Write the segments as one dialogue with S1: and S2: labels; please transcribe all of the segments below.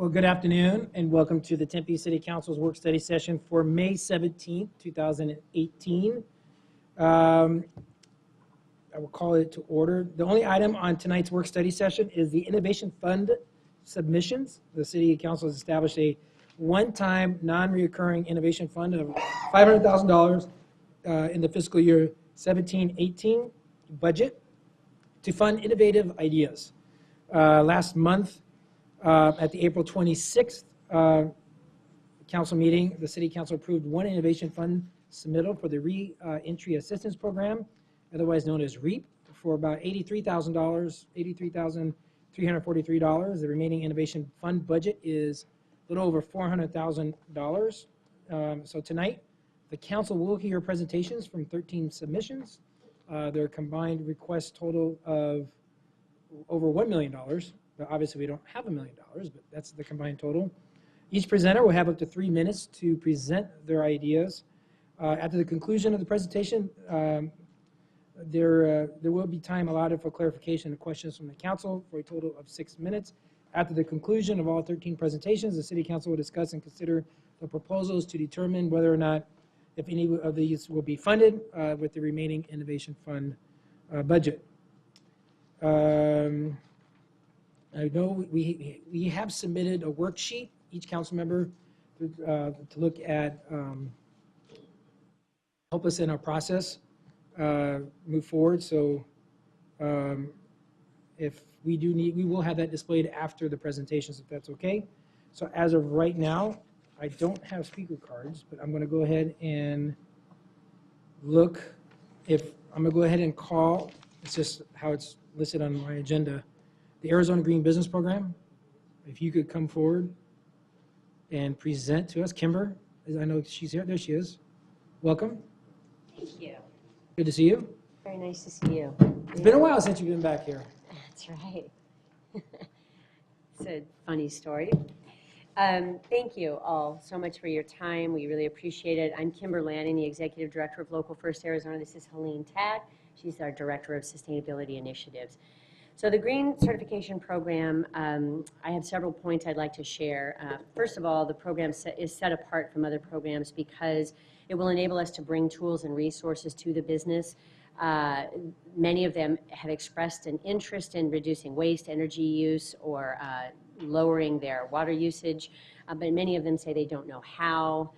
S1: Well, good afternoon and welcome to the Tempe City Council's work study session for May 17th, 2018. I will call it to order. The only item on tonight's work study session is the Innovation Fund submissions. The City Council has established a one-time, non-reoccurring innovation fund of $500,000 in the fiscal year 17-18 budget to fund innovative ideas. Last month, at the April 26th council meeting, the City Council approved one innovation fund submittal for the Re-Entry Assistance Program, otherwise known as REAP, for about $83,000, $83,343. The remaining innovation fund budget is a little over $400,000. So tonight, the council will hear presentations from 13 submissions. Their combined request total of over $1 million. But obviously, we don't have $1 million, but that's the combined total. Each presenter will have up to 3 minutes to present their ideas. After the conclusion of the presentation, there will be time allotted for clarification and questions from the council for a total of 6 minutes. After the conclusion of all 13 presentations, the City Council will discuss and consider the proposals to determine whether or not, if any of these will be funded with the remaining Innovation Fund budget. I know we have submitted a worksheet, each council member, to look at, help us in our process, move forward. So if we do need, we will have that displayed after the presentations, if that's okay. So as of right now, I don't have speaker cards, but I'm going to go ahead and look. I'm going to go ahead and call, it's just how it's listed on my agenda, the Arizona Green Business Program. If you could come forward and present to us. Kimber, I know she's here. There she is. Welcome.
S2: Thank you.
S1: Good to see you.
S2: Very nice to see you.
S1: It's been a while since you've been back here.
S2: That's right. It's a funny story. Thank you all so much for your time. We really appreciate it. I'm Kimber Lanning, the Executive Director of Local First Arizona. This is Helene Tack. She's our Director of Sustainability Initiatives. So the Green Certification Program, I have several points I'd like to share. First of all, the program is set apart from other programs because it will enable us to bring tools and resources to the business. Many of them have expressed an interest in reducing waste, energy use, or lowering their water usage, but many of them say they don't know how,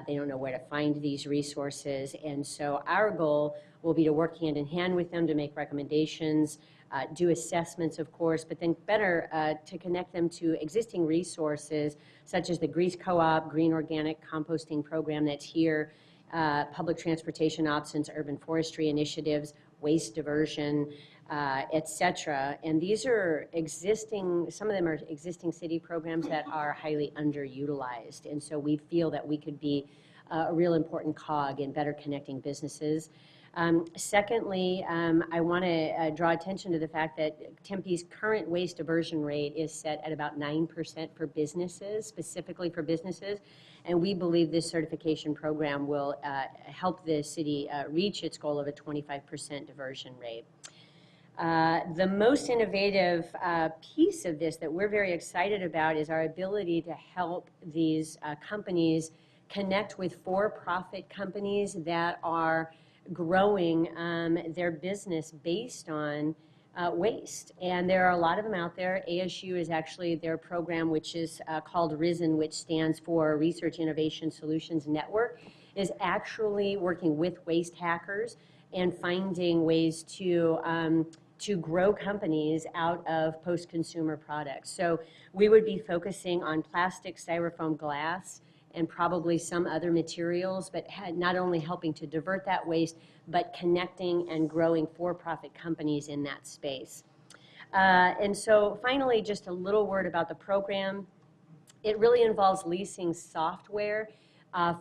S2: they don't know where to find these resources, and so our goal will be to work hand in hand with them to make recommendations, do assessments, of course, but then better to connect them to existing resources such as the Grease Co-op, Green Organic Composting Program that's here, public transportation options, urban forestry initiatives, waste diversion, etc. And these are existing, some of them are existing city programs that are highly underutilized. And so we feel that we could be a real important cog in better connecting businesses. Secondly, I want to draw attention to the fact that Tempe's current waste diversion rate is set at about 9% for businesses, specifically for businesses, and we believe this certification program will help the city reach its goal of a 25% diversion rate. The most innovative piece of this that we're very excited about is our ability to help these companies connect with for-profit companies that are growing their business based on waste. And there are a lot of them out there. ASU is actually their program, which is called RISN, which stands for Research Innovation Solutions Network, is actually working with waste hackers and finding ways to grow companies out of post-consumer products. So we would be focusing on plastic, styrofoam, glass, and probably some other materials, but not only helping to divert that waste, but connecting and growing for-profit companies in that space. And so finally, just a little word about the program. It really involves leasing software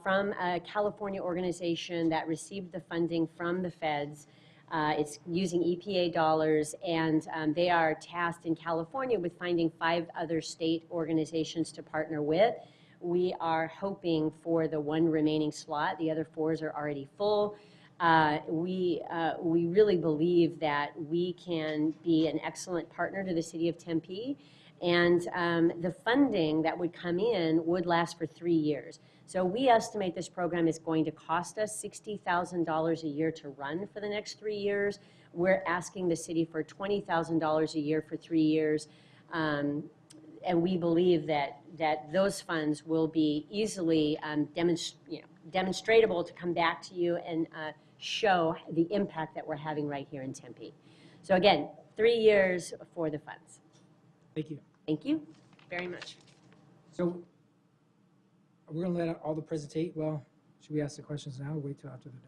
S2: from a California organization that received the funding from the feds. It's using EPA dollars, and they are tasked in California with finding 5 other state organizations to partner with. We are hoping for the 1 remaining slot. The other 4s are already full. We really believe that we can be an excellent partner to the city of Tempe, and the funding that would come in would last for 3 years. So we estimate this program is going to cost us $60,000 a year to run for the next 3 years. We're asking the city for $20,000 a year for 3 years. And we believe that those funds will be easily demonstratable to come back to you and show the impact that we're having right here in Tempe. So again, 3 years for the funds.
S1: Thank you.
S2: Thank you very much.
S1: So we're going to let all the presentate. Well, should we ask the questions now or wait till after they're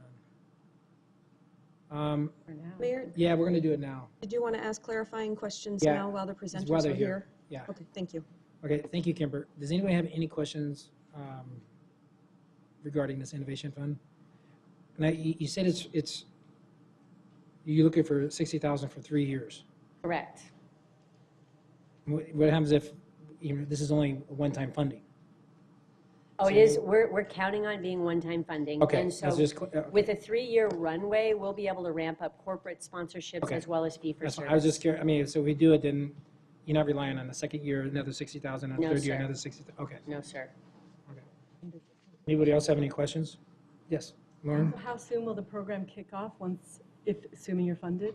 S1: done?
S2: For now.
S3: Mayor,
S1: Yeah, we're going to do it now.
S3: did you want to ask clarifying questions
S1: Yeah,
S3: now while the
S1: while
S3: presenters
S1: they're
S3: are
S1: here.
S3: here?
S1: Yeah.
S3: Okay, thank you.
S1: Okay, thank you, Kimber. Does anybody have any questions regarding this innovation fund? Now, you said you're looking for 60,000 for 3 years.
S2: Correct.
S1: What happens if this is only one-time funding?
S2: Oh, it is, we're counting on being one-time funding.
S1: Okay,
S2: And so
S1: that's just
S2: with a 3-year runway, we'll be able to ramp up corporate sponsorships
S1: Okay.
S2: as well as fee for
S1: That's fine.
S2: service.
S1: I was just curious. I mean, so if we do it, then you're not relying on the second year, another 60,000, and
S2: No,
S1: third year,
S2: sir.
S1: another 60,000. Okay.
S2: No, sir.
S1: Okay. Anybody else have any questions? Yes, Lauren?
S4: How soon will the program kick off assuming you're funded?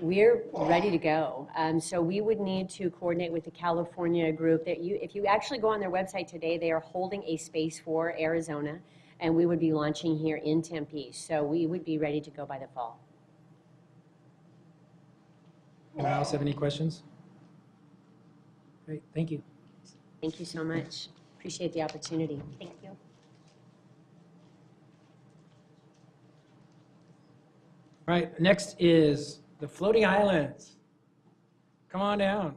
S2: We're ready to go. So we would need to coordinate with the California group. If you actually go on their website today, they are holding a space for Arizona, and we would be launching here in Tempe. So we would be ready to go by the fall.
S1: Anyone else have any questions? Great, thank you.
S2: Thank you so much. Appreciate the opportunity. Thank you.
S1: All right, next is the floating islands. Come on down.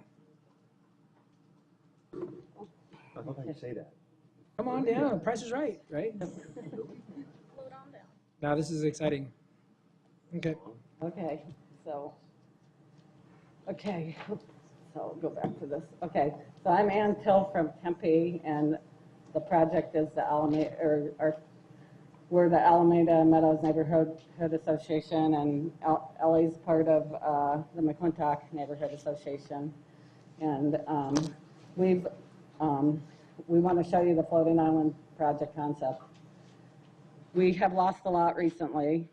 S5: I hope I can say that.
S1: Come on down. Price is right, right? Now this is exciting. Okay.
S4: Okay, so I'll go back to this. Okay, so I'm Ann Till from Tempe, and the project is the Alameda, we're the Alameda Meadows Neighborhood Association, and Ellie's part of the McClintock Neighborhood Association. And we want to show you the floating island project concept. We have lost a lot recently.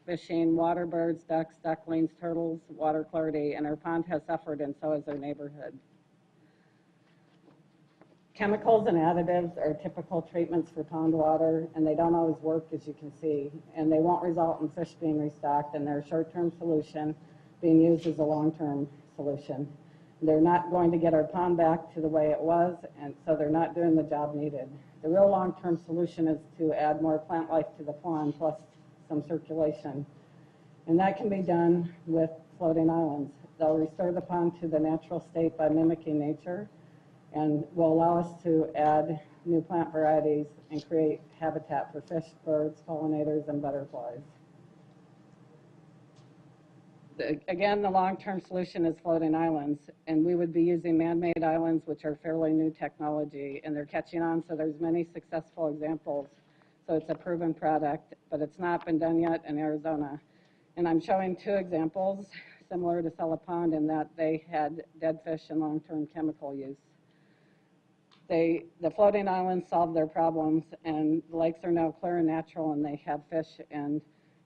S4: Fishing, water birds, ducks, ducklings, turtles, water clarity, and our pond has suffered, and so has our neighborhood. Chemicals and additives are typical treatments for pond water, and they don't always work, as you can see, and they won't result in fish being restocked, and they're a short-term solution being used as a long-term solution. They're not going to get our pond back to the way it was, and so they're not doing the job needed. The real long-term solution is to add more plant life to the pond, plus some circulation, and that can be done with floating islands. They'll restore the pond to the natural state by mimicking nature, and will allow us to add new plant varieties and create habitat for fish, birds, pollinators, and butterflies. Again, the long-term solution is floating islands, and we would be using man-made islands, which are fairly new technology, and they're catching on, so there's many successful examples. So it's a proven product, but it's not been done yet in Arizona. And I'm showing 2 examples similar to Sella Pond in that they had dead fish and long-term chemical use. The floating islands solved their problems, and the lakes are now clear and natural, and they have fish and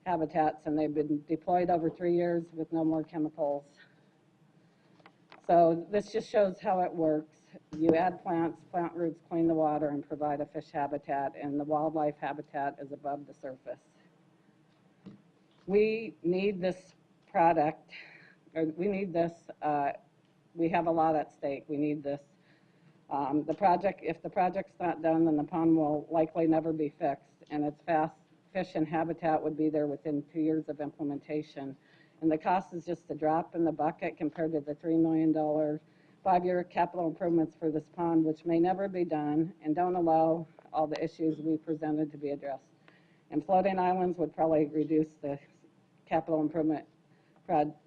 S4: habitats, and they've been deployed over 3 years with no more chemicals. So this just shows how it works. You add plants, plant roots clean the water and provide a fish habitat, and the wildlife habitat is above the surface. We need this product, or we need this, we have a lot at stake. We need this. If the project's not done, then the pond will likely never be fixed, and it's fast. Fish and habitat would be there within 2 years of implementation. And the cost is just a drop in the bucket compared to the $3 million 5-year capital improvements for this pond, which may never be done and don't allow all the issues we presented to be addressed. And floating islands would probably reduce the capital improvement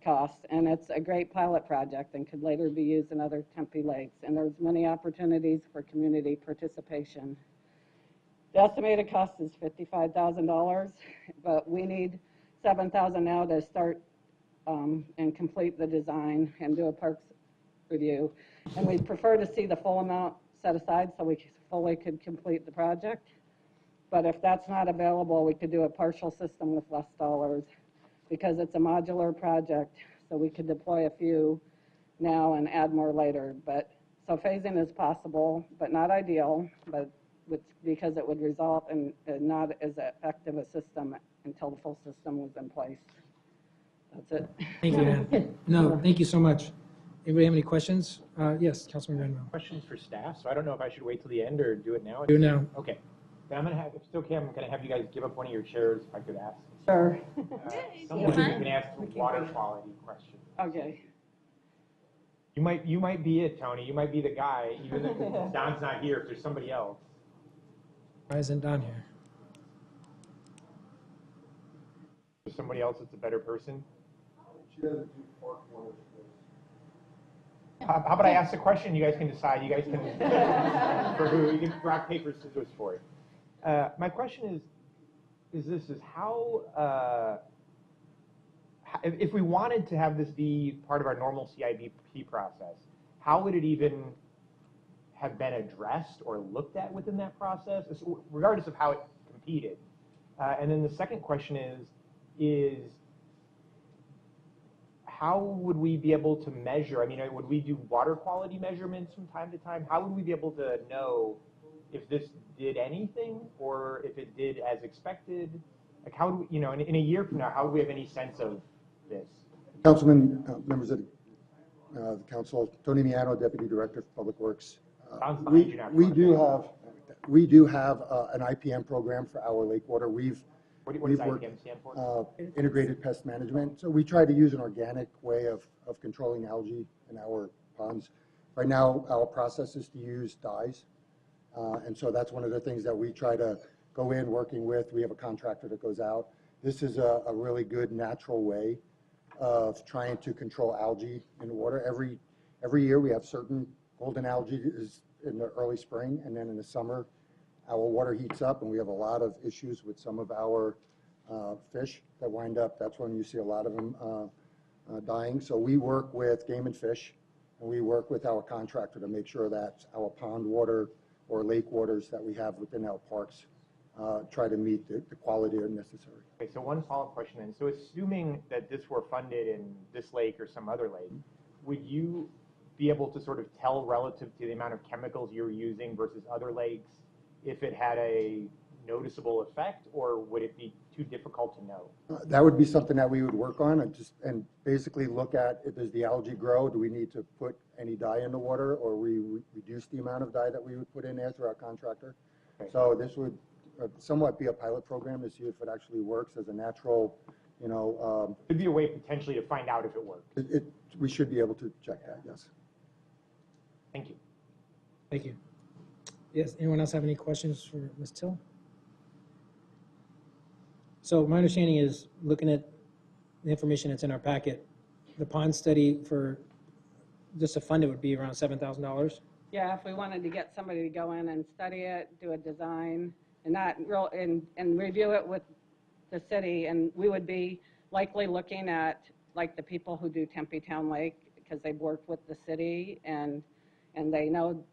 S4: costs, and it's a great pilot project and could later be used in other Tempe lakes. And there's many opportunities for community participation. The estimated cost is $55,000, but we need $7,000 now to start and complete the design and do a parks review. And we'd prefer to see the full amount set aside so we fully could complete the project. But if that's not available, we could do a partial system with less dollars because it's a modular project, so we could deploy a few now and add more later. But so phasing is possible, but not ideal, but because it would result in not as effective a system until the full system was in place. That's it.
S1: Thank you, Ann. No, thank you so much. Anybody have any questions? Yes, Councilman Granville.
S6: Questions for staff, so I don't know if I should wait till the end or do it now.
S1: Do it now.
S6: Okay. Then I'm gonna have, if it's okay, I'm gonna have you guys give up one of your chairs, if I could ask.
S4: Sure.
S6: Someone who can ask water quality questions.
S4: Okay.
S6: You might be it, Tony. You might be the guy, even if Don's not here, if there's somebody else.
S1: Why isn't Don here?
S6: There's somebody else that's a better person.
S5: She doesn't do park one.
S6: How about I ask the question, you guys can decide, you guys can, for who, you can rock, paper, scissors for it. My question is how, if we wanted to have this be part of our normal CIBP process, how would it even have been addressed or looked at within that process, regardless of how it competed? And then the second question is how would we be able to measure? I mean, would we do water quality measurements from time to time? How would we be able to know if this did anything or if it did as expected? Like how do we, in a year from now, how would we have any sense of this?
S7: Councilman, members of the council, Tony Miano, Deputy Director of Public Works. We do have an IPM program for our lake water.
S6: What does IPM stand for?
S7: Integrated Pest Management. So we try to use an organic way of controlling algae in our ponds. Right now, our process is to use dyes. And so that's one of the things that we try to go in working with. We have a contractor that goes out. This is a really good natural way of trying to control algae in the water. Every year we have certain golden algae is in the early spring, and then in the summer our water heats up and we have a lot of issues with some of our fish that wind up. That's when you see a lot of them dying. So we work with Game and Fish, and we work with our contractor to make sure that our pond water or lake waters that we have within our parks try to meet the quality necessary.
S6: Okay, so one follow-up question then. So assuming that this were funded in this lake or some other lake, would you be able to sort of tell relative to the amount of chemicals you're using versus other lakes if it had a noticeable effect, or would it be too difficult to know?
S7: That would be something that we would work on and basically look at, if does the algae grow, do we need to put any dye in the water, or we reduce the amount of dye that we would put in there through our contractor. Okay. So this would somewhat be a pilot program to see if it actually works as a natural,
S6: It'd be a way potentially to find out if it works.
S7: We should be able to check that, yes.
S6: Thank you.
S1: Thank you. Yes, anyone else have any questions for Ms. Till? So my understanding is, looking at the information that's in our packet, the pond study for just to fund it would be around $7,000.
S4: Yeah, if we wanted to get somebody to go in and study it, do a design, and review it with the city, and we would be likely looking at like the people who do Tempe Town Lake, because they've worked with the city and they know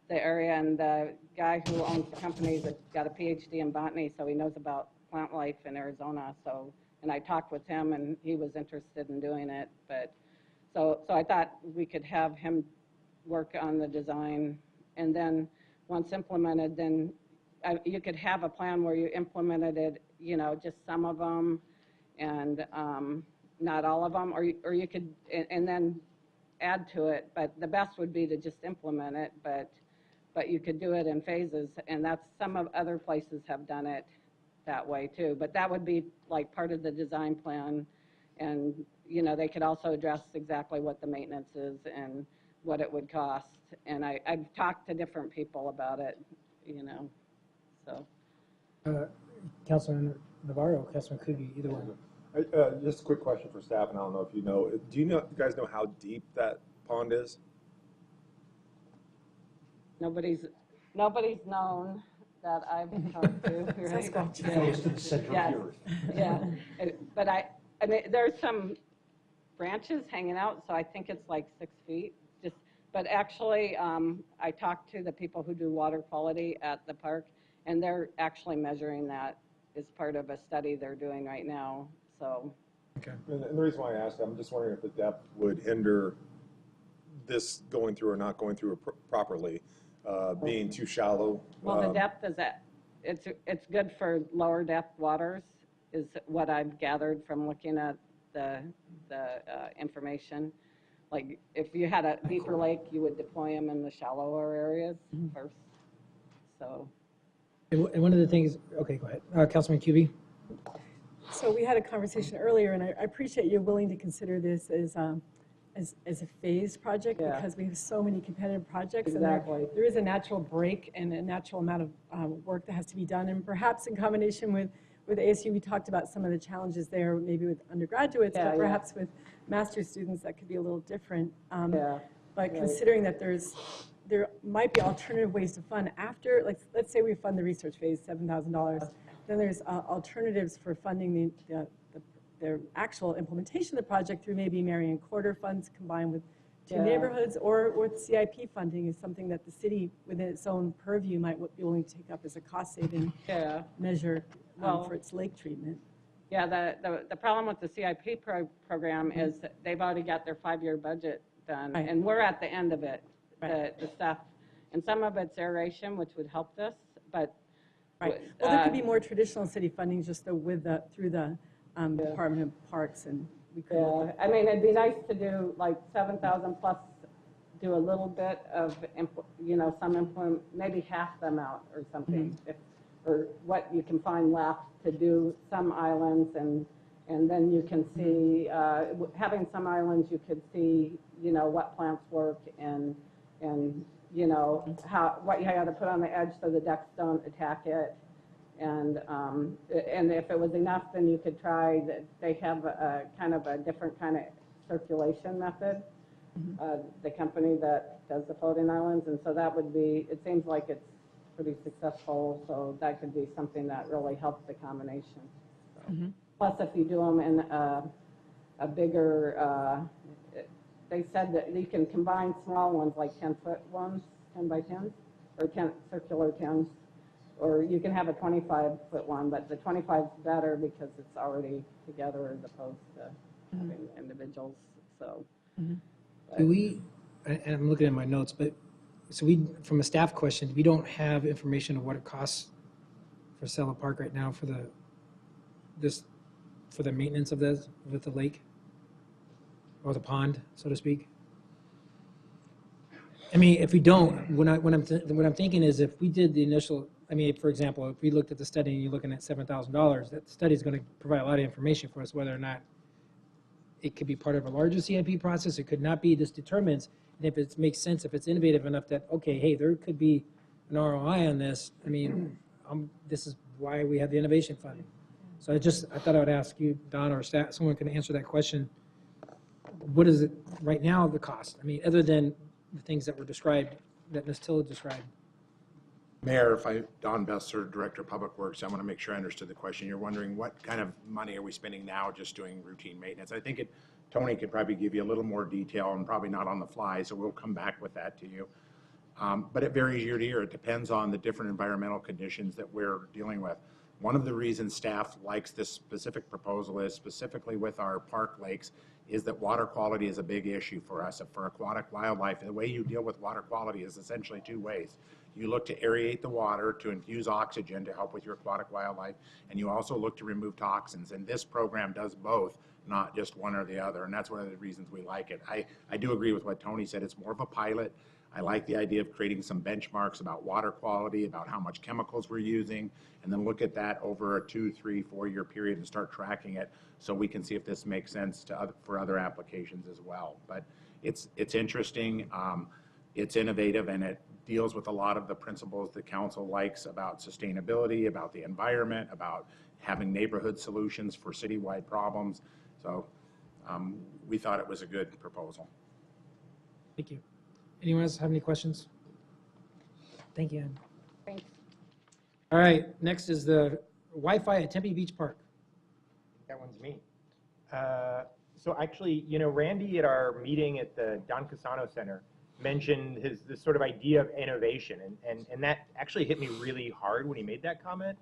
S4: the area, and the guy who owns the company has got a PhD in botany, so he knows about plant life in Arizona. So, and I talked with him, and he was interested in doing it. But so I thought we could have him work on the design, and then once implemented, then you could have a plan where you implemented it, just some of them, and not all of them, or you could, and then add to it. But the best would be to just implement it, but you could do it in phases, and that's, some of other places have done it that way too. But that would be like part of the design plan, and they could also address exactly what the maintenance is and what it would cost. And I've talked to different people about it, so.
S1: Councilman Navarro, Councilman Kluge, either one.
S5: Just a quick question for staff, and I don't know if you know. Do you guys know how deep that pond is?
S4: Nobody's known that I've talked to, right?
S6: Close to the center
S4: Yes.
S6: of the earth.
S4: Yeah, but I mean, there's some branches hanging out, so I think it's like 6 feet. But actually, I talked to the people who do water quality at the park, and they're actually measuring that as part of a study they're doing right now, so.
S1: Okay.
S5: And the reason why I asked, I'm just wondering if the depth would hinder this going through or not going through properly, being too shallow.
S4: Well, the depth is it's good for lower depth waters, is what I've gathered from looking at the information. Like, if you had a deeper lake, you would deploy them in the shallower areas first, so.
S1: And one of the things, okay, go ahead. Councilman Cubey?
S8: So we had a conversation earlier, and I appreciate you willing to consider this as a phased project,
S4: Yeah.
S8: because we have so many competitive projects.
S4: Exactly.
S8: And there is a natural break and a natural amount of work that has to be done. And perhaps in combination with ASU, we talked about some of the challenges there, maybe with undergraduates,
S4: Yeah,
S8: but
S4: yeah.
S8: perhaps with master's students, that could be a little different.
S4: Yeah,
S8: But
S4: right.
S8: considering that there might be alternative ways to fund after, like, let's say we fund the research phase, $7,000. Then there's alternatives for funding the actual implementation of the project through maybe Marion Quarter funds combined with two
S4: Yeah.
S8: neighborhoods, or with CIP funding is something that the city, within its own purview, might be willing to take up as a cost-saving
S4: Yeah.
S8: measure
S4: Well-
S8: for its lake treatment.
S4: Yeah, the problem with the CIP program is that they've already got their 5-year budget done,
S8: Right.
S4: and we're at the end of it,
S8: Right.
S4: the stuff. And some of it's aeration, which would help this, but.
S8: Right. Well, there could be more traditional city funding just through the Department of Parks, and we could look
S4: Yeah, I mean, it'd be nice to do like 7,000 plus, do a little bit of, maybe half them out or something. Or what you can find left to do some islands, and then you can see, having some islands, you could see, what plants work and what you had to put on the edge so the ducks don't attack it. And if it was enough, then you could try that. They have a kind of a different kind of circulation method, the company that does the floating islands. And so that would be, it seems like it's pretty successful. So that could be something that really helps the combination. So. Plus, if you do them in a bigger, they said that you can combine small ones like 10-foot ones, 10 by 10s, or 10 circular 10s. Or you can have a 25-foot one, but the 25 is better because it's already together as opposed to having individuals, so.
S1: Do we, and I'm looking at my notes, but, so from a staff question, we don't have information of what it costs for Stella Park right now for the maintenance of with the lake? Or the pond, so to speak? I mean, if we don't, what I'm thinking is if we did the initial, I mean, for example, if we looked at the study and you're looking at $7,000, that study is going to provide a lot of information for us whether or not it could be part of a larger CIP process. It could not be. This determines, and if it makes sense, if it's innovative enough that, okay, hey, there could be an ROI on this. I mean, this is why we have the innovation fund. So I thought I would ask you, Don, or staff, someone can answer that question. What is it right now, the cost? I mean, other than the things that were described, that Ms. Tilla described.
S9: Mayor, Don Besser, Director of Public Works, I want to make sure I understood the question. You're wondering what kind of money are we spending now just doing routine maintenance? I think Tony could probably give you a little more detail, and probably not on the fly, so we'll come back with that to you. But it varies year to year. It depends on the different environmental conditions that we're dealing with. One of the reasons staff likes this specific proposal is specifically with our park lakes is that water quality is a big issue for us. For aquatic wildlife, the way you deal with water quality is essentially 2 ways. You look to aerate the water to infuse oxygen to help with your aquatic wildlife, and you also look to remove toxins. And this program does both, not just one or the other, and that's one of the reasons we like it. I do agree with what Tony said. It's more of a pilot. I like the idea of creating some benchmarks about water quality, about how much chemicals we're using, and then look at that over a 2, 3, 4-year period and start tracking it so we can see if this makes sense for other applications as well. But it's interesting, it's innovative, and it deals with a lot of the principles that council likes about sustainability, about the environment, about having neighborhood solutions for citywide problems. So we thought it was a good proposal.
S1: Thank you. Anyone else have any questions? Thank you, Ann.
S4: Thanks.
S1: All right, next is the Wi-Fi at Tempe Beach Park.
S6: That one's me. So actually, you know, Randy at our meeting at the Don Casano Center mentioned this sort of idea of innovation, and that actually hit me really hard when he made that comment,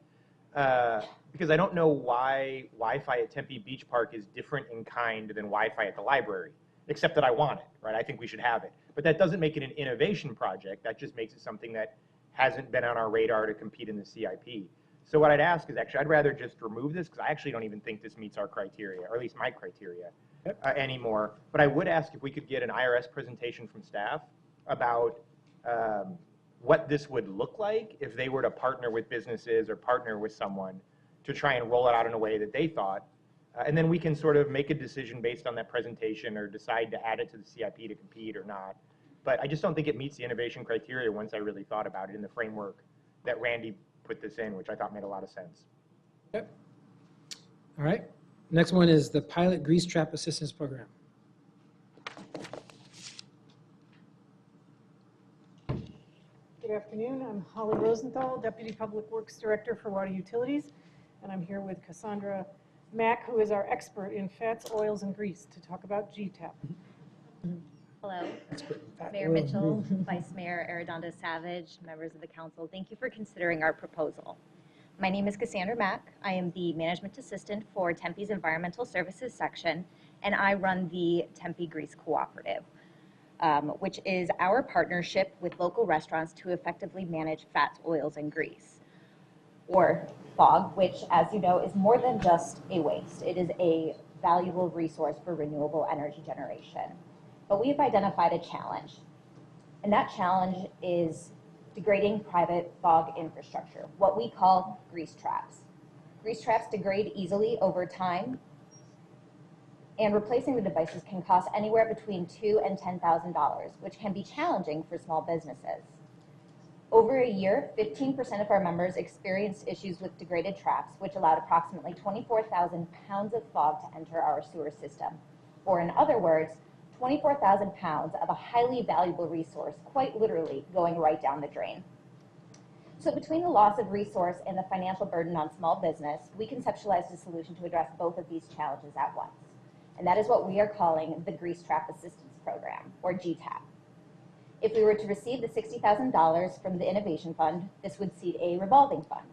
S6: because I don't know why Wi-Fi at Tempe Beach Park is different in kind than Wi-Fi at the library, except that I want it, right? I think we should have it. But that doesn't make it an innovation project. That just makes it something that hasn't been on our radar to compete in the CIP. So what I'd ask is actually, I'd rather just remove this because I actually don't even think this meets our criteria, or at least my criteria anymore. But I would ask if we could get an IRS presentation from staff about what this would look like if they were to partner with businesses or partner with someone to try and roll it out in a way that they thought. And then we can sort of make a decision based on that presentation or decide to add it to the CIP to compete or not. But I just don't think it meets the innovation criteria once I really thought about it in the framework that Randy put this in, which I thought made a lot of sense.
S1: Yep. All right. Next one is the Pilot Grease Trap Assistance Program.
S10: Good afternoon. I'm Holly Rosenthal, Deputy Public Works Director for Water Utilities, and I'm here with Cassandra Mack, who is our expert in fats, oils, and grease, to talk about GTAP.
S11: Hello, Mayor Mitchell, Vice Mayor Arredondo Savage, members of the council. Thank you for considering our proposal. My name is Cassandra Mack. I am the Management Assistant for Tempe's Environmental Services section, and I run the Tempe Grease Cooperative, which is our partnership with local restaurants to effectively manage fats, oils, and grease, or FOG, which, as you know, is more than just a waste. It is a valuable resource for renewable energy generation. But we've identified a challenge, and that challenge is degrading private FOG infrastructure, what we call grease traps. Grease traps degrade easily over time, and replacing the devices can cost anywhere between $2,000 and $10,000, which can be challenging for small businesses. Over a year, 15% of our members experienced issues with degraded traps, which allowed approximately 24,000 pounds of fog to enter our sewer system, or in other words, 24,000 pounds of a highly valuable resource, quite literally going right down the drain. So between the loss of resource and the financial burden on small business, we conceptualized a solution to address both of these challenges at once. And that is what we are calling the Grease Trap Assistance Program, or GTAP. If we were to receive the $60,000 from the Innovation Fund, this would seed a revolving fund.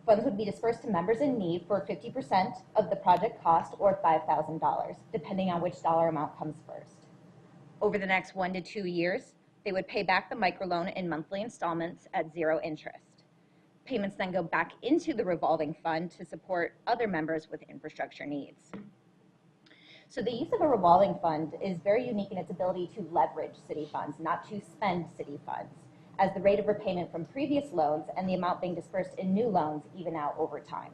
S11: Funds would be dispersed to members in need for 50% of the project cost, or $5,000, depending on which dollar amount comes first. Over the next 1 to 2 years, they would pay back the microloan in monthly installments at 0 interest. Payments then go back into the revolving fund to support other members with infrastructure needs. So the use of a revolving fund is very unique in its ability to leverage city funds, not to spend city funds, as the rate of repayment from previous loans and the amount being dispersed in new loans even out over time.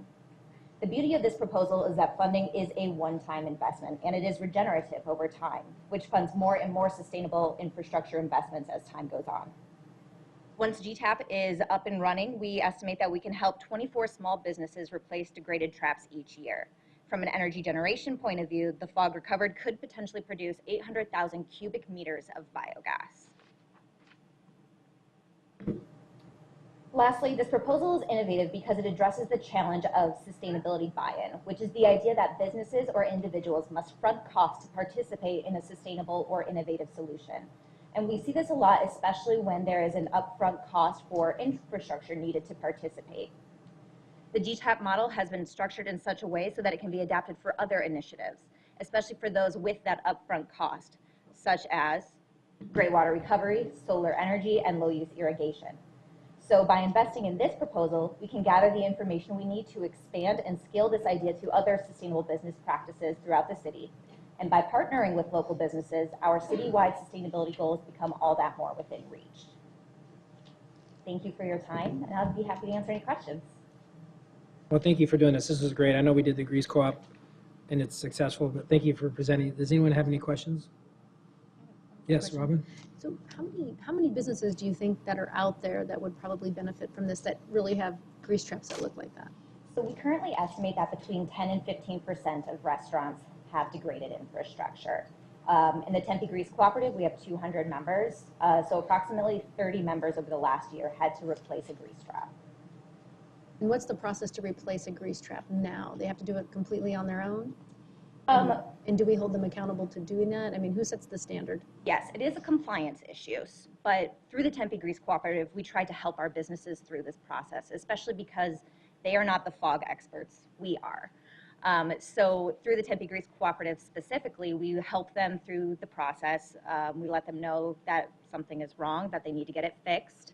S11: The beauty of this proposal is that funding is a one-time investment, and it is regenerative over time, which funds more and more sustainable infrastructure investments as time goes on. Once GTAP is up and running, we estimate that we can help 24 small businesses replace degraded traps each year. From an energy generation point of view, the fog recovered could potentially produce 800,000 cubic meters of biogas. Lastly, this proposal is innovative because it addresses the challenge of sustainability buy-in, which is the idea that businesses or individuals must front costs to participate in a sustainable or innovative solution. And we see this a lot, especially when there is an upfront cost for infrastructure needed to participate. The GTAP model has been structured in such a way so that it can be adapted for other initiatives, especially for those with that upfront cost, such as gray water recovery, solar energy, and low-use irrigation. So by investing in this proposal, we can gather the information we need to expand and scale this idea to other sustainable business practices throughout the city. And by partnering with local businesses, our citywide sustainability goals become all that more within reach. Thank you for your time, and I'll be happy to answer any questions.
S1: Well, thank you for doing this. This was great. I know we did the Grease Co-op, and it's successful, but thank you for presenting. Does anyone have any questions? Yes, Robin?
S3: So how many businesses do you think that are out there that would probably benefit from this, that really have grease traps that look like that?
S11: So we currently estimate that between 10 and 15% of restaurants have degraded infrastructure. In the Tempe Grease Cooperative, we have 200 members, so approximately 30 members over the last year had to replace a grease trap.
S3: And what's the process to replace a grease trap now? They have to do it completely on their own? And do we hold them accountable to doing that? I mean, who sets the standard?
S11: Yes, it is a compliance issue, but through the Tempe Grease Cooperative, we try to help our businesses through this process, especially because they are not the fog experts, we are. So through the Tempe Grease Cooperative specifically, we help them through the process. We let them know that something is wrong, that they need to get it fixed.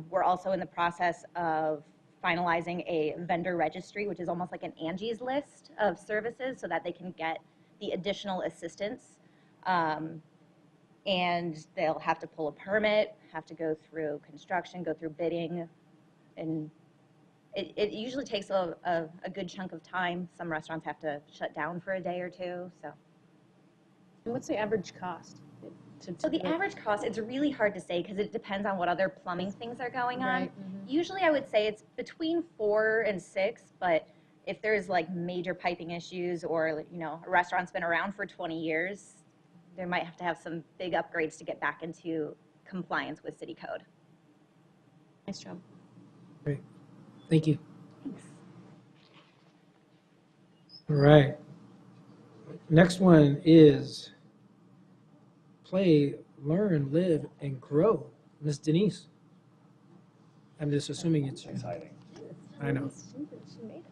S11: We're also in the process of finalizing a vendor registry, which is almost like an Angie's list of services so that they can get the additional assistance. And they'll have to pull a permit, have to go through construction, go through bidding, and it usually takes a good chunk of time. Some restaurants have to shut down for a day or two, so.
S3: And what's the average cost?
S11: So the average cost, it's really hard to say because it depends on what other plumbing things are going on.
S3: Right.
S11: Usually I would say it's between 4 and 6, but if there's like major piping issues or, you know, a restaurant's been around for 20 years, they might have to have some big upgrades to get back into compliance with city code.
S3: Nice job.
S1: Great. Thank you.
S11: Thanks.
S1: All right. Next one is play, learn, live, and grow. Miss Denise. I'm just assuming it's you.
S5: Exciting.
S1: I know.
S11: She made it.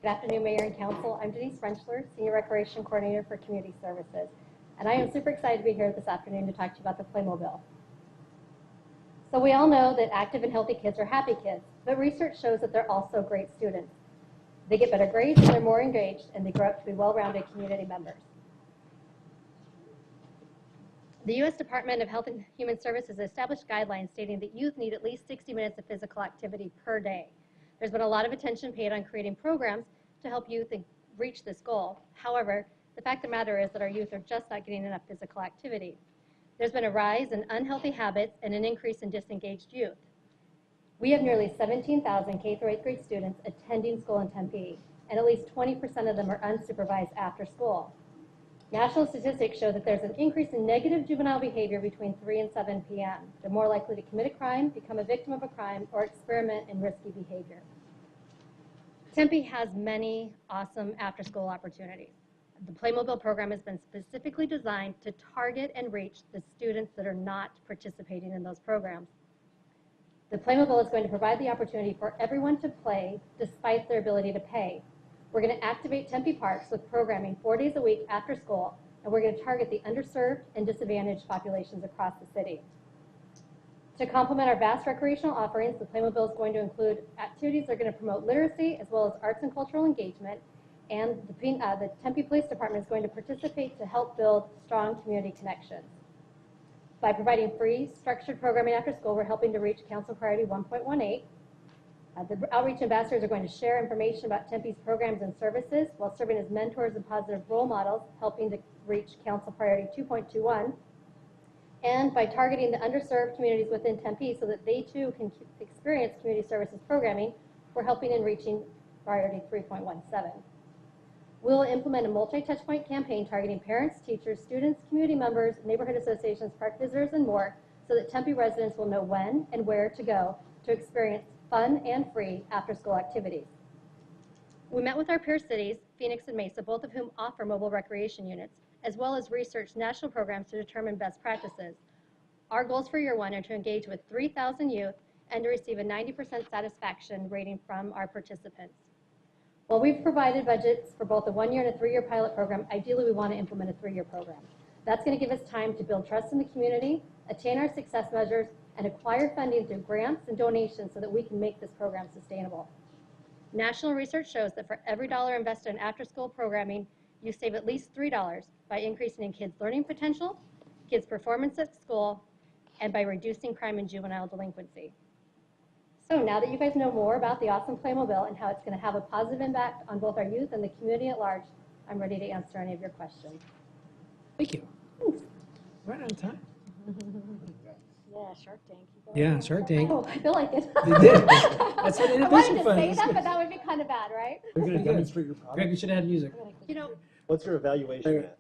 S12: Good afternoon, Mayor and Council. I'm Denise Frenchler, Senior Recreation Coordinator for Community Services. And I am super excited to be here this afternoon to talk to you about the Playmobil. So we all know that active and healthy kids are happy kids, but research shows that they're also great students. They get better grades, they're more engaged, and they grow up to be well-rounded community members. The U.S. Department of Health and Human Services established guidelines stating that youth need at least 60 minutes of physical activity per day. There's been a lot of attention paid on creating programs to help youth reach this goal. However, the fact of the matter is that our youth are just not getting enough physical activity. There's been a rise in unhealthy habits and an increase in disengaged youth. We have nearly 17,000 K through 8th grade students attending school in Tempe, and at least 20% of them are unsupervised after school. National statistics show that there's an increase in negative juvenile behavior between 3 and 7 p.m. They're more likely to commit a crime, become a victim of a crime, or experiment in risky behavior. Tempe has many awesome after-school opportunities. The Playmobil program has been specifically designed to target and reach the students that are not participating in those programs. The Playmobil is going to provide the opportunity for everyone to play despite their ability to pay. We're going to activate Tempe parks with programming 4 days a week after school, and we're going to target the underserved and disadvantaged populations across the city. To complement our vast recreational offerings, the Playmobil is going to include activities that are going to promote literacy as well as arts and cultural engagement, and the Tempe Police Department is going to participate to help build strong community connections. By providing free, structured programming after school, we're helping to reach Council Priority 1.18. The outreach ambassadors are going to share information about Tempe's programs and services while serving as mentors and positive role models, helping to reach Council Priority 2.21. And by targeting the underserved communities within Tempe so that they too can experience community services programming, we're helping in reaching Priority 3.17. We'll implement a multi-touchpoint campaign targeting parents, teachers, students, community members, neighborhood associations, park visitors, and more so that Tempe residents will know when and where to go to experience fun and free after-school activities. We met with our peer cities, Phoenix and Mesa, both of whom offer mobile recreation units, as well as research national programs to determine best practices. Our goals for year one are to engage with 3,000 youth and to receive a 90% satisfaction rating from our participants. While we've provided budgets for both a 1-year and a 3-year pilot program, ideally we want to implement a 3-year program. That's going to give us time to build trust in the community, attain our success measures, and acquire funding through grants and donations so that we can make this program sustainable. National research shows that for every dollar invested in after-school programming, you save at least $3 by increasing in kids' learning potential, kids' performance at school, and by reducing crime and juvenile delinquency. So now that you guys know more about the awesome Playmobil and how it's going to have a positive impact on both our youth and the community at large, I'm ready to answer any of your questions.
S1: Thank you. Right on time.
S12: Yeah, Shark Tank.
S1: Yeah, Shark Tank.
S12: Oh, I feel like it.
S1: You did. That's an
S12: I
S1: innovation
S12: wanted to
S1: fund.
S12: say
S1: That's
S12: that,
S1: good.
S12: but that would be kind of bad, right?
S13: You're going to
S1: Good.
S13: demonstrate your product?
S1: Greg, you should have had music.
S3: You know,
S13: What's your evaluation at?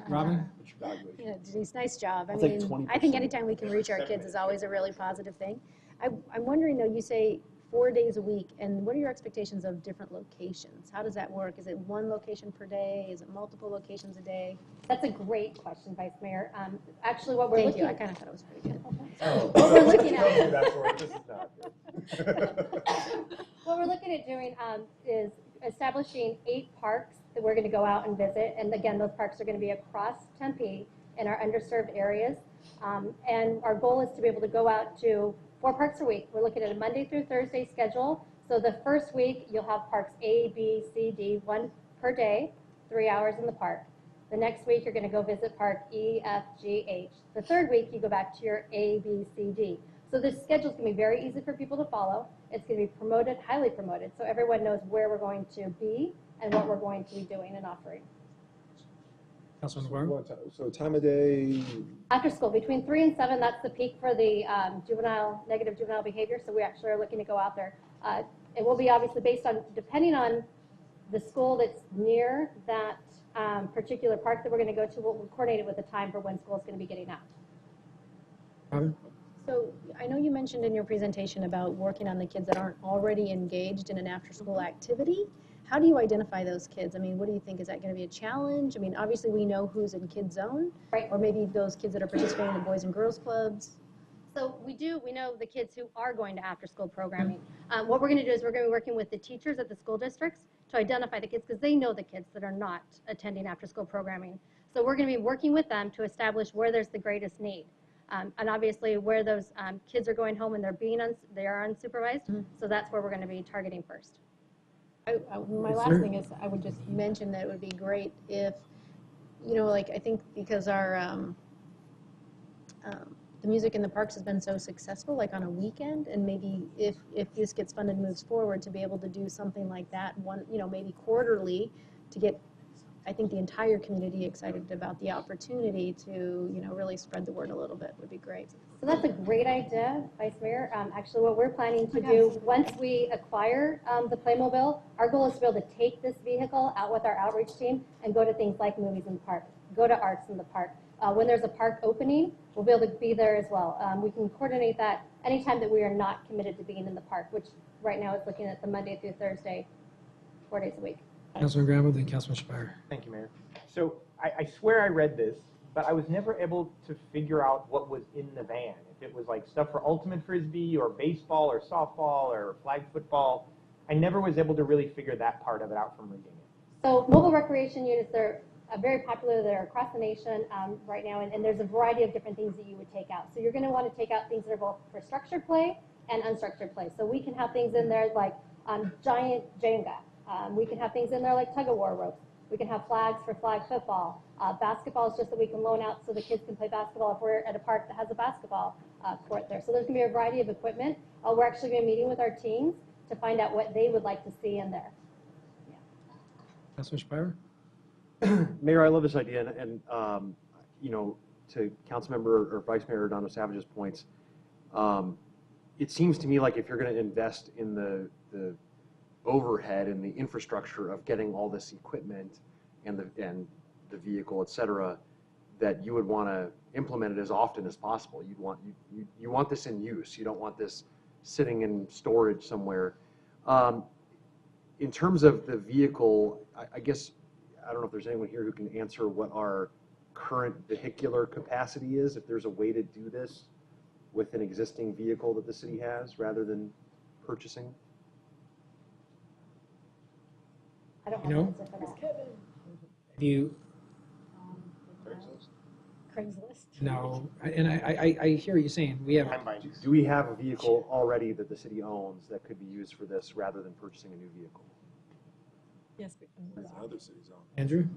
S1: Robin?
S13: What's your evaluation?
S3: yeah, Denise, nice job. I
S13: I'll take
S3: mean,
S13: 20%.
S3: I think anytime we can reach our kids is always a really positive thing. I'm wondering though, you say 4 days a week, and what are your expectations of different locations? How does that work? Is it one location per day? Is it multiple locations a day?
S12: That's a great question, Vice Mayor. Actually, what we're
S3: Thank
S12: looking
S3: you, I kind of thought it was pretty good.
S5: Oh,
S12: What we're looking at-
S5: tell me that's where this is not good.
S12: What we're looking at doing is establishing 8 parks that we're going to go out and visit. And again, those parks are going to be across Tempe in our underserved areas. And our goal is to be able to go out to 4 parks a week. We're looking at a Monday through Thursday schedule. So the first week, you'll have parks A, B, C, D, 1 per day, 3 hours in the park. The next week, you're going to go visit park E, F, G, H. The third week, you go back to your A, B, C, D. So this schedule is going to be very easy for people to follow. It's going to be promoted, highly promoted, so everyone knows where we're going to be and what we're going to be doing and offering.
S1: Councilman McGuire?
S13: So time of day,
S12: After school, between 3 and 7, that's the peak for the negative juvenile behavior, so we actually are looking to go out there. It will be obviously based on, depending on the school that's near that particular park that we're going to go to, we'll coordinate it with the time for when school is going to be getting out.
S1: Robin?
S3: So I know you mentioned in your presentation about working on the kids that aren't already engaged in an after-school activity. How do you identify those kids? I mean, what do you think? Is that going to be a challenge? I mean, obviously we know who's in Kid Zone,
S12: Right.
S3: or maybe those kids that are participating in Boys and Girls Clubs.
S12: So we know the kids who are going to after-school programming. What we're going to do is we're going to be working with the teachers at the school districts to identify the kids, because they know the kids that are not attending after-school programming. So we're going to be working with them to establish where there's the greatest need. And obviously where those kids are going home and they are unsupervised, so that's where we're going to be targeting first.
S3: My last thing is, I would just mention that it would be great if, you know, like, I think because our, the music in the parks has been so successful, like on a weekend, and maybe if this gets funded and moves forward, to be able to do something like that, maybe quarterly, to get, I think, the entire community excited about the opportunity to, really spread the word a little bit would be great.
S12: So that's a great idea, Vice Mayor. Actually, what we're planning to do, once we acquire the Playmobil, our goal is to be able to take this vehicle out with our outreach team and go to things like movies in the park, go to arts in the park. When there's a park opening, we'll be able to be there as well. We can coordinate that anytime that we are not committed to being in the park, which right now is looking at the Monday through Thursday, 4 days a week.
S1: Councilman Gramble, then Councilman Shapiro.
S6: Thank you, Mayor. So I swear I read this, but I was never able to figure out what was in the van. If it was like stuff for ultimate frisbee or baseball or softball or flag football, I never was able to really figure that part of it out from reading it.
S12: So mobile recreation units are very popular. They're across the nation right now, and there's a variety of different things that you would take out. So you're going to want to take out things that are both for structured play and unstructured play. So we can have things in there like giant Jenga. We can have things in there like tug-of-war ropes. We can have flags for flag football. Basketball is just that we can loan out so the kids can play basketball if we're at a park that has a basketball court there. So there's going to be a variety of equipment. We're actually going to be meeting with our teams to find out what they would like to see in there.
S1: Councilman Shapiro?
S13: Mayor, I love this idea, and to Councilmember or Vice Mayor Redondo Savage's points, it seems to me like if you're going to invest in the overhead and the infrastructure of getting all this equipment and the vehicle, et cetera, that you would want to implement it as often as possible. You want this in use. You don't want this sitting in storage somewhere. In terms of the vehicle, I guess, I don't know if there's anyone here who can answer what our current vehicular capacity is, if there's a way to do this with an existing vehicle that the city has rather than purchasing.
S12: I don't have an answer for that.
S1: Have you?
S10: Craigslist.
S1: No, and I hear what you're saying. We have.
S13: Do we have a vehicle already that the city owns that could be used for this rather than purchasing a new vehicle?
S8: Yes.
S5: Other cities on.
S1: Andrew?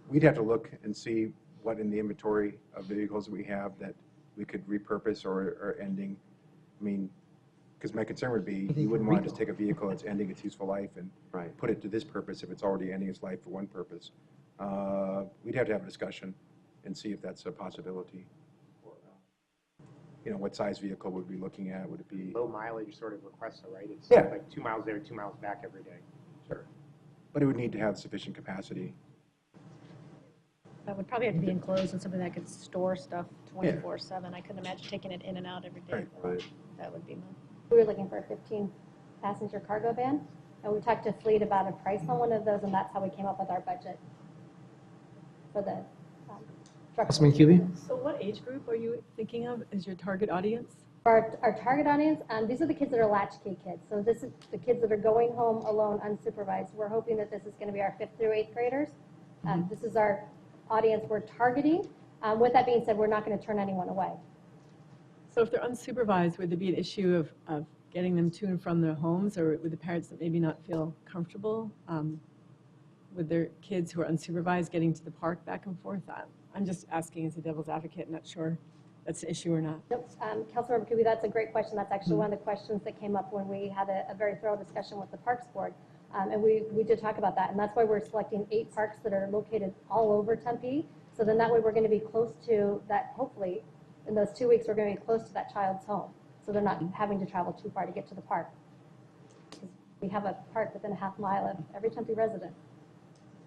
S9: We'd have to look and see what in the inventory of vehicles we have that we could repurpose or ending. I mean, because my concern would be you wouldn't want to just take a vehicle that's ending its useful life and put it to this purpose if it's already ending its life for one purpose. We'd have to have a discussion and see if that's a possibility. What size vehicle would we be looking at? Would it be
S6: Low mileage sort of request, right? It's
S9: Yeah.
S6: like 2 miles there, 2 miles back every day.
S9: Sure. But it would need to have sufficient capacity.
S3: That would probably have to be enclosed in something that could store stuff 24/7. I couldn't imagine taking it in and out every day.
S9: Right.
S3: That would be my.
S12: We were looking for a 15-passenger cargo van, and we talked to Fleet about a price on one of those, and that's how we came up with our budget for the truck.
S1: Councilman Cubey?
S8: So what age group are you thinking of as your target audience?
S12: Our target audience, these are the kids that are latchkey kids. So this is the kids that are going home alone, unsupervised. We're hoping that this is going to be our 5th through 8th graders. This is our audience we're targeting. With that being said, we're not going to turn anyone away.
S8: So if they're unsupervised, would there be an issue of getting them to and from their homes, or would the parents that maybe not feel comfortable with their kids who are unsupervised getting to the park back and forth? I'm just asking as a devil's advocate, not sure that's an issue or not.
S12: Nope. Councilmember Kuby, that's a great question. That's actually one of the questions that came up when we had a very thorough discussion with the Parks Board. And we did talk about that. And that's why we're selecting 8 parks that are located all over Tempe. So then that way we're going to be close to that, hopefully, in those 2 weeks, we're going to be close to that child's home. So they're not having to travel too far to get to the park. We have a park within a half mile of every Tempe resident.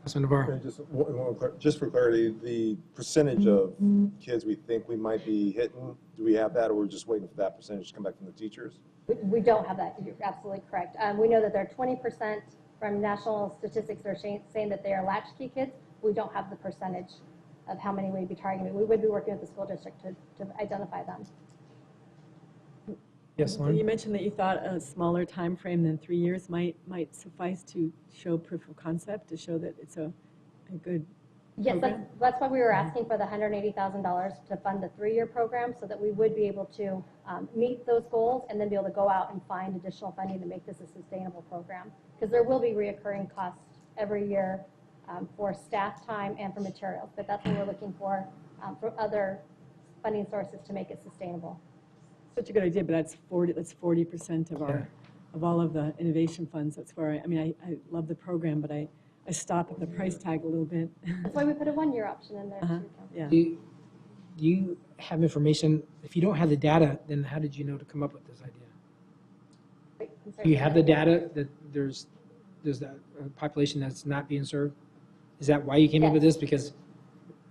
S1: Councilman Navarro?
S5: Okay, just for clarity, the percentage of kids we think we might be hitting, do we have that, or we're just waiting for that percentage to come back from the teachers?
S12: We don't have that. You're absolutely correct. We know that there are 20% from national statistics that are saying that they are latchkey kids. We don't have the percentage of how many we'd be targeting. We would be working with the school district to identify them.
S1: Yes,
S8: So
S1: Lauren?
S8: you mentioned that you thought a smaller time frame than 3 years might suffice to show proof of concept, to show that it's a good
S12: Yes,
S8: program?
S12: that's why we were asking for the $180,000 to fund the 3-year program, so that we would be able to meet those goals and then be able to go out and find additional funding to make this a sustainable program. Because there will be reoccurring costs every year for staff time and for materials, but that's what we're looking for other funding sources to make it sustainable.
S8: Such a good idea, but that's 40% of our,
S1: Yeah.
S8: of all of the innovation funds. That's where I love the program, but I stop at the price tag a little bit.
S12: That's why we put a 1-year option in there too.
S8: Yeah.
S1: Do you have information, if you don't have the data, then how did you know to come up with this idea?
S12: Wait, I'm sorry.
S1: Do you have the data that there's that population that's not being served? Is that why you came up with this? Because,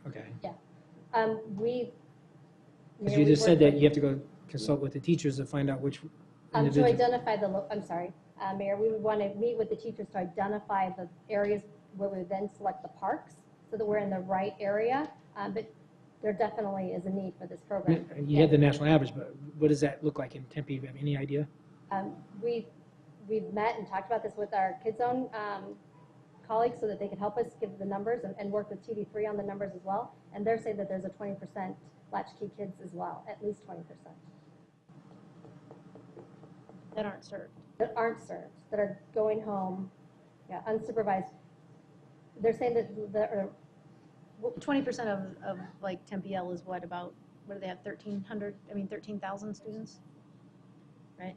S1: okay.
S12: We.
S1: Because you just said that you have to go consult with the teachers to find out which
S12: To
S1: individual.
S12: identify Mayor, we would want to meet with the teachers to identify the areas where we would then select the parks so that we're in the right area. But there definitely is a need for this program.
S1: You had the national average, but what does that look like in Tempe? Do you have any idea?
S12: We've met and talked about this with our Kids Zone colleagues so that they could help us give the numbers and work with TV3 on the numbers as well. And they're saying that there's a 20% latchkey kids as well, at least 20%.
S3: That aren't served.
S12: That aren't served, that are going home, unsupervised. They're saying that
S3: 20% of like Tempe L is what do they have, 13,000 students? Right?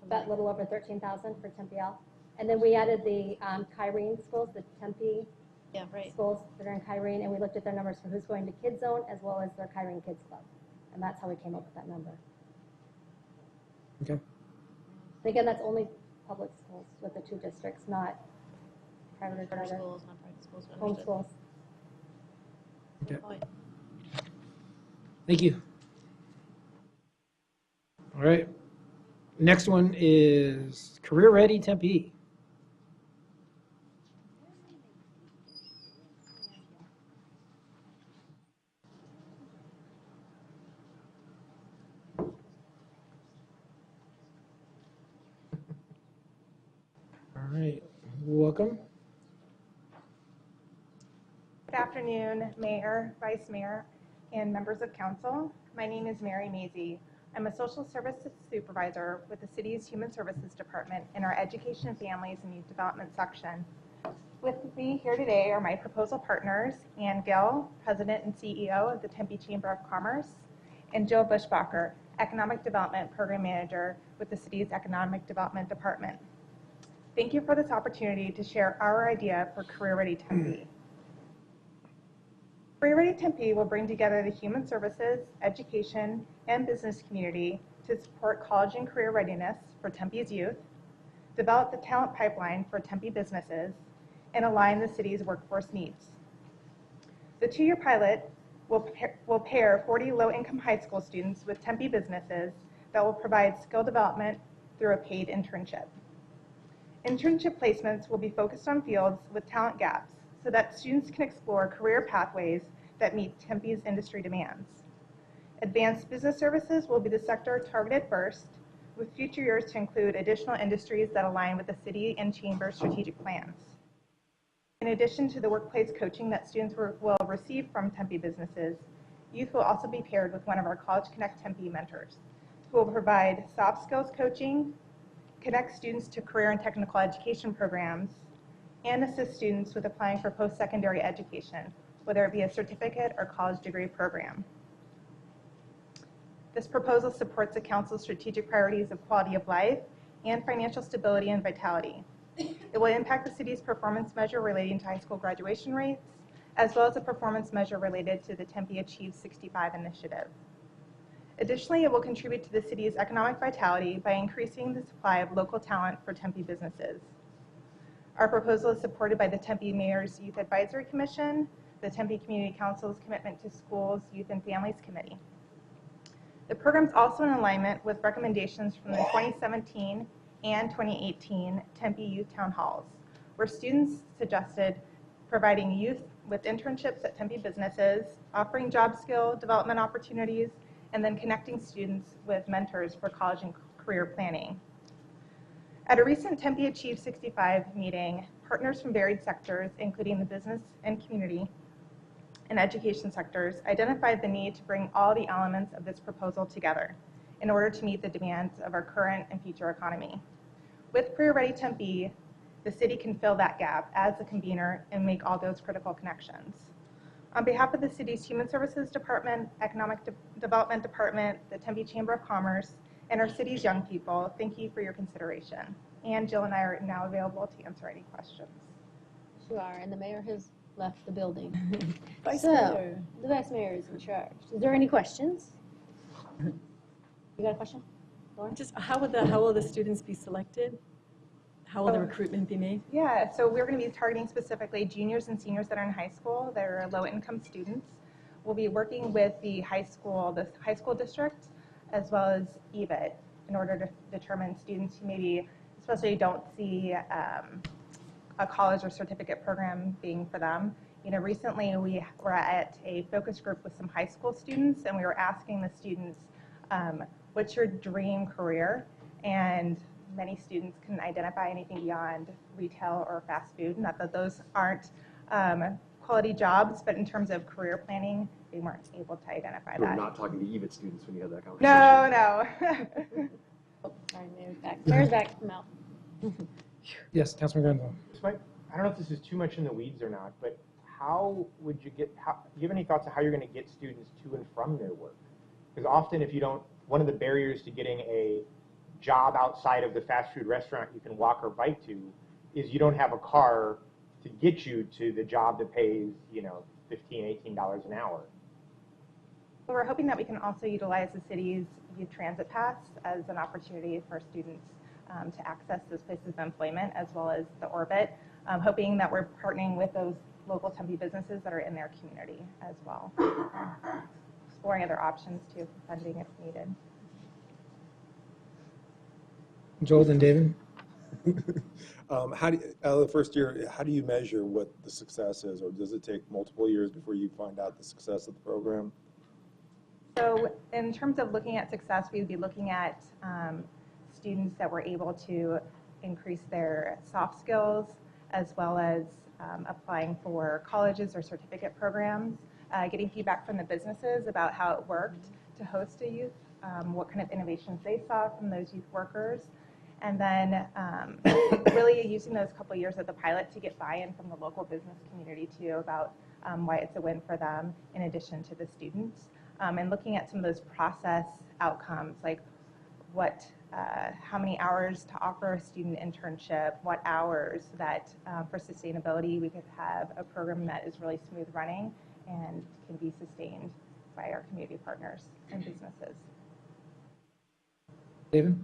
S12: about a little over 13,000 for Tempe L. And then we added the Kyrene schools, the Tempe schools that are in Kyrene, and we looked at their numbers for who's going to Kids Zone as well as their Kyrene Kids Club. And that's how we came up with that number.
S1: Okay.
S12: And again, that's only public schools with the 2 districts, not private or charter.
S3: Schools, not private schools. but
S12: Home
S3: understood.
S12: schools.
S1: Okay.
S3: Good point.
S1: Thank you. All right. Next one is Career Ready Tempe. All right, welcome.
S14: Good afternoon, Mayor, Vice Mayor, and members of council. My name is Mary Mazie. I'm a social services supervisor with the city's Human Services Department in our Education, Families, and Youth Development section. With me here today are my proposal partners, Ann Gill, President and CEO of the Tempe Chamber of Commerce, and Joe Bushbacher, Economic Development Program Manager with the city's Economic Development Department. Thank you for this opportunity to share our idea for Career Ready Tempe. Career Ready Tempe will bring together the human services, education, and business community to support college and career readiness for Tempe's youth, develop the talent pipeline for Tempe businesses, and align the city's workforce needs. The 2-year pilot will pair 40 low-income high school students with Tempe businesses that will provide skill development through a paid internship. Internship placements will be focused on fields with talent gaps so that students can explore career pathways that meet Tempe's industry demands. Advanced business services will be the sector targeted first, with future years to include additional industries that align with the city and chamber strategic plans. In addition to the workplace coaching that students will receive from Tempe businesses, youth will also be paired with one of our College Connect Tempe mentors, who will provide soft skills coaching, connect students to career and technical education programs, and assist students with applying for post-secondary education, whether it be a certificate or college degree program. This proposal supports the Council's strategic priorities of quality of life and financial stability and vitality. It will impact the city's performance measure relating to high school graduation rates, as well as a performance measure related to the Tempe Achieve 65 initiative. Additionally, it will contribute to the city's economic vitality by increasing the supply of local talent for Tempe businesses. Our proposal is supported by the Tempe Mayor's Youth Advisory Commission, the Tempe Community Council's Commitment to Schools, Youth, and Families Committee. The program is also in alignment with recommendations from the 2017 and 2018 Tempe Youth Town Halls, where students suggested providing youth with internships at Tempe businesses, offering job skill development opportunities, and then connecting students with mentors for college and career planning. At a recent Tempe Achieve 65 meeting, partners from varied sectors, including the business and community and education sectors, identified the need to bring all the elements of this proposal together in order to meet the demands of our current and future economy. With Career Ready Tempe, the city can fill that gap as the convener and make all those critical connections. On behalf of the city's Human Services Department, Economic Development Department, the Tempe Chamber of Commerce, and our city's young people, thank you for your consideration. And Jill and I are now available to answer any questions.
S3: You are, and the mayor has left the building.
S8: Vice
S3: So,
S8: Mayor.
S3: the vice mayor is in charge. Is there any questions? You got a question? Lauren?
S8: Just how will the students be selected? How will the recruitment be made?
S14: Yeah, so we're going to be targeting specifically juniors and seniors that are in high school that are low-income students. We'll be working with the high school district, as well as EVIT, in order to determine students who maybe especially don't see a college or certificate program being for them. You know, recently we were at a focus group with some high school students, and we were asking the students, what's your dream career? And many students can identify anything beyond retail or fast food. Not that those aren't quality jobs, but in terms of career planning, they weren't able to identify
S13: We're
S14: that.
S13: not talking to EVIT students when you have that conversation.
S14: No.
S3: Oh, sorry, mayor's back. Mayor's back from out.
S1: Yes, Councilman Granville.
S6: I don't know if this is too much in the weeds or not, but how would you get, do you have any thoughts on how you're going to get students to and from their work? Because often if you don't, one of the barriers to getting a job outside of the fast food restaurant you can walk or bike to is you don't have a car to get you to the job that pays, you know, $15, $18 an hour.
S14: We're hoping that we can also utilize the city's youth transit pass as an opportunity for students to access those places of employment, as well as the Orbit, hoping that we're partnering with those local Tempe businesses that are in their community as well. Exploring other options too for funding if needed.
S1: Joel and David.
S5: How do you, the first year, how do you measure what the success is, or does it take multiple years before you find out the success of the program?
S14: So in terms of looking at success, we would be looking at students that were able to increase their soft skills, as well as applying for colleges or certificate programs, getting feedback from the businesses about how it worked to host a youth, what kind of innovations they saw from those youth workers, and then really using those couple years of the pilot to get buy-in from the local business community too about why it's a win for them in addition to the students, and looking at some of those process outcomes like how many hours to offer a student internship, what hours that for sustainability we could have a program that is really smooth running and can be sustained by our community partners and businesses.
S1: David?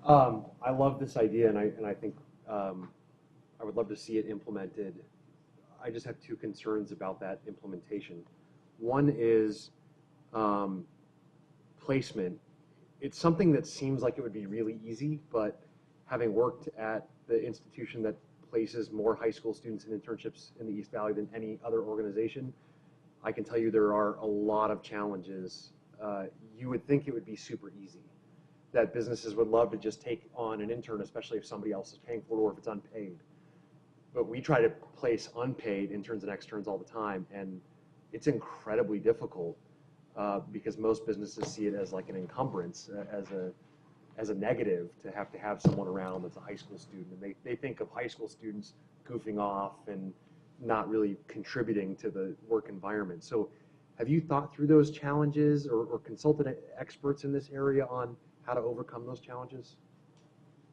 S13: I love this idea, and I think I would love to see it implemented. I just have two concerns about that implementation. One is placement. It's something that seems like it would be really easy, but having worked at the institution that places more high school students in internships in the East Valley than any other organization, I can tell you there are a lot of challenges. You would think it would be super easy, that businesses would love to just take on an intern, especially if somebody else is paying for it or if it's unpaid. But we try to place unpaid interns and externs all the time, and it's incredibly difficult because most businesses see it as like an encumbrance, as a negative to have someone around that's a high school student. And they think of high school students goofing off and not really contributing to the work environment. So have you thought through those challenges or consulted experts in this area on how to overcome those challenges?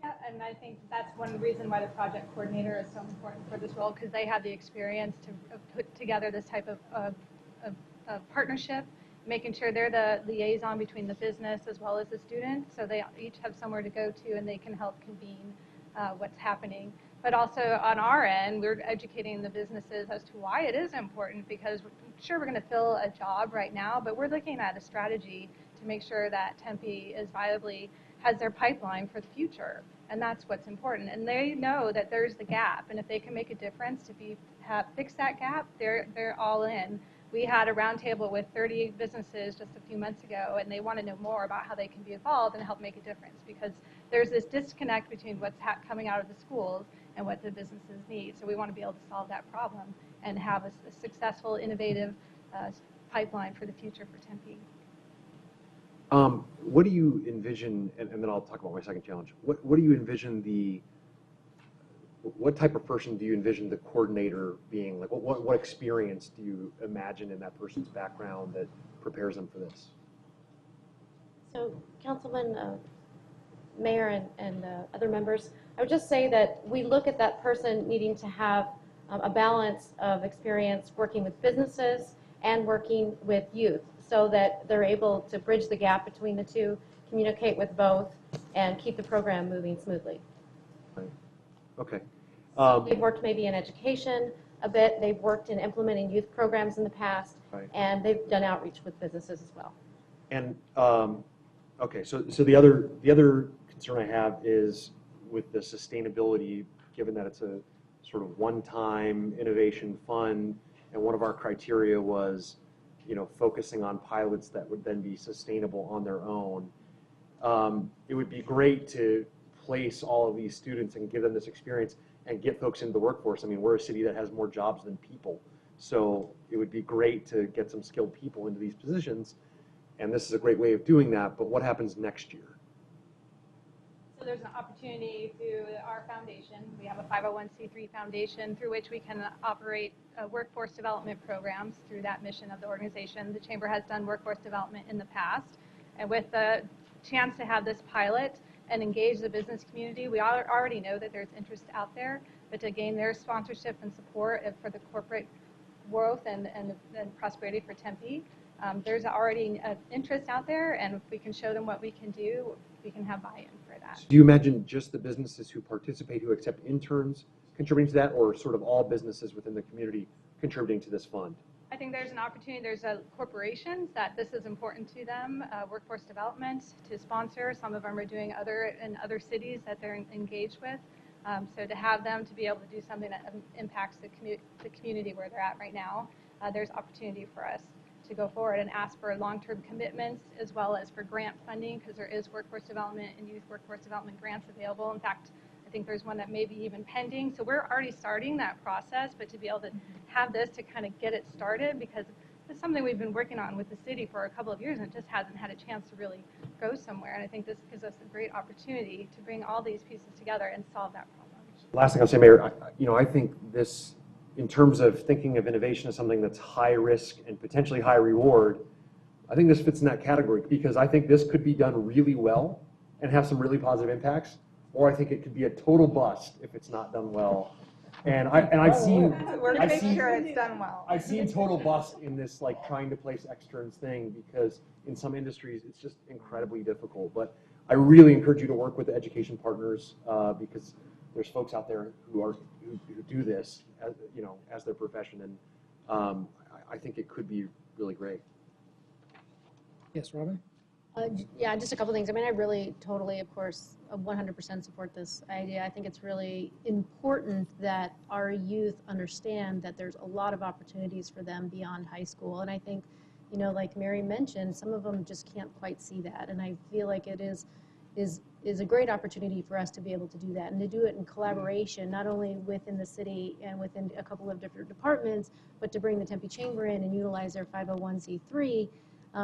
S14: Yeah, and I think that's one reason why the project coordinator is so important for this role, because they have the experience to put together this type of partnership, making sure they're the liaison between the business as well as the student, so they each have somewhere to go to and they can help convene what's happening. But also on our end, we're educating the businesses as to why it is important, because sure, we're going to fill a job right now, but we're looking at a strategy to make sure that Tempe is viably has their pipeline for the future, and that's what's important. And they know that there's the gap, and if they can make a difference to fix that gap, they're all in. We had a roundtable with 30 businesses just a few months ago, and they want to know more about how they can be involved and help make a difference, because there's this disconnect between what's coming out of the schools and what the businesses need. So we want to be able to solve that problem and have a successful, innovative pipeline for the future for Tempe.
S13: What do you envision, and then I'll talk about my second challenge. What do you envision what type of person do you envision the coordinator being? Like, what experience do you imagine in that person's background that prepares them for this?
S15: So, Councilman, Mayor, and other members, I would just say that we look at that person needing to have a balance of experience working with businesses and working with youth, so that they're able to bridge the gap between the two, communicate with both, and keep the program moving smoothly.
S13: Right. Okay.
S15: They've worked maybe in education a bit. They've worked in implementing youth programs in the past,
S13: right.
S15: And they've done outreach with businesses as well.
S13: And okay, so the other concern I have is with the sustainability, given that it's a sort of one-time innovation fund, and one of our criteria was, focusing on pilots that would then be sustainable on their own. It would be great to place all of these students and give them this experience and get folks into the workforce. I mean, we're a city that has more jobs than people, so it would be great to get some skilled people into these positions, and this is a great way of doing that. But what happens next year?
S14: So there's an opportunity through our foundation. We have a 501c3 foundation through which we can operate workforce development programs through that mission of the organization. The Chamber has done workforce development in the past, and with the chance to have this pilot and engage the business community, we already know that there's interest out there, but to gain their sponsorship and support for the corporate growth and prosperity for Tempe, there's already interest out there, and if we can show them what we can do, we can have buy-in for that.
S13: So do you imagine just the businesses who participate, who accept interns, contributing to that, or sort of all businesses within the community contributing to this fund?
S14: I think there's an opportunity. There's corporations that this is important to them, workforce development to sponsor. Some of them are doing in other cities that they're engaged with. So to have them to be able to do something that impacts the community where they're at right now, there's opportunity for us to go forward and ask for long-term commitments as well as for grant funding, because there is workforce development and youth workforce development grants available. In fact, I think there's one that may be even pending. So we're already starting that process, but to be able to have this to kind of get it started, because it's something we've been working on with the city for a couple of years and it just hasn't had a chance to really go somewhere. And I think this gives us a great opportunity to bring all these pieces together and solve that problem.
S13: Last thing I'll say, Mayor, I think this, in terms of thinking of innovation as something that's high risk and potentially high reward, I think this fits in that category, because I think this could be done really well and have some really positive impacts, or I think it could be a total bust if it's not done well. And I've seen
S14: sure it's done well.
S13: I've seen total bust in this, like, trying to place externs thing, because in some industries it's just incredibly difficult. But I really encourage you to work with the education partners, because there's folks out there who do this as their profession, and I think it could be really great.
S1: Yes, Robin?
S3: Yeah, just a couple things. I mean, I really totally, of course, 100% support this idea. I think it's really important that our youth understand that there's a lot of opportunities for them beyond high school. And I think, you know, like Mary mentioned, some of them just can't quite see that. And I feel like it is a great opportunity for us to be able to do that and to do it in collaboration, not only within the city and within a couple of different departments, but to bring the Tempe Chamber in and utilize their 501c3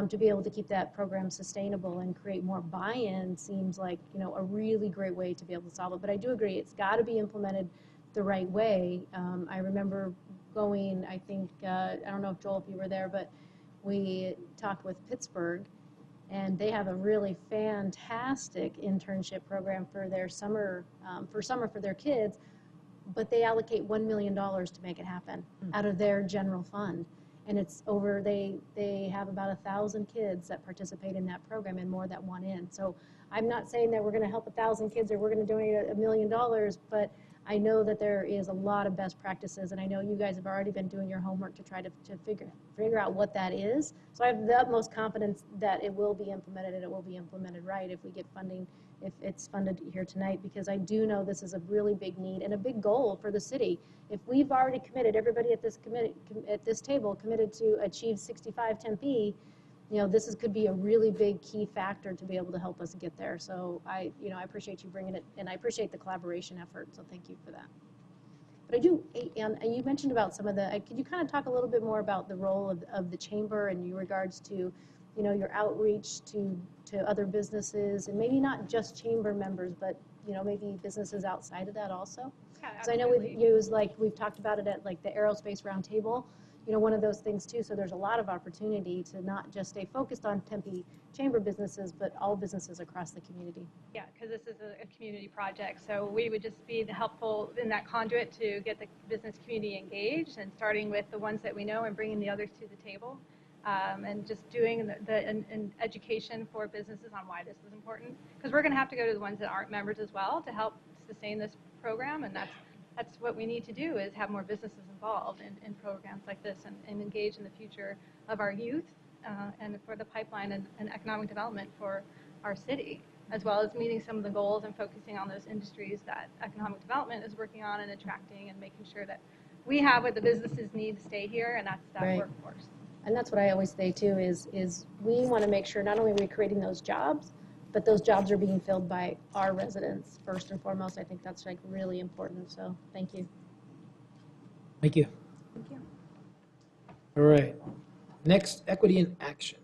S3: to be able to keep that program sustainable and create more buy-in seems like, you know, a really great way to be able to solve it. But I do agree, it's got to be implemented the right way. I remember going, I think, I don't know if Joel, if you were there, but we talked with Pittsburgh, and they have a really fantastic internship program for their summer for their kids, but they allocate $1 million to make it happen out of their general fund. And it's over, they have about 1,000 kids that participate in that program and more that want in. So I'm not saying that we're going to help 1,000 kids or we're going to donate $1 million, but I know that there is a lot of best practices, and I know you guys have already been doing your homework to try to figure out what that is. So I have the utmost confidence that it will be implemented, and it will be implemented right if we get funding, if it's funded here tonight, because I do know this is a really big need and a big goal for the city. If we've already committed, everybody at this table committed to achieve 65 Tempe, you know, could be a really big key factor to be able to help us get there. So I appreciate you bringing it, and I appreciate the collaboration effort, so thank you for that. But I do, and you mentioned about some of the, could you kind of talk a little bit more about the role of the chamber in regards to, you know, your outreach to other businesses, and maybe not just chamber members, but, you know, maybe businesses outside of that also?
S14: Yeah,
S3: Because I know we've talked about it at like the Aerospace Roundtable, you know, one of those things too. So there's a lot of opportunity to not just stay focused on Tempe Chamber businesses, but all businesses across the community.
S14: Yeah, because this is a community project, so we would just be helpful in that conduit to get the business community engaged, and starting with the ones that we know and bringing the others to the table, and just doing an education for businesses on why this is important. Because we're going to have to go to the ones that aren't members as well to help sustain this program, and that's what we need to do, is have more businesses involved in programs like this, and engage in the future of our youth and for the pipeline and economic development for our city, as well as meeting some of the goals and focusing on those industries that economic development is working on and attracting, and making sure that we have what the businesses need to stay here, and that's that workforce.
S3: And that's what I always say too, is we want to make sure not only are we creating those jobs, but those jobs are being filled by our residents first and foremost. I think that's like really important. So thank you.
S1: Thank you.
S14: Thank you.
S1: All right. Next, equity in action.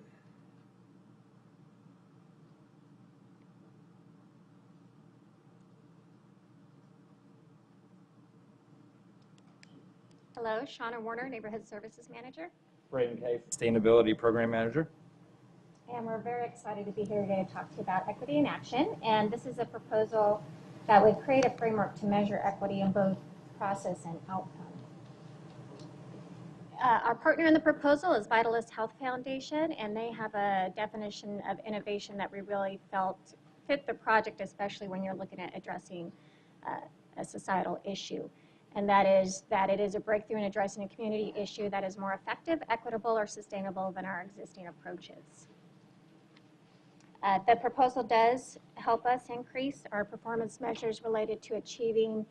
S11: Hello, Shauna Warner, Neighborhood Services Manager.
S16: Braden Case, Sustainability Program Manager.
S11: And we're very excited to be here today to talk to you about equity in action. And this is a proposal that would create a framework to measure equity in both process and outcome. Our partner in the proposal is Vitalist Health Foundation, and they have a definition of innovation that we really felt fit the project, especially when you're looking at addressing a societal issue. And that is that it is a breakthrough in addressing a community issue that is more effective, equitable, or sustainable than our existing approaches. The proposal does help us increase our performance measures related to achieving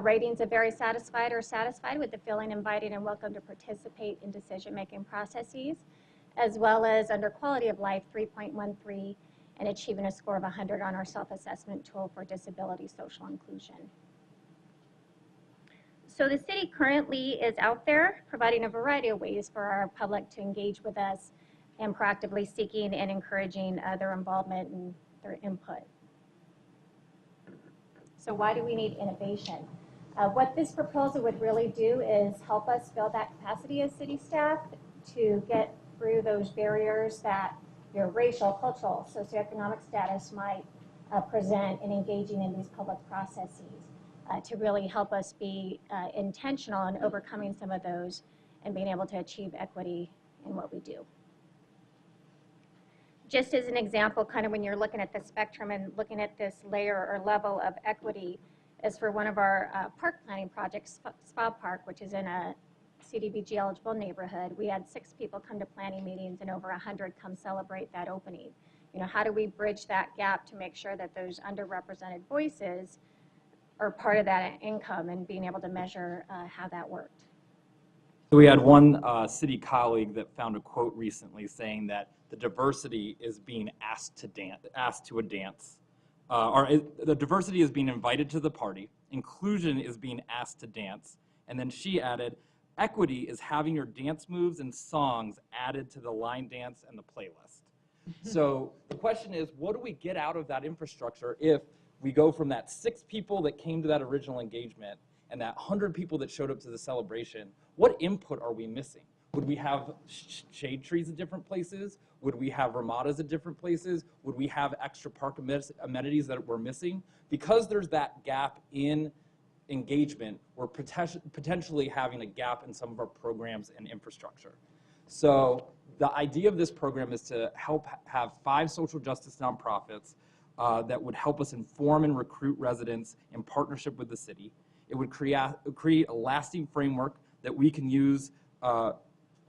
S11: ratings of very satisfied or satisfied with the feeling invited and welcome to participate in decision-making processes, as well as under quality of life 3.13, and achieving a score of 100 on our self-assessment tool for disability social inclusion. So the city currently is out there providing a variety of ways for our public to engage with us, and proactively seeking and encouraging their involvement and their input. So why do we need innovation? What this proposal would really do is help us build that capacity as city staff to get through those barriers that your racial, cultural, socioeconomic status might present in engaging in these public processes, to really help us be intentional in overcoming some of those and being able to achieve equity in what we do. Just as an example, kind of when you're looking at the spectrum and looking at this layer or level of equity, is for one of our park planning projects, Spa Park, which is in a
S17: CDBG eligible neighborhood. We had 6 people come to planning meetings and over 100 come celebrate that opening. You know, how do we bridge that gap to make sure that those underrepresented voices are part of that income and being able to measure how that worked?
S16: So we had one city colleague that found a quote recently saying that the diversity is being asked to a dance. The diversity is being invited to the party, inclusion is being asked to dance, and then she added, equity is having your dance moves and songs added to the line dance and the playlist. So the question is, what do we get out of that infrastructure if we go from that 6 people that came to that original engagement and that 100 people that showed up to the celebration? What input are we missing? Would we have shade trees at different places? Would we have ramadas at different places? Would we have extra park amenities that we're missing? Because there's that gap in engagement, we're potentially having a gap in some of our programs and infrastructure. So the idea of this program is to help have 5 social justice nonprofits that would help us inform and recruit residents in partnership with the city. It would create a lasting framework that we can use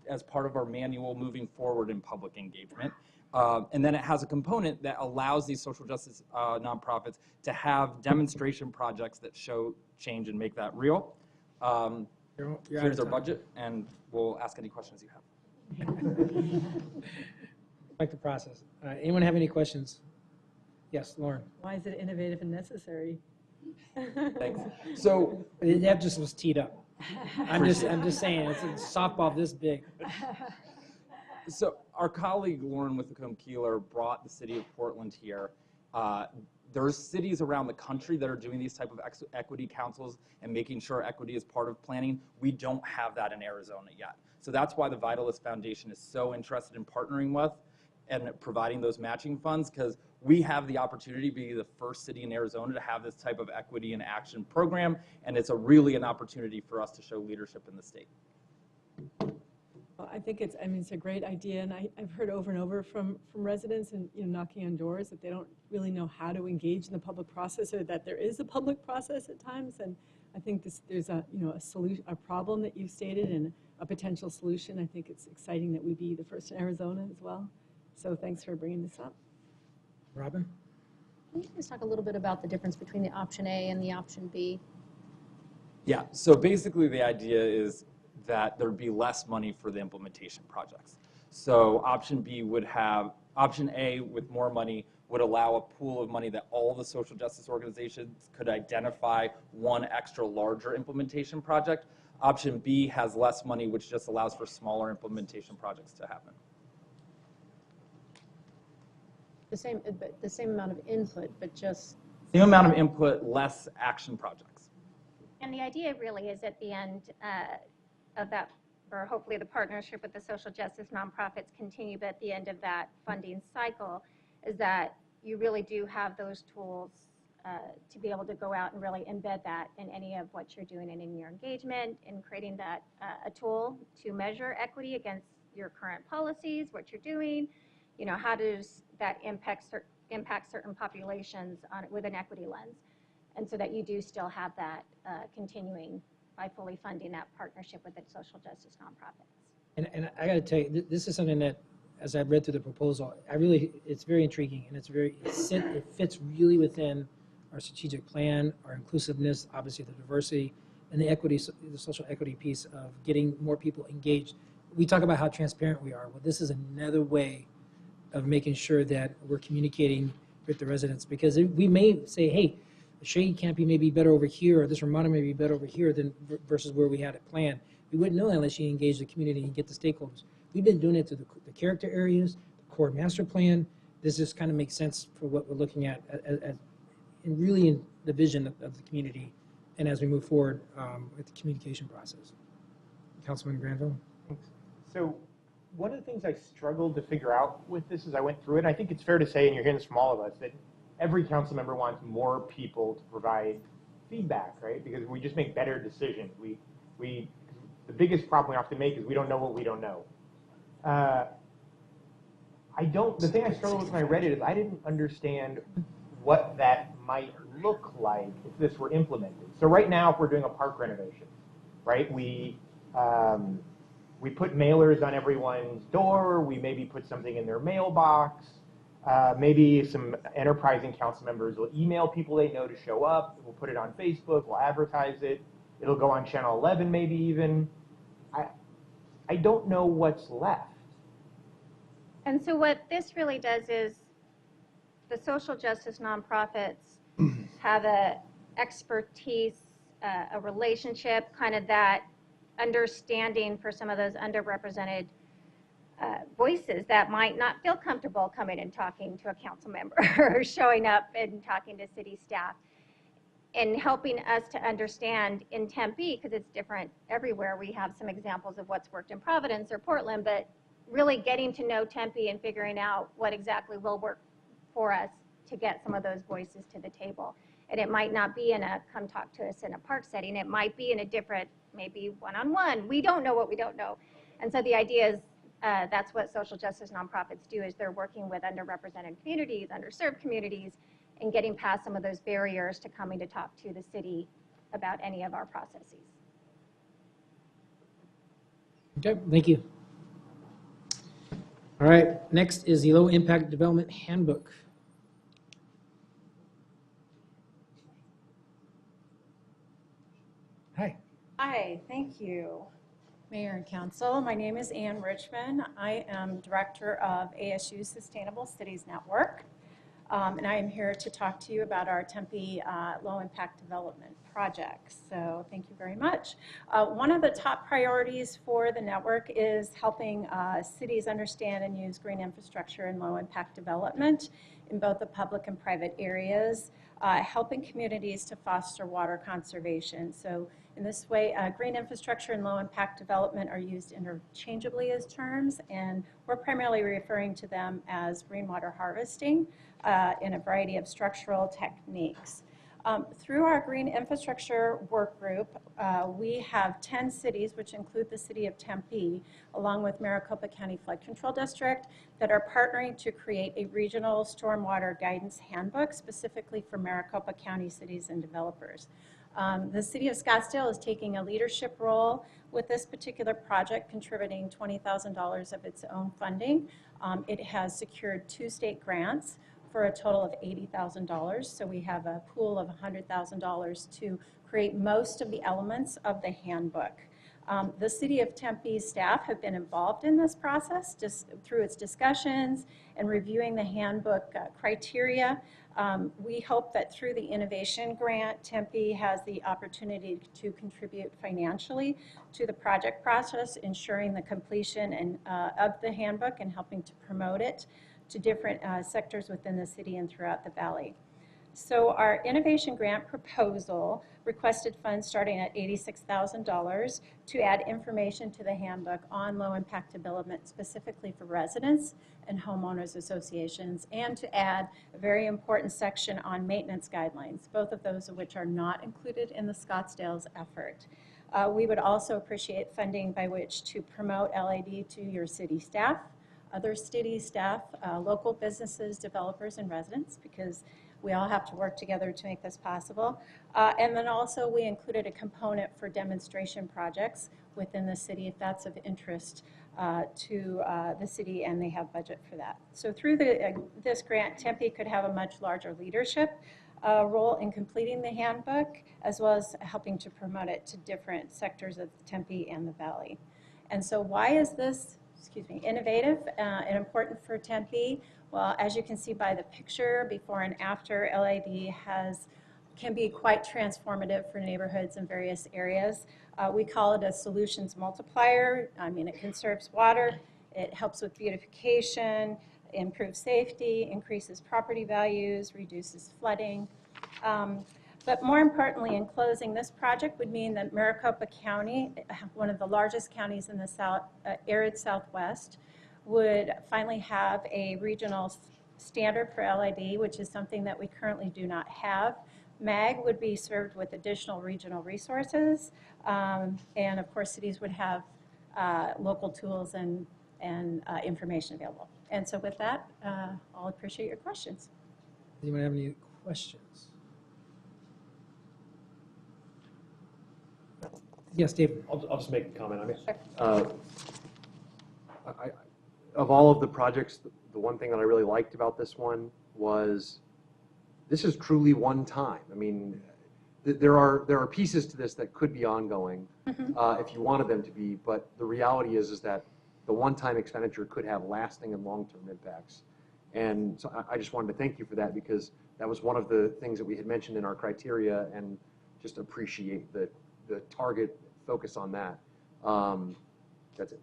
S16: as part of our manual moving forward in public engagement. And then it has a component that allows these social justice nonprofits to have demonstration projects that show change and make that real. Here's our budget, and we'll ask any questions you have.
S1: Like the process. Anyone have any questions? Yes, Lauren.
S8: Why is it innovative and necessary?
S16: Thanks. So
S1: that just was teed up. I'm just saying, it's a softball this big.
S16: So our colleague Lauren with the Keeler brought the city of Portland here. There's cities around the country that are doing these type of equity councils and making sure equity is part of planning. We don't have that in Arizona yet. So that's why the Vitalist Foundation is so interested in partnering with and providing those matching funds, because we have the opportunity to be the first city in Arizona to have this type of equity in action program, and it's really an opportunity for us to show leadership in the state.
S8: Well, I think it's a great idea, and I've heard over and over from residents and knocking on doors that they don't really know how to engage in the public process, or that there is a public process at times. And I think there's a solution, a problem that you stated, and a potential solution. I think it's exciting that we be the first in Arizona as well. So thanks for bringing this up.
S1: Robin?
S3: Can you just talk a little bit about the difference between the option A and the option B?
S16: Yeah, so basically the idea is that there'd be less money for the implementation projects. So option B would have, option A with more money would allow a pool of money that all the social justice organizations could identify one extra larger implementation project. Option B has less money, which just allows for smaller implementation projects to happen.
S3: The same amount of input, but just...
S16: Same amount of input, less action projects.
S17: And the idea really is at the end of that, or hopefully the partnership with the social justice nonprofits continue, but at the end of that funding cycle, is that you really do have those tools to be able to go out and really embed that in any of what you're doing and in your engagement, in creating that a tool to measure equity against your current policies, what you're doing, how does that impact certain populations with an equity lens, and so that you do still have that continuing by fully funding that partnership with the social justice nonprofits.
S1: And I got to tell you, this is something that, as I read through the proposal, it's very intriguing, and it fits really within our strategic plan, our inclusiveness, obviously the diversity, and the equity, the social equity piece of getting more people engaged. We talk about how transparent we are. Well, this is another way of making sure that we're communicating with the residents, because we may say, hey, the shade canopy may be better over here, or this ramada may be better over here than versus where we had it planned. We wouldn't know unless you engage the community and get the stakeholders. We've been doing it through the character areas, the core master plan. This just kind of makes sense for what we're looking at and really in the vision of the community, and as we move forward with the communication process. Councilman Granville?
S6: So one of the things I struggled to figure out with this as I went through it, and I think it's fair to say, and you're hearing this from all of us, that every council member wants more people to provide feedback, right? Because we just make better decisions. The biggest problem we often make is we don't know what we don't know. The thing I struggled with when I read it is I didn't understand what that might look like if this were implemented. So right now, if we're doing a park renovation, right, we We put mailers on everyone's door. We maybe put something in their mailbox. Maybe some enterprising council members will email people they know to show up. We'll put it on Facebook. We'll advertise it. It'll go on Channel 11 maybe even. I don't know what's left.
S17: And so what this really does is the social justice nonprofits have a expertise, a relationship, kind of that understanding for some of those underrepresented voices that might not feel comfortable coming and talking to a council member or showing up and talking to city staff, and helping us to understand in Tempe, because it's different everywhere. We have some examples of what's worked in Providence or Portland, but really getting to know Tempe and figuring out what exactly will work for us to get some of those voices to the table. And it might not be in a come talk to us in a park setting. It might be in a different, maybe one-on-one. We don't know what we don't know. And so the idea is that's what social justice nonprofits do, is they're working with underrepresented communities, underserved communities, and getting past some of those barriers to coming to talk to the city about any of our processes.
S1: Okay, thank you. All right, next is the Low Impact Development Handbook. Hi.
S8: Hi, thank you, Mayor and Council. My name is Ann Richmond. I am Director of ASU Sustainable Cities Network, and I am here to talk to you about our Tempe Low Impact Development Project. So thank you very much. One of the top priorities for the network is helping cities understand and use green infrastructure and low impact development in both the public and private areas, helping communities to foster water conservation. So in this way, green infrastructure and low impact development are used interchangeably as terms, and we're primarily referring to them as rainwater harvesting in a variety of structural techniques. Through our green infrastructure work group, we have 10 cities, which include the city of Tempe, along with Maricopa County Flood Control District, that are partnering to create a regional stormwater guidance handbook specifically for Maricopa County cities and developers. The city of Scottsdale is taking a leadership role with this particular project, contributing $20,000 of its own funding. It has secured 2 state grants for a total of $80,000. So we have a pool of $100,000 to create most of the elements of the handbook. The City of Tempe staff have been involved in this process just through its discussions and reviewing the handbook criteria. We hope that through the innovation grant, Tempe has the opportunity to contribute financially to the project process, ensuring the completion of the handbook and helping to promote it to different sectors within the city and throughout the valley. So our innovation grant proposal requested funds starting at $86,000 to add information to the handbook on low impact development specifically for residents and homeowners associations, and to add a very important section on maintenance guidelines, both of those of which are not included in the Scottsdale's effort. We would also appreciate funding by which to promote LID to your city staff, other city staff, local businesses, developers, and residents, because we all have to work together to make this possible. And then also we included a component for demonstration projects within the city if that's of interest to the city and they have budget for that. So through this grant, Tempe could have a much larger leadership role in completing the handbook, as well as helping to promote it to different sectors of Tempe and the valley. And so why is this innovative and important for Tempe? Well, as you can see by the picture, before and after, LID can be quite transformative for neighborhoods in various areas. We call it a solutions multiplier. I mean, it conserves water, it helps with beautification, improves safety, increases property values, reduces flooding. But more importantly, in closing, this project would mean that Maricopa County, one of the largest counties in the arid Southwest, would finally have a regional standard for LID, which is something that we currently do not have. MAG would be served with additional regional resources, and of course cities would have local tools and information available. And so with that, I'll appreciate your questions.
S1: Does anyone have any questions? Yes, David.
S13: I'll just make a comment. I mean, of all of the projects, the one thing that I really liked about this one was this is truly one time. I mean, there are pieces to this that could be ongoing if you wanted them to be, but the reality is that the one-time expenditure could have lasting and long-term impacts. And so I just wanted to thank you for that, because that was one of the things that we had mentioned in our criteria, and just appreciate the target focus on that. That's it.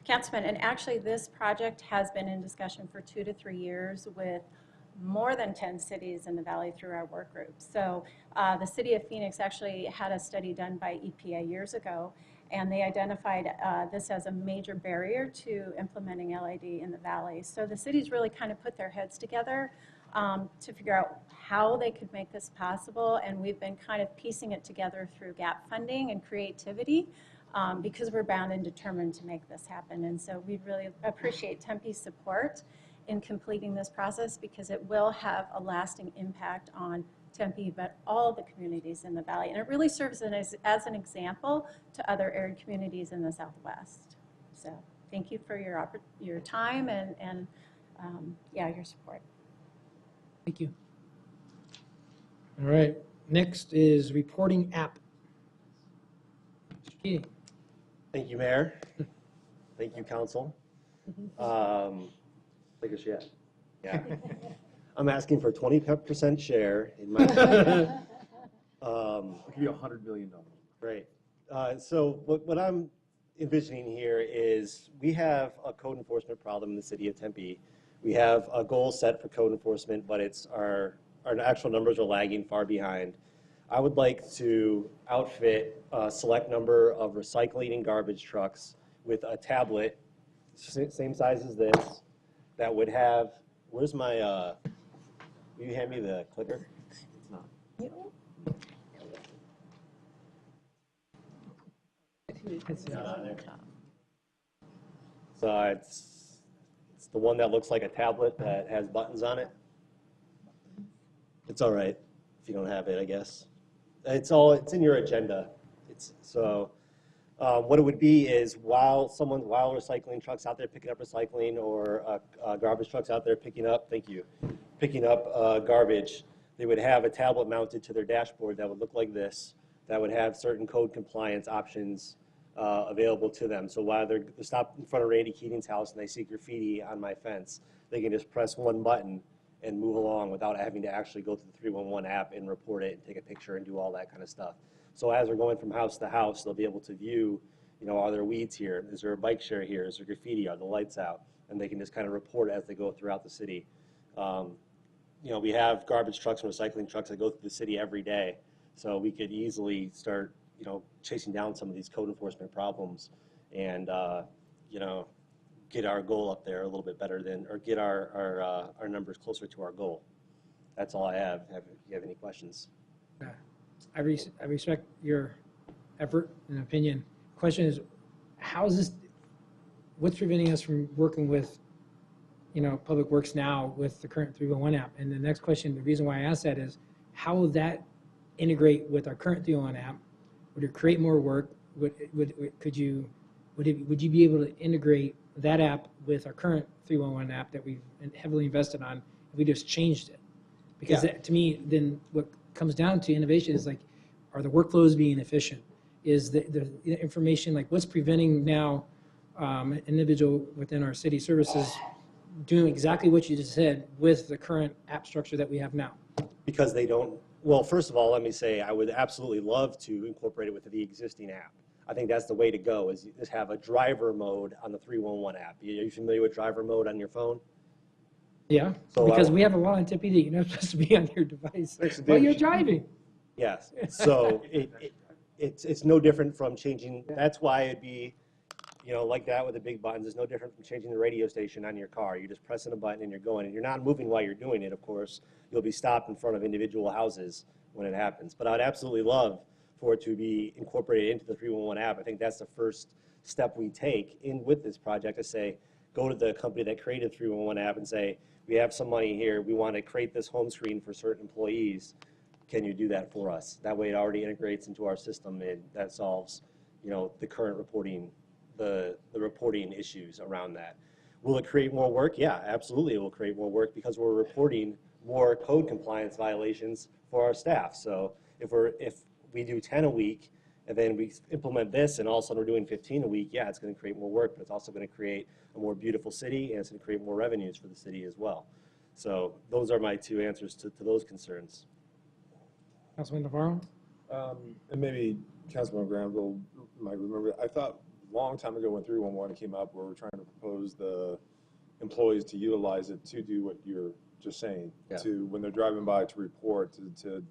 S18: Councilman, and actually this project has been in discussion for 2 to 3 years with more than 10 cities in the valley through our work group. So the city of Phoenix actually had a study done by EPA years ago, and they identified this as a major barrier to implementing LID in the valley. So the cities really kind of put their heads together to figure out how they could make this possible, and we've been kind of piecing it together through gap funding and creativity. Because we're bound and determined to make this happen. And so we really appreciate Tempe's support in completing this process, because it will have a lasting impact on Tempe, but all the communities in the valley. And it really serves as an example to other arid communities in the Southwest. So thank you for your time and your support.
S1: Thank you. All right, next is reporting app. Mr. Keating.
S19: Thank you, Mayor. Thank you, Council.
S13: Take a shot.
S19: Yeah. I'm asking for 20% share in my.
S13: I'll give you $100 million.
S19: Great. So what I'm envisioning here is we have a code enforcement problem in the city of Tempe. We have a goal set for code enforcement, but it's our actual numbers are lagging far behind. I would like to outfit a select number of recycling and garbage trucks with a tablet, same size as this, that would have, where's my, will you hand me the clicker?
S13: It's not.
S19: It's not on there. So it's the one that looks like a tablet that has buttons on it. It's all right if you don't have it, I guess. It's in your agenda. What it would be is while recycling trucks out there picking up recycling, or garbage trucks out there picking up garbage, they would have a tablet mounted to their dashboard that would look like this, that would have certain code compliance options available to them. So while they're stopped in front of Randy Keating's house and they see graffiti on my fence, they can just press one button and move along without having to actually go to the 311 app and report it and take a picture and do all that kind of stuff. So as they're going from house to house, they'll be able to view, are there weeds here? Is there a bike share here? Is there graffiti? Are the lights out? And they can just kind of report as they go throughout the city. We have garbage trucks and recycling trucks that go through the city every day. So we could easily start, chasing down some of these code enforcement problems and, get our goal up there a little bit better or get our numbers closer to our goal. That's all I have. If you have any questions.
S1: I respect your effort and opinion. Question is, what's preventing us from working with, Public Works now with the current 311 app? And the next question, the reason why I asked that is, how will that integrate with our current 311 app? Would it create more work? Would you be able to integrate that app with our current 311 app that we've heavily invested on if we just changed it? Because to me, then what comes down to innovation is are the workflows being efficient? Is the information, what's preventing now an individual within our city services doing exactly what you just said with the current app structure that we have now?
S19: Because they don't, well, first of all, let me say I would absolutely love to incorporate it with the existing app. I think that's the way to go, is just have a driver mode on the 311 app. Are you familiar with driver mode on your phone?
S1: Yeah,
S19: so
S1: because we have a law in Tempe that you're not supposed to be on your device while you're driving.
S19: Yes, so it's no different from changing. That's why it'd be, like that with the big buttons. It's no different from changing the radio station on your car. You're just pressing a button and you're going, and you're not moving while you're doing it, of course. You'll be stopped in front of individual houses when it happens. But I'd absolutely love for it to be incorporated into the 311 app. I think that's the first step we take in with this project, to say, go to the company that created 311 app and say, we have some money here. We want to create this home screen for certain employees. can you do that for us? That way it already integrates into our system and that solves, the current reporting, the reporting issues around that. Will it create more work? Yeah, absolutely it will create more work because we're reporting more code compliance violations for our staff. So if we do 10 a week and then we implement this and all of a sudden we're doing 15 a week, yeah, it's going to create more work, but it's also going to create a more beautiful city and it's going to create more revenues for the city as well. So those are my two answers to those concerns.
S1: Councilman Navarro?
S5: And maybe Councilman Granville might remember, I thought a long time ago when 311 came up, where we're trying to propose the employees to utilize it to do what you're just saying,
S19: Yeah.
S5: to when they're driving by to report, to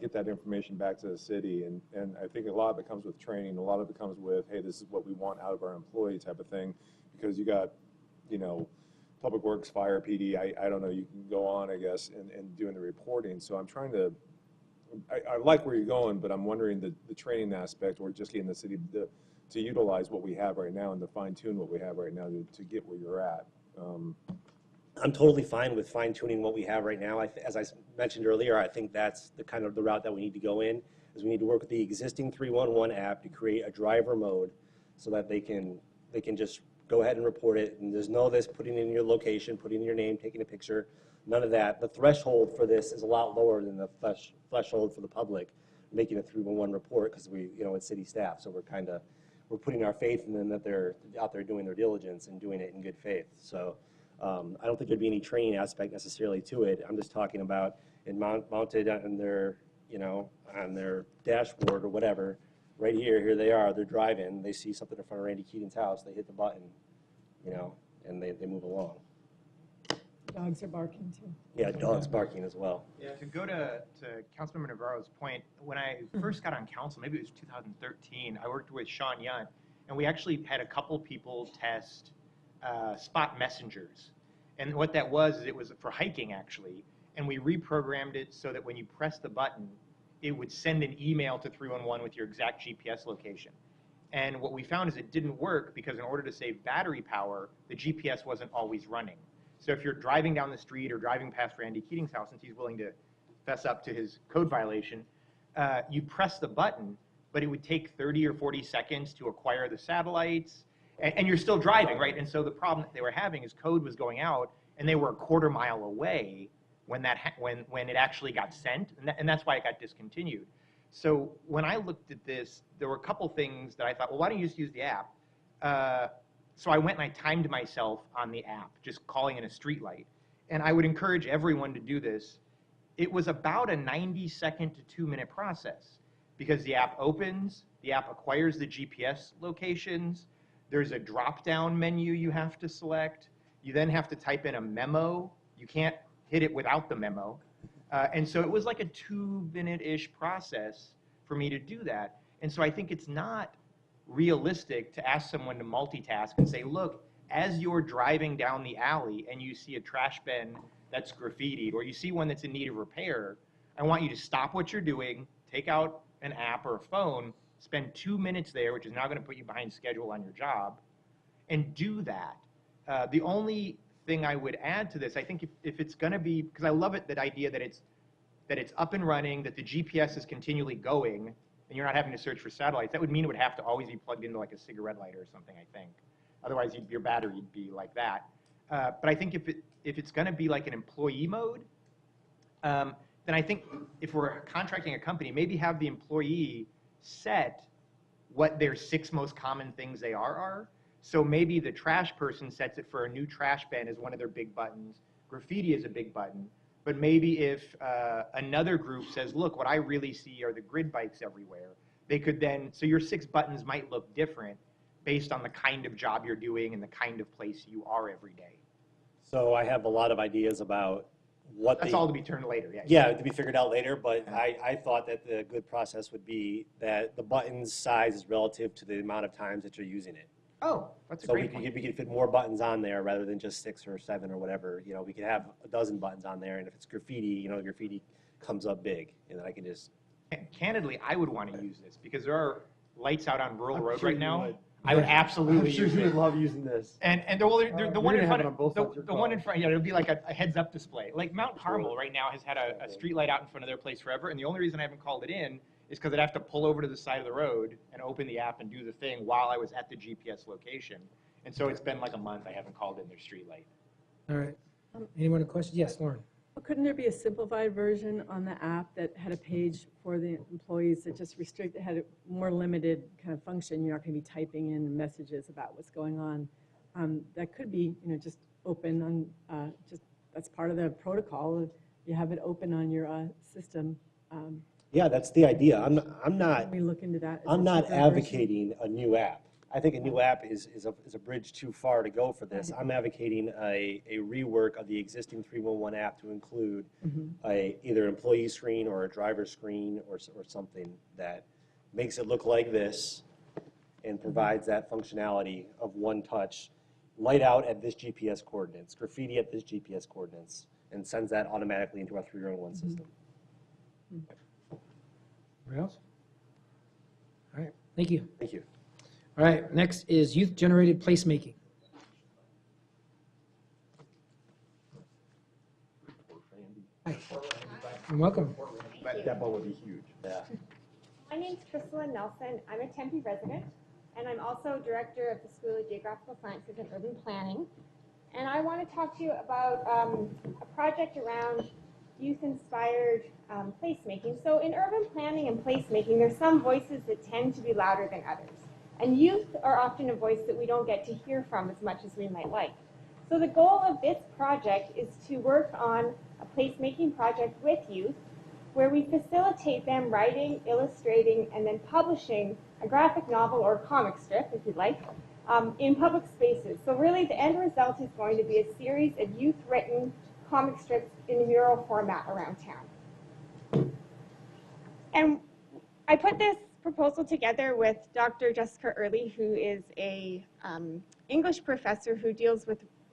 S5: get that information back to the city. And I think a lot of it comes with training. A lot of it comes with, hey, this is what we want out of our employee type of thing, because you got, Public Works, Fire, PD, I don't know, you can go on, I guess, and doing the reporting. So I'm trying to, I like where you're going, but I'm wondering the training aspect, or just getting the city to utilize what we have right now and to fine tune what we have right now to get where you're at.
S19: I'm totally fine with fine tuning what we have right now. As I mentioned earlier, I think that's the kind of the route that we need to go in, is we need to work with the existing 311 app to create a driver mode so that they can just go ahead and report it. And there's no this putting in your location, putting in your name, taking a picture, none of that. The threshold for this is a lot lower than the threshold for the public making a 311 report, because it's city staff, so we're putting our faith in them that they're out there doing their diligence and doing it in good faith. So I don't think there'd be any training aspect necessarily to it. I'm just talking about it mounted on their, on their dashboard or whatever. Right here they are, they're driving, they see something in front of Randy Keating's house, they hit the button, and they move along.
S8: Dogs are barking too.
S19: Yeah, dogs barking as well.
S6: Yeah, to go to Councilmember Navarro's point, when I first got on council, maybe it was 2013, I worked with Sean Yunt, and we actually had a couple people test spot messengers. And what that was, is it was for hiking actually, and we reprogrammed it so that when you press the button, it would send an email to 311 with your exact GPS location. And what we found is it didn't work because in order to save battery power, the GPS wasn't always running. So if you're driving down the street or driving past Randy Keating's house, since he's willing to fess up to his code violation, you press the button, but it would take 30 or 40 seconds to acquire the satellites, and you're still driving, right? And so the problem that they were having is code was going out, and they were a quarter mile away when it actually got sent, and that's why it got discontinued. So when I looked at this, there were a couple things that I thought, well, why don't you just use the app? So I went and I timed myself on the app, just calling in a street light. And I would encourage everyone to do this. It was about a 90-second to 2-minute process, because the app opens, the app acquires the GPS locations, there's a drop-down menu you have to select, you then have to type in a memo, you can't hit it without the memo. And so it was like a 2-minute-ish process for me to do that. And so I think it's not realistic to ask someone to multitask and say, look, as you're driving down the alley and you see a trash bin that's graffitied, or you see one that's in need of repair, I want you to stop what you're doing, take out an app or a phone, spend 2 minutes there, which is now going to put you behind schedule on your job, and do that. The only thing I would add to this, I think if it's going to be, because I love it, that idea that it's up and running, that the GPS is continually going, and you're not having to search for satellites, that would mean it would have to always be plugged into like a cigarette lighter or something, I think. Otherwise, your battery would be like that. But I think if it's going to be like an employee mode, then I think if we're contracting a company, maybe have the employee set what their 6 most common things they are. So maybe the trash person sets it for a new trash bin as one of their big buttons. Graffiti is a big button. But maybe if another group says, look, what I really see are the grid bikes everywhere, they could then, so your 6 buttons might look different based on the kind of job you're doing and the kind of place you are every day.
S19: So I have a lot of ideas about what
S6: That's all to be turned later, yeah.
S19: Yeah, to be figured out later, but I thought that the good process would be that the button's size is relative to the amount of times that you're using it.
S6: Oh, that's a
S19: so
S6: great point.
S19: we could fit more buttons on there rather than just 6 or 7 or whatever. We could have a dozen buttons on there, and if it's graffiti, graffiti comes up big, and then I can just.
S6: Candidly, I would want to use this because there are lights out on Rural Road right now. I would absolutely
S13: I'm sure
S6: use
S13: you
S6: it.
S13: would love using this.
S6: And the one
S13: You're
S6: in
S13: gonna have
S6: front
S13: it on both sides of your
S6: the one
S13: car.
S6: in front, yeah, it'll be like a heads-up display. Like Mount Carmel right now has had a street light out in front of their place forever, and the only reason I haven't called it in is because I'd have to pull over to the side of the road and open the app and do the thing while I was at the GPS location. And so it's been like a month I haven't called in their street light.
S1: All right. Anyone have questions? Yes, Lauren.
S8: Well, couldn't there be a simplified version on the app that had a page for the employees that just had a more limited kind of function? You're not going to be typing in messages about what's going on. That could be, just open on, that's part of the protocol. You have it open on your system.
S19: Yeah, that's the idea. I'm not.
S8: Can we look into that?
S19: I'm not advocating a new app. I think a new app is a bridge too far to go for this. I'm advocating a rework of the existing 311 app to include either employee screen or a driver screen or something that makes it look like this and provides that functionality of one touch, light out at this GPS coordinates, graffiti at this GPS coordinates, and sends that automatically into our 311 system.
S1: Anybody else? All right, thank you.
S19: Thank you.
S1: All right, next is youth-generated placemaking. Hi, and welcome.
S13: That ball would be huge.
S19: Yeah.
S20: My name's Priscilla Nelson. I'm a Tempe resident, and I'm also director of the School of Geographical Sciences and Urban Planning. And I want to talk to you about a project around youth-inspired placemaking. So in urban planning and placemaking, there's some voices that tend to be louder than others. And youth are often a voice that we don't get to hear from as much as we might like. So the goal of this project is to work on a placemaking project with youth where we facilitate them writing, illustrating, and then publishing a graphic novel or comic strip, if you'd like, in public spaces. So really the end result is going to be a series of youth-written comic strips in mural format around town. And I put this proposal together with Dr. Jessica Early, who is a English professor who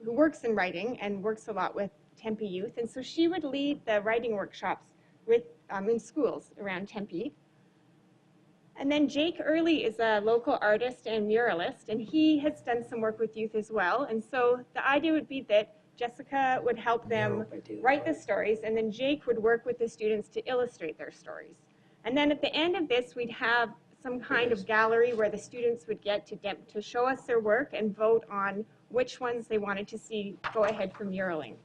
S20: works in writing and works a lot with Tempe youth. And so she would lead the writing workshops in schools around Tempe. And then Jake Early is a local artist and muralist, and he has done some work with youth as well. And so the idea would be that Jessica would help them write the stories, and then Jake would work with the students to illustrate their stories. And then at the end of this, we'd have some kind of gallery where the students would get to show us their work and vote on which ones they wanted to see go ahead for muraling.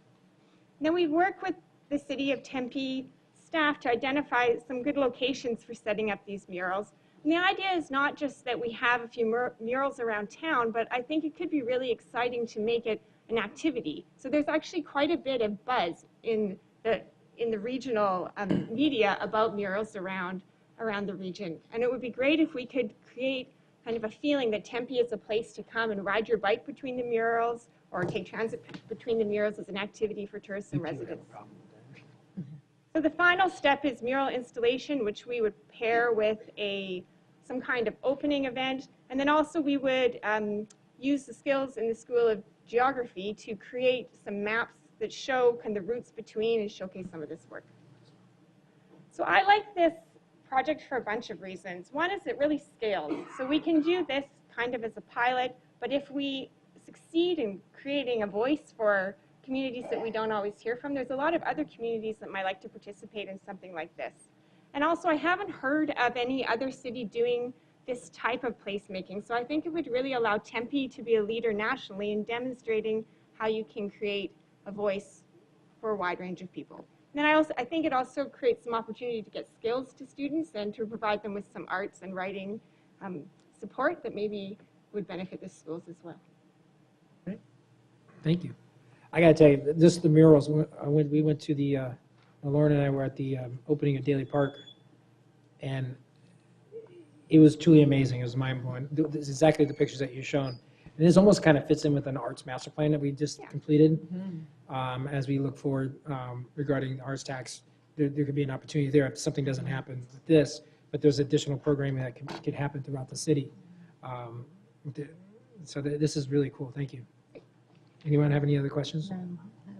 S20: And then we work with the City of Tempe staff to identify some good locations for setting up these murals. And the idea is not just that we have a few murals around town, but I think it could be really exciting to make it an activity. So there's actually quite a bit of buzz in the regional media about murals around the region. And it would be great if we could create kind of a feeling that Tempe is a place to come and ride your bike between the murals or take transit between the murals as an activity for tourists and residents. So the final step is mural installation, which we would pair with some kind of opening event. And then also we would use the skills in the School of Geography to create some maps that show kind of the routes between and showcase some of this work. So I like this project for a bunch of reasons. One is it really scales. So we can do this kind of as a pilot, but if we succeed in creating a voice for communities that we don't always hear from, there's a lot of other communities that might like to participate in something like this. And also, I haven't heard of any other city doing this type of placemaking. So I think it would really allow Tempe to be a leader nationally in demonstrating how you can create a voice for a wide range of people. And then I think it also creates some opportunity to get skills to students and to provide them with some arts and writing support that maybe would benefit the schools as well.
S1: Okay. Thank you. I got to tell you, just the murals, we went to Lauren and I were at the opening of Daly Park, and it was truly amazing. It was mind-blowing. This is exactly the pictures that you've shown. And this almost kind of fits in with an arts master plan that we just completed. As we look forward regarding the arts tax, there could be an opportunity there if something doesn't happen with this, but there's additional programming that could happen throughout the city. So this is really cool. Thank you. Anyone have any other questions?
S3: I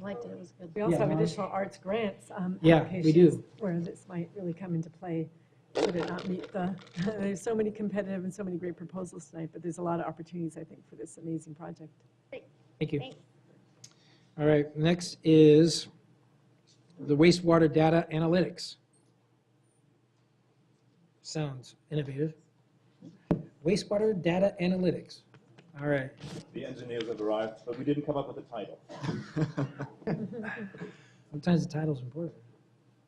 S3: liked it. It was good.
S8: We also have additional arts grants
S1: Yeah, we do.
S8: where this might really come into play Would it not meet the, there's so many competitive and so many great proposals tonight, but there's a lot of opportunities, I think, for this amazing project.
S1: Thank you.
S12: Thanks.
S1: All right, next is the wastewater data analytics. Sounds innovative. Wastewater data analytics. All right.
S21: The engineers have arrived, but we didn't come up with a title.
S1: Sometimes the title's important.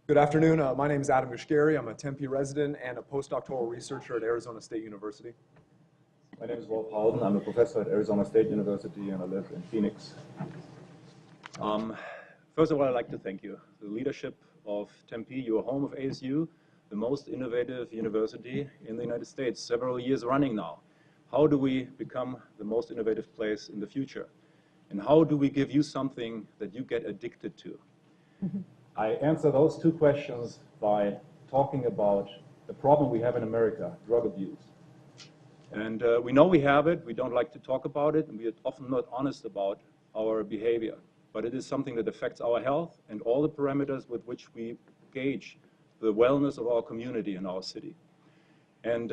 S22: Good afternoon. My name is Adam Gushkari. I'm a Tempe resident and a postdoctoral researcher at Arizona State University.
S21: My name is Wolf Howden. I'm a professor at Arizona State University, and I live in Phoenix. First of all, I'd like to thank you. The leadership of Tempe, your home of ASU, the most innovative university in the United States, several years running now. How do we become the most innovative place in the future? And how do we give you something that you get addicted to? I answer those two questions by talking about the problem we have in America, drug abuse. And we know we have it, we don't like to talk about it, and we are often not honest about our behavior. But it is something that affects our health and all the parameters with which we gauge the wellness of our community and our city. And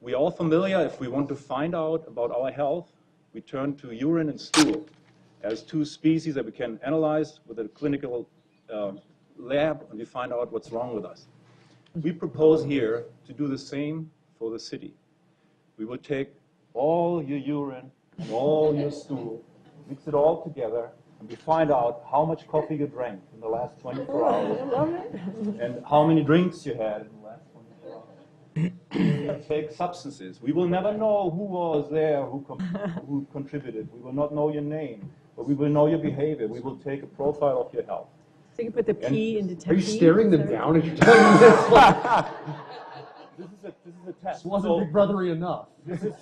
S21: we're all familiar, if we want to find out about our health, we turn to urine and stool as two species that we can analyze with a clinical lab, and we find out what's wrong with us. We propose here to do the same for the city. We will take all your urine and all your stool, mix it all together, and we find out how much coffee you drank in the last 24 hours and how many drinks you had in the last 24 hours. Take substances. We will never know who was there, who contributed. We will not know your name, but we will know your behavior. We will take a profile of your health.
S8: So you can put the P into Tempe.
S22: Are you staring them down as you're telling me this?
S21: This is a test.
S22: This wasn't Big Brothery enough.
S21: This is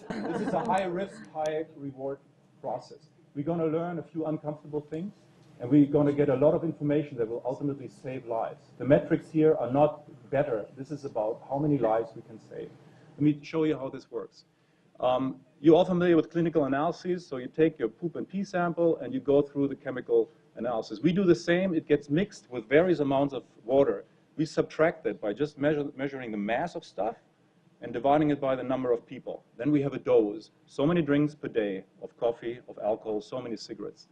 S21: a high-risk, high-reward process. We're going to learn a few uncomfortable things, and we're going to get a lot of information that will ultimately save lives. The metrics here are not better. This is about how many lives we can save. Let me show you how this works. You're all familiar with clinical analyses, so you take your poop and pee sample and you go through the chemical analysis. We do the same. It gets mixed with various amounts of water. We subtract that by just measuring the mass of stuff and dividing it by the number of people. Then we have a dose. So many drinks per day of coffee, of alcohol, so many cigarettes.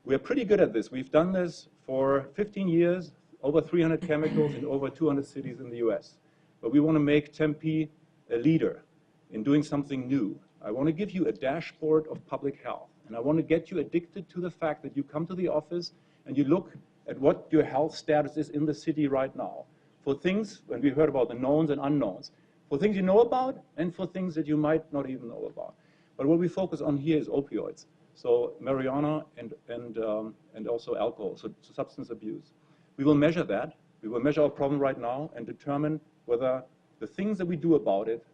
S21: We are pretty good at this. We've done this for 15 years, over 300 chemicals in over 200 cities in the US. But we want to make Tempe a leader in doing something new. I want to give you a dashboard of public health. And I want to get you addicted to the fact that you come to the office and you look at what your health status is in the city right now. For things, when we heard about the knowns and unknowns, for things you know about and for things that you might not even know about. But what we focus on here is opioids. So marijuana and also alcohol, so substance abuse. We will measure that. We will measure our problem right now and determine whether the things that we do about it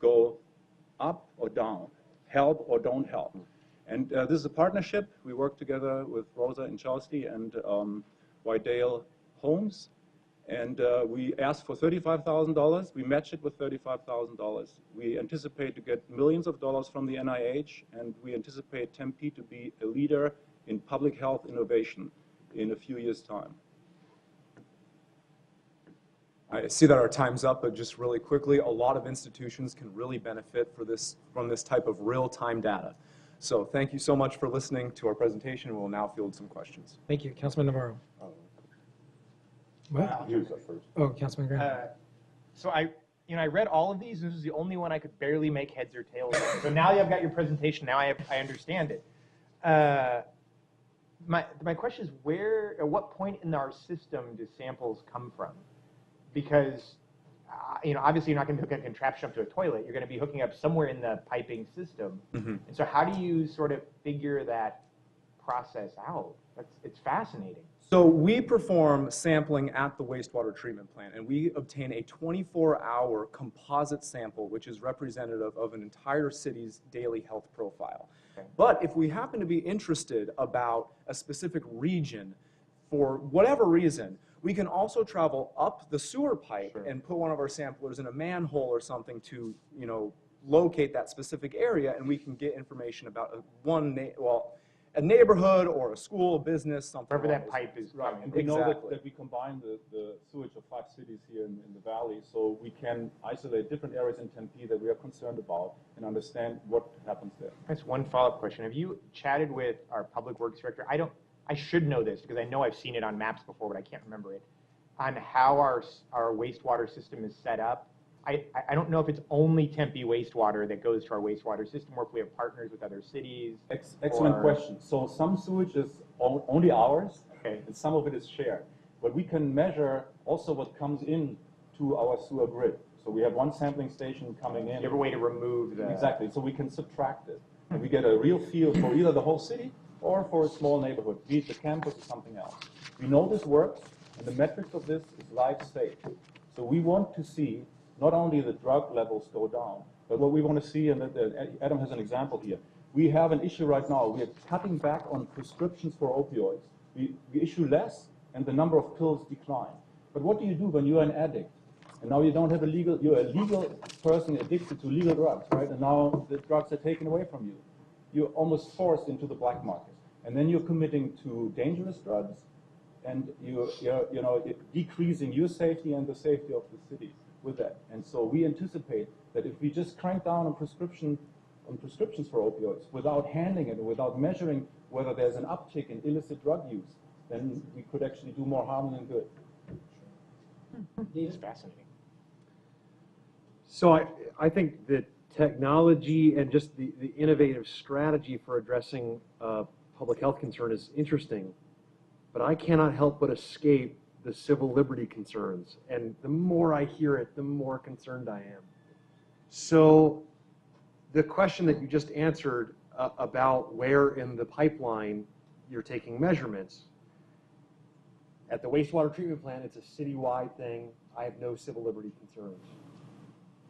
S21: go up or down, help or don't help. And this is a partnership. We work together with Rosa and Chelsea and Wydale Homes. And we asked for $35,000. We matched it with $35,000. We anticipate to get millions of dollars from the NIH, and we anticipate Tempe to be a leader in public health innovation in a few years' time.
S22: I see that our time's up, but just really quickly, a lot of institutions can really benefit from this type of real-time data. So thank you so much for listening to our presentation. We'll now field some questions.
S1: Thank you. Councilman Navarro. What?
S6: You go first.
S1: Oh, Councilman Graham.
S6: So I read all of these. This was the only one I could barely make heads or tails of. So now I've got your presentation. Now I understand it. My question is, at what point in our system do samples come from? Because obviously you're not going to hook a contraption up to a toilet. You're going to be hooking up somewhere in the piping system.
S22: Mm-hmm.
S6: And so how do you sort of figure that process out? It's fascinating.
S22: So we perform sampling at the wastewater treatment plant, and we obtain a 24-hour composite sample, which is representative of an entire city's daily health profile. Okay. But if we happen to be interested about a specific region, for whatever reason, we can also travel up the sewer pipe and put one of our samplers in a manhole or something to, locate that specific area, and we can get information about a neighborhood or a school, business, something.
S6: Wherever
S22: along
S6: that
S22: those
S6: pipe
S22: lines.
S6: is
S21: Right,
S6: coming.
S21: and we know
S22: Exactly.
S21: that we combine the sewage of 5 cities here in the valley, so we can isolate different areas in Tempe that we are concerned about and understand what happens there.
S6: That's one follow-up question. Have you chatted with our public works director? I should know this because I know I've seen it on maps before, but I can't remember it, on how our wastewater system is set up. I don't know if it's only Tempe wastewater that goes to our wastewater system, or if we have partners with other cities.
S21: Excellent question. So some sewage is only ours,
S6: okay,
S21: and some of it is shared. But we can measure also what comes in to our sewer grid. So we have one sampling station coming in.
S6: You have a way to remove the...
S21: Exactly. So we can subtract it. And we get a real feel for either the whole city or for a small neighborhood, be it the campus or something else. We know this works, and the metrics of this is life safe. So we want to see not only the drug levels go down, but what we want to see, and Adam has an example here. We have an issue right now. We are cutting back on prescriptions for opioids. We issue less, and the number of pills decline. But what do you do when you're an addict? And now you don't have you're a legal person addicted to legal drugs, right? And now the drugs are taken away from you. You're almost forced into the black market. And then you're committing to dangerous drugs, and you're decreasing your safety and the safety of the city with that. And so we anticipate that if we just crank down on prescriptions for opioids without handling it, or without measuring whether there's an uptick in illicit drug use, then we could actually do more harm than good.
S6: It's fascinating.
S13: So I think that technology and just the innovative strategy for addressing public health concern is interesting, but I cannot help but escape the civil liberty concerns. And the more I hear it, the more concerned I am. So the question that you just answered about where in the pipeline you're taking measurements, at the wastewater treatment plant, it's a citywide thing. I have no civil liberty concerns.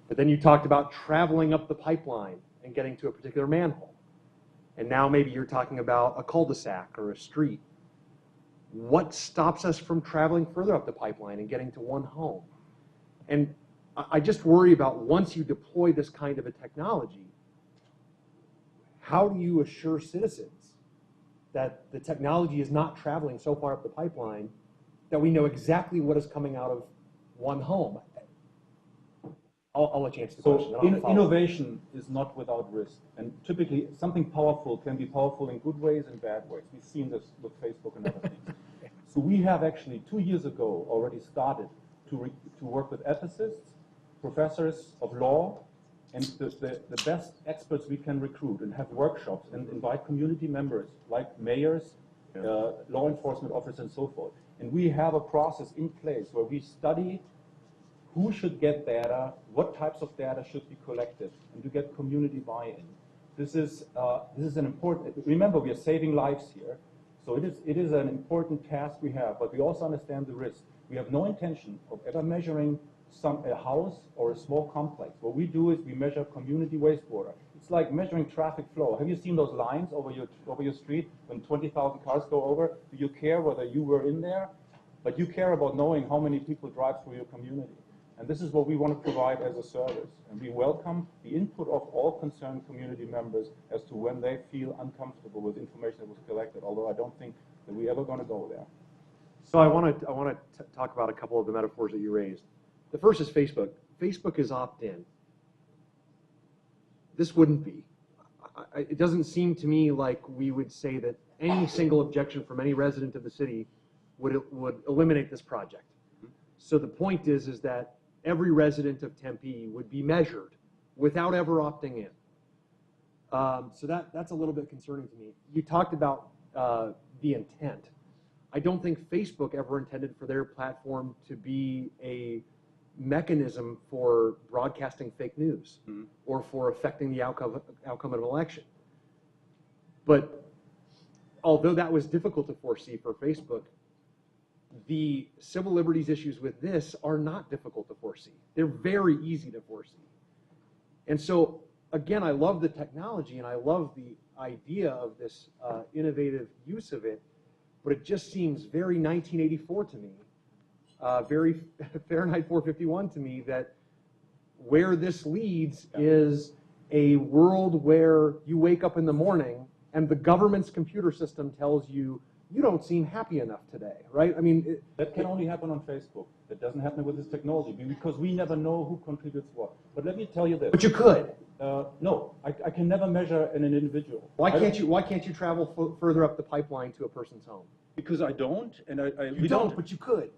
S13: But then you talked about traveling up the pipeline and getting to a particular manhole. And now maybe you're talking about a cul-de-sac or a street. What stops us from traveling further up the pipeline and getting to one home? And I just worry about once you deploy this kind of a technology, how do you assure citizens that the technology is not traveling so far up the pipeline that we know exactly what is coming out of one home? I'll let you answer the question.
S21: So
S13: then I'll follow.
S21: innovation is not without risk. And typically, something powerful can be powerful in good ways and bad ways. We've seen this with Facebook and other things. So we have actually 2 years ago already started to work with ethicists, professors of law, and the best experts we can recruit, and have workshops and invite community members like mayors, law enforcement officers, and so forth. And we have a process in place where we study who should get data, what types of data should be collected, and to get community buy-in. This is an important, remember, we are saving lives here, so it is an important task we have, but we also understand the risk. We have no intention of ever measuring a house or a small complex. What we do is we measure community wastewater. It's like measuring traffic flow. Have you seen those lines over your street when 20,000 cars go over? Do you care whether you were in there? But you care about knowing how many people drive through your community. And this is what we want to provide as a service. And we welcome the input of all concerned community members as to when they feel uncomfortable with information that was collected, although I don't think that we're ever going to go there.
S13: So I want to talk about a couple of the metaphors that you raised. The first is Facebook. Facebook is opt-in. This wouldn't be. It doesn't seem to me like we would say that any single objection from any resident of the city would eliminate this project. So the point is that every resident of Tempe would be measured without ever opting in. So that's a little bit concerning to me. You talked about the intent. I don't think Facebook ever intended for their platform to be a mechanism for broadcasting fake news or for affecting the outcome of an election. But although that was difficult to foresee for Facebook, the civil liberties issues with this are not difficult to foresee. They're very easy to foresee. And so, again, I love the technology and I love the idea of this innovative use of it, but it just seems very 1984 to me, very Fahrenheit 451 to me, that where this leads is a world where you wake up in the morning and the government's computer system tells you, you don't seem happy enough today, right? I mean,
S21: that can only happen on Facebook. That doesn't happen with this technology because we never know who contributes what. But let me tell you this.
S13: But you could.
S21: No, I can never measure in an individual.
S13: Why can't you travel further up the pipeline to a person's home?
S21: Because I don't, and
S13: You don't, but you could.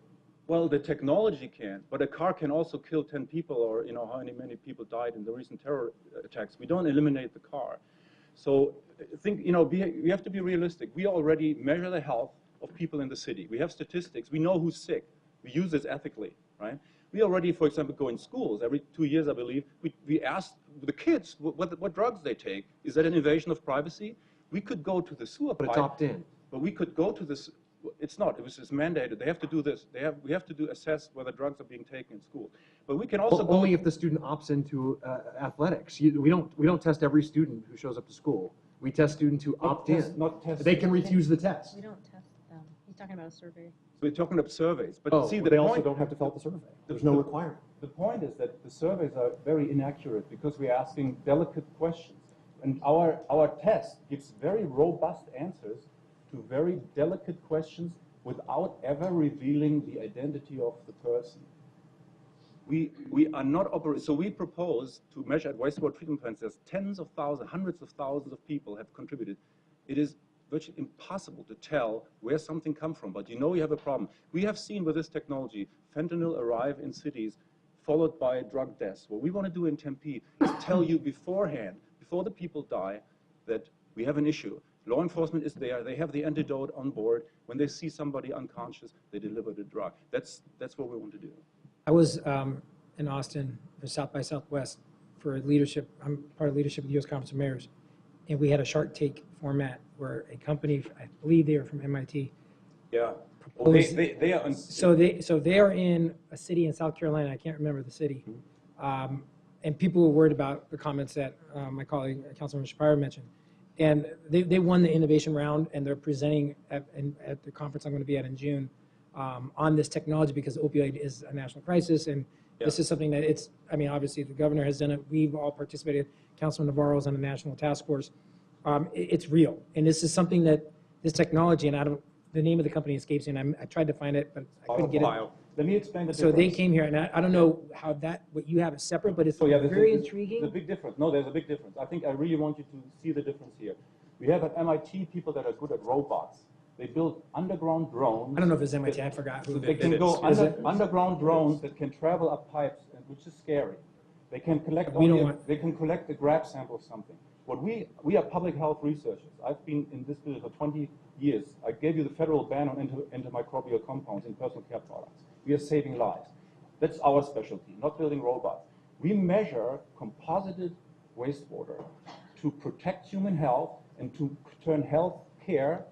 S21: Well, the technology can, but a car can also kill 10 people, or how many people died in the recent terror attacks. We don't eliminate the car. So think, we have to be realistic. We already measure the health of people in the city. We have statistics. We know who's sick. We use this ethically, right? We already, for example, go in schools. Every 2 years, I believe, we ask the kids what drugs they take. Is that an invasion of privacy? We could go to the sewer pipe.
S13: But it's opt-in.
S21: But we could go to this. It's not. It was just mandated. They have to do this. We have to assess whether drugs are being taken in school. But we can also go
S13: only if the student opts into athletics. We don't test every student who shows up to school. We test students who opt in. They can refuse the test.
S3: We don't test them. He's talking about a survey.
S21: We're talking about surveys. But see,
S13: they also don't have to fill out the survey. There's no requirement.
S21: The point is that the surveys are very inaccurate because we're asking delicate questions. And our test gives very robust answers to very delicate questions without ever revealing the identity of the person. We are not operating, so we propose to measure at wastewater treatment plants. There's tens of thousands, hundreds of thousands of people have contributed. It is virtually impossible to tell where something comes from, but you have a problem. We have seen with this technology, fentanyl arrive in cities followed by drug deaths. What we want to do in Tempe is tell you beforehand, before the people die, that we have an issue. Law enforcement is there. They have the antidote on board. When they see somebody unconscious, they deliver the drug. That's what we want to do.
S1: I was in Austin for South by Southwest for leadership. I'm part of leadership of the U.S. Conference of Mayors, and we had a Shark Tank format where a company, I believe they were from MIT.
S21: Yeah. Well, they are.
S1: So they are in a city in South Carolina. I can't remember the city, and people were worried about the comments that my colleague Councilman Shapiro mentioned. And they won the innovation round, and they're presenting at the conference I'm going to be at in June on this technology because opioid is a national crisis, and this is something that obviously the governor has done it. We've all participated. Councilman Navarro is on the national task force. It's real, and this is something that this technology, and the name of the company escapes me, and I tried to find it, but I couldn't get it.
S21: Let me explain the
S1: difference. So they came here, and I don't know how what you have is separate, but it's very intriguing.
S21: There's a big difference. No, there's a big difference. I think I really want you to see the difference here. We have at MIT people that are good at robots. They build underground drones.
S1: I don't know if it's MIT. I forgot who
S21: they can go underground drones that can travel up pipes, which is scary. They can collect. They can collect a grab sample of something. What we are public health researchers. I've been in this field for 20 years. I gave you the federal ban on antimicrobial compounds in personal care products. We are saving lives. That's our specialty, not building robots. We measure composited wastewater to protect human health and to turn health care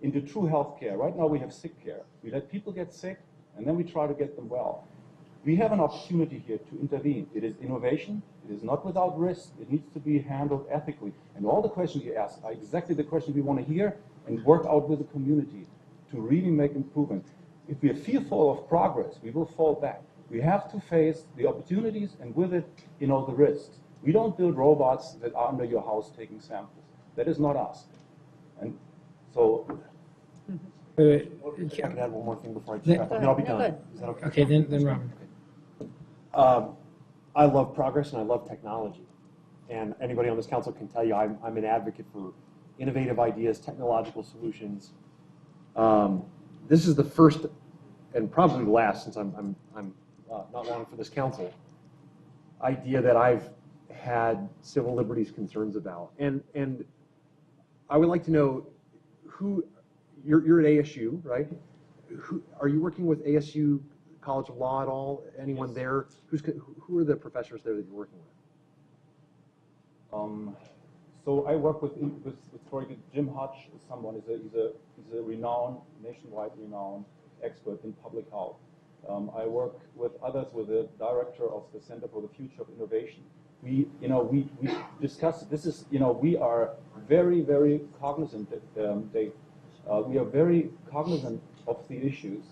S21: into true health care. Right now we have sick care. We let people get sick and then we try to get them well. We have an opportunity here to intervene. It is innovation. It is not without risk. It needs to be handled ethically. And all the questions you ask are exactly the questions we want to hear and work out with the community to really make improvement. If we are fearful of progress, we will fall back. We have to face the opportunities and with it, the risks. We don't build robots that are under your house taking samples. That is not us. And so...
S13: I can add one more thing before I just wrap up. I'll be done. Is that okay?
S1: Okay, then Robin.
S13: I love progress and I love technology. And anybody on this council can tell you I'm an advocate for innovative ideas, technological solutions. This is the first and probably the last, since I'm not long for this council, idea that I've had civil liberties concerns about. And I would like to know who, you're at ASU, right? Are you working with ASU College of Law at all? Anyone there? Who are the professors there that you're working with?
S21: So I work with for example, Jim Hutch is someone, he's a renowned, nationwide renowned expert in public health. I work with others, with the director of the Center for the Future of Innovation. We discuss this is, we are very, very cognizant that we are very cognizant of the issues,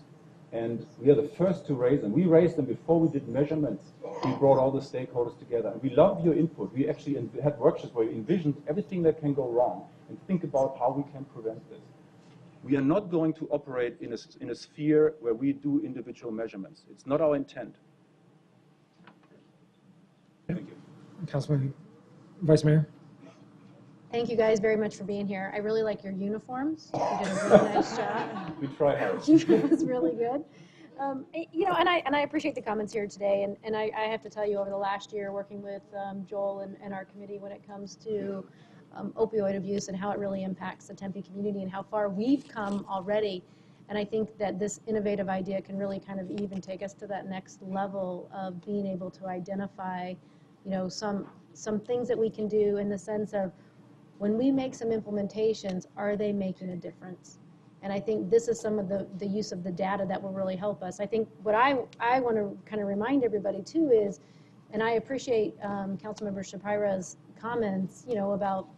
S21: And we are the first to raise them. We raised them before we did measurements. We brought all the stakeholders together. And we love your input. We actually had workshops where we envisioned everything that can go wrong and think about how we can prevent this. We are not going to operate in a sphere where we do individual measurements. It's not our intent. Thank you.
S1: Councilman, Vice Mayor?
S3: Thank you guys very much for being here. I really like your uniforms. You did a really nice job.
S21: We try hard.
S3: It was really good. You know, and I appreciate the comments here today. And I have to tell you, over the last year, working with Joel and our committee when it comes to opioid abuse and how it really impacts the Tempe community and how far we've come already. And I think that this innovative idea can really kind of even take us to that next level of being able to identify, you know, some things that we can do in the sense of, when we make some implementations, are they making a difference? And I think this is some of the use of the data that will really help us. I think what I want to kind of remind everybody too is, and I appreciate Councilmember Shapira's comments, you know, about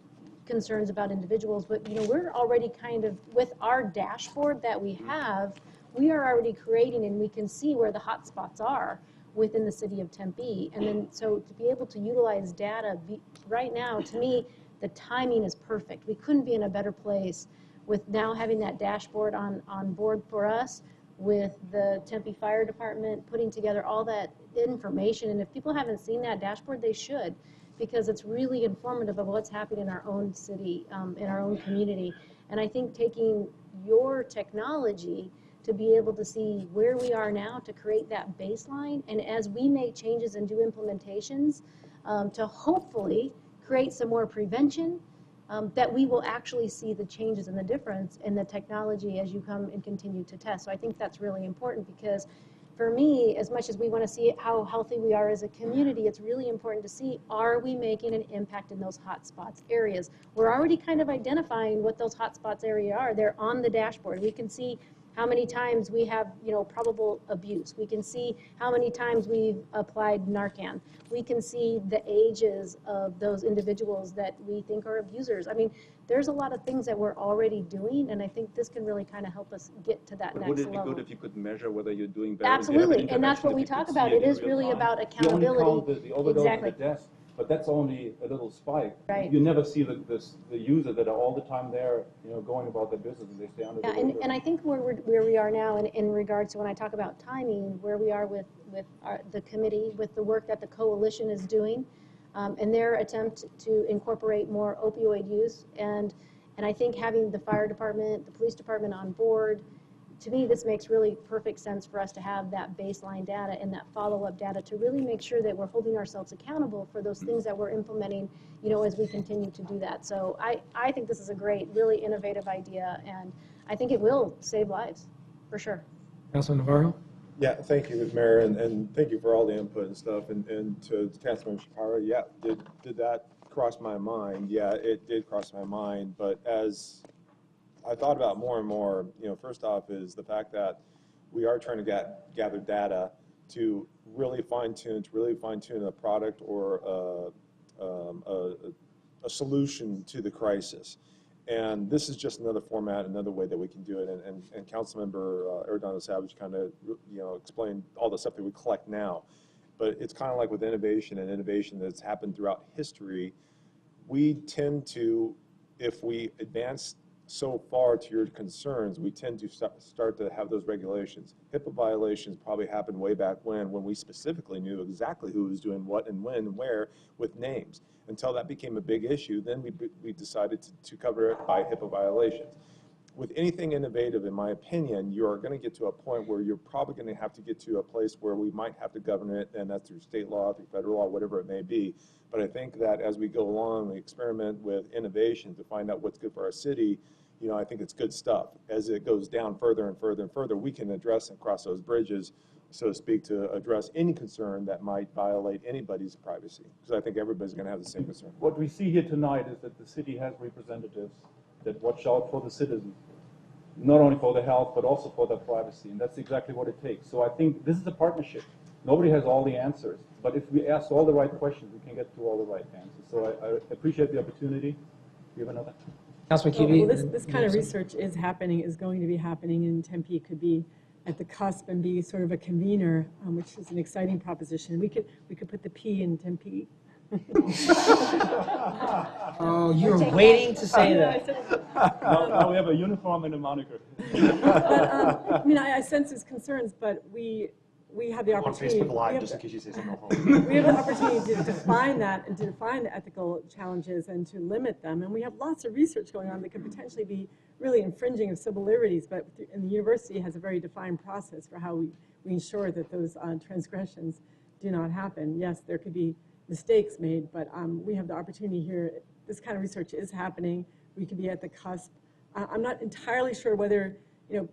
S3: concerns about individuals, but you know, we're already kind of, with our dashboard that we have, we are already creating, and we can see where the hot spots are within the city of Tempe. And then, so to be able to utilize data right now, to me, the timing is perfect. We couldn't be in a better place with now having that dashboard on board for us, with the Tempe Fire Department putting together all that information. And if people haven't seen that dashboard, they should, because it's really informative of what's happening in our own city, in our own community. And I think taking your technology to be able to see where we are now, to create that baseline, and as we make changes and do implementations, to hopefully create some more prevention, that we will actually see the changes and the difference in the technology as you come and continue to test. So I think that's really important, because for me, as much as we want to see how healthy we are as a community, it's really important to see, are we making an impact in those hotspots areas? We're already kind of identifying what those hotspots area are. They're on the dashboard. We can see how many times we have, you know, probable abuse. We can see how many times we've applied Narcan. We can see the ages of those individuals that we think are abusers. I mean, there's a lot of things that we're already doing, and I think this can really kind of help us get to that
S21: But
S3: next
S21: would it be
S3: level.
S21: good if you could measure whether you're doing better?
S3: Absolutely, and that's what we talk about. It is really about accountability.
S21: You only count the overdose
S3: Exactly.
S21: and the deaths, but that's only a little spike.
S3: Right.
S21: You never see the users that are all the time there, you know, going about their business, and they stay under
S3: Yeah,
S21: the radar.
S3: and I think where we are now in regards to when I talk about timing, where we are with the committee, with the work that the coalition is doing, and their attempt to incorporate more opioid use, and I think having the fire department, the police department on board, to me, this makes really perfect sense for us to have that baseline data and that follow-up data to really make sure that we're holding ourselves accountable for those things that we're implementing, you know, as we continue to do that. So I think this is a great, really innovative idea, and I think it will save lives, for sure.
S1: Councilman Navarro?
S5: Yeah, thank you, Mayor, and thank you for all the input and stuff. And to Councilman Shapiro, yeah, did that cross my mind? Yeah, it did cross my mind. But as I thought about more and more, you know, first off is the fact that we are trying to gather data to really fine tune a product or a solution to the crisis. And this is just another format, another way that we can do it. And Councilmember Arredondo Savage kind of, you know, explained all the stuff that we collect now. But it's kind of like with innovation that's happened throughout history. We tend to, if we advance so far to your concerns, we tend to start to have those regulations. HIPAA violations probably happened way back when we specifically knew exactly who was doing what and when and where with names. Until that became a big issue, then we decided to cover it by HIPAA violations. With anything innovative, in my opinion, you are going to get to a point where you're probably going to have to get to a place where we might have to govern it, and that's through state law, through federal law, whatever it may be. But I think that as we go along, we experiment with innovation to find out what's good for our city. You know, I think it's good stuff. As it goes down further and further and further, we can address and cross those bridges, so to speak, to address any concern that might violate anybody's privacy. Because I think everybody's going to have the same concern.
S21: What we see here tonight is that the city has representatives that watch out for the citizens, not only for their health, but also for their privacy. And that's exactly what it takes. So I think this is a partnership. Nobody has all the answers. But if we ask all the right questions, we can get to all the right answers. So I appreciate the opportunity. Do you have another?
S1: Councilman
S8: Well,
S1: Keeley?
S8: this kind of research is going to be happening in Tempe. It could be at the cusp and be sort of a convener, which is an exciting proposition. We could put the P in Tempe.
S1: Oh, you were waiting to say that.
S21: Now we have a uniform and a moniker.
S8: I mean, I sense his concerns, but we have the
S13: On
S8: opportunity.
S13: Facebook Live, just in case you say something.
S8: We have an opportunity to define that and to define the ethical challenges and to limit them. And we have lots of research going on that could potentially be really infringing of civil liberties, but and the university has a very defined process for how we ensure that those transgressions do not happen. Yes, there could be mistakes made, but we have the opportunity here. This kind of research is happening. We could be at the cusp. I'm not entirely sure whether,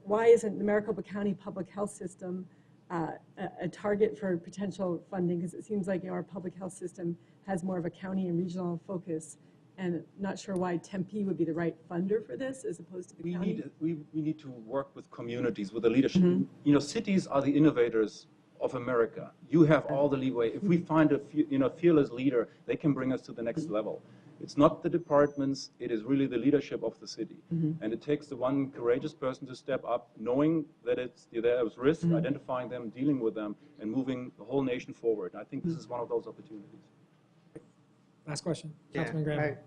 S8: why isn't the Maricopa County Public Health System a target for potential funding? Because it seems like our public health system has more of a county and regional focus, and not sure why Tempe would be the right funder for this as opposed to the county.
S22: We need to work with communities, with the leadership. Cities are the innovators of America. You have all the leeway. If we find a fearless leader, they can bring us to the next level. It's not the departments, it is really the leadership of the city. And it takes the one courageous person to step up, knowing that there is risk, identifying them, dealing with them, and moving the whole nation forward. I think this is one of those opportunities.
S1: Last question,
S6: Yeah,
S1: Councilman Graham.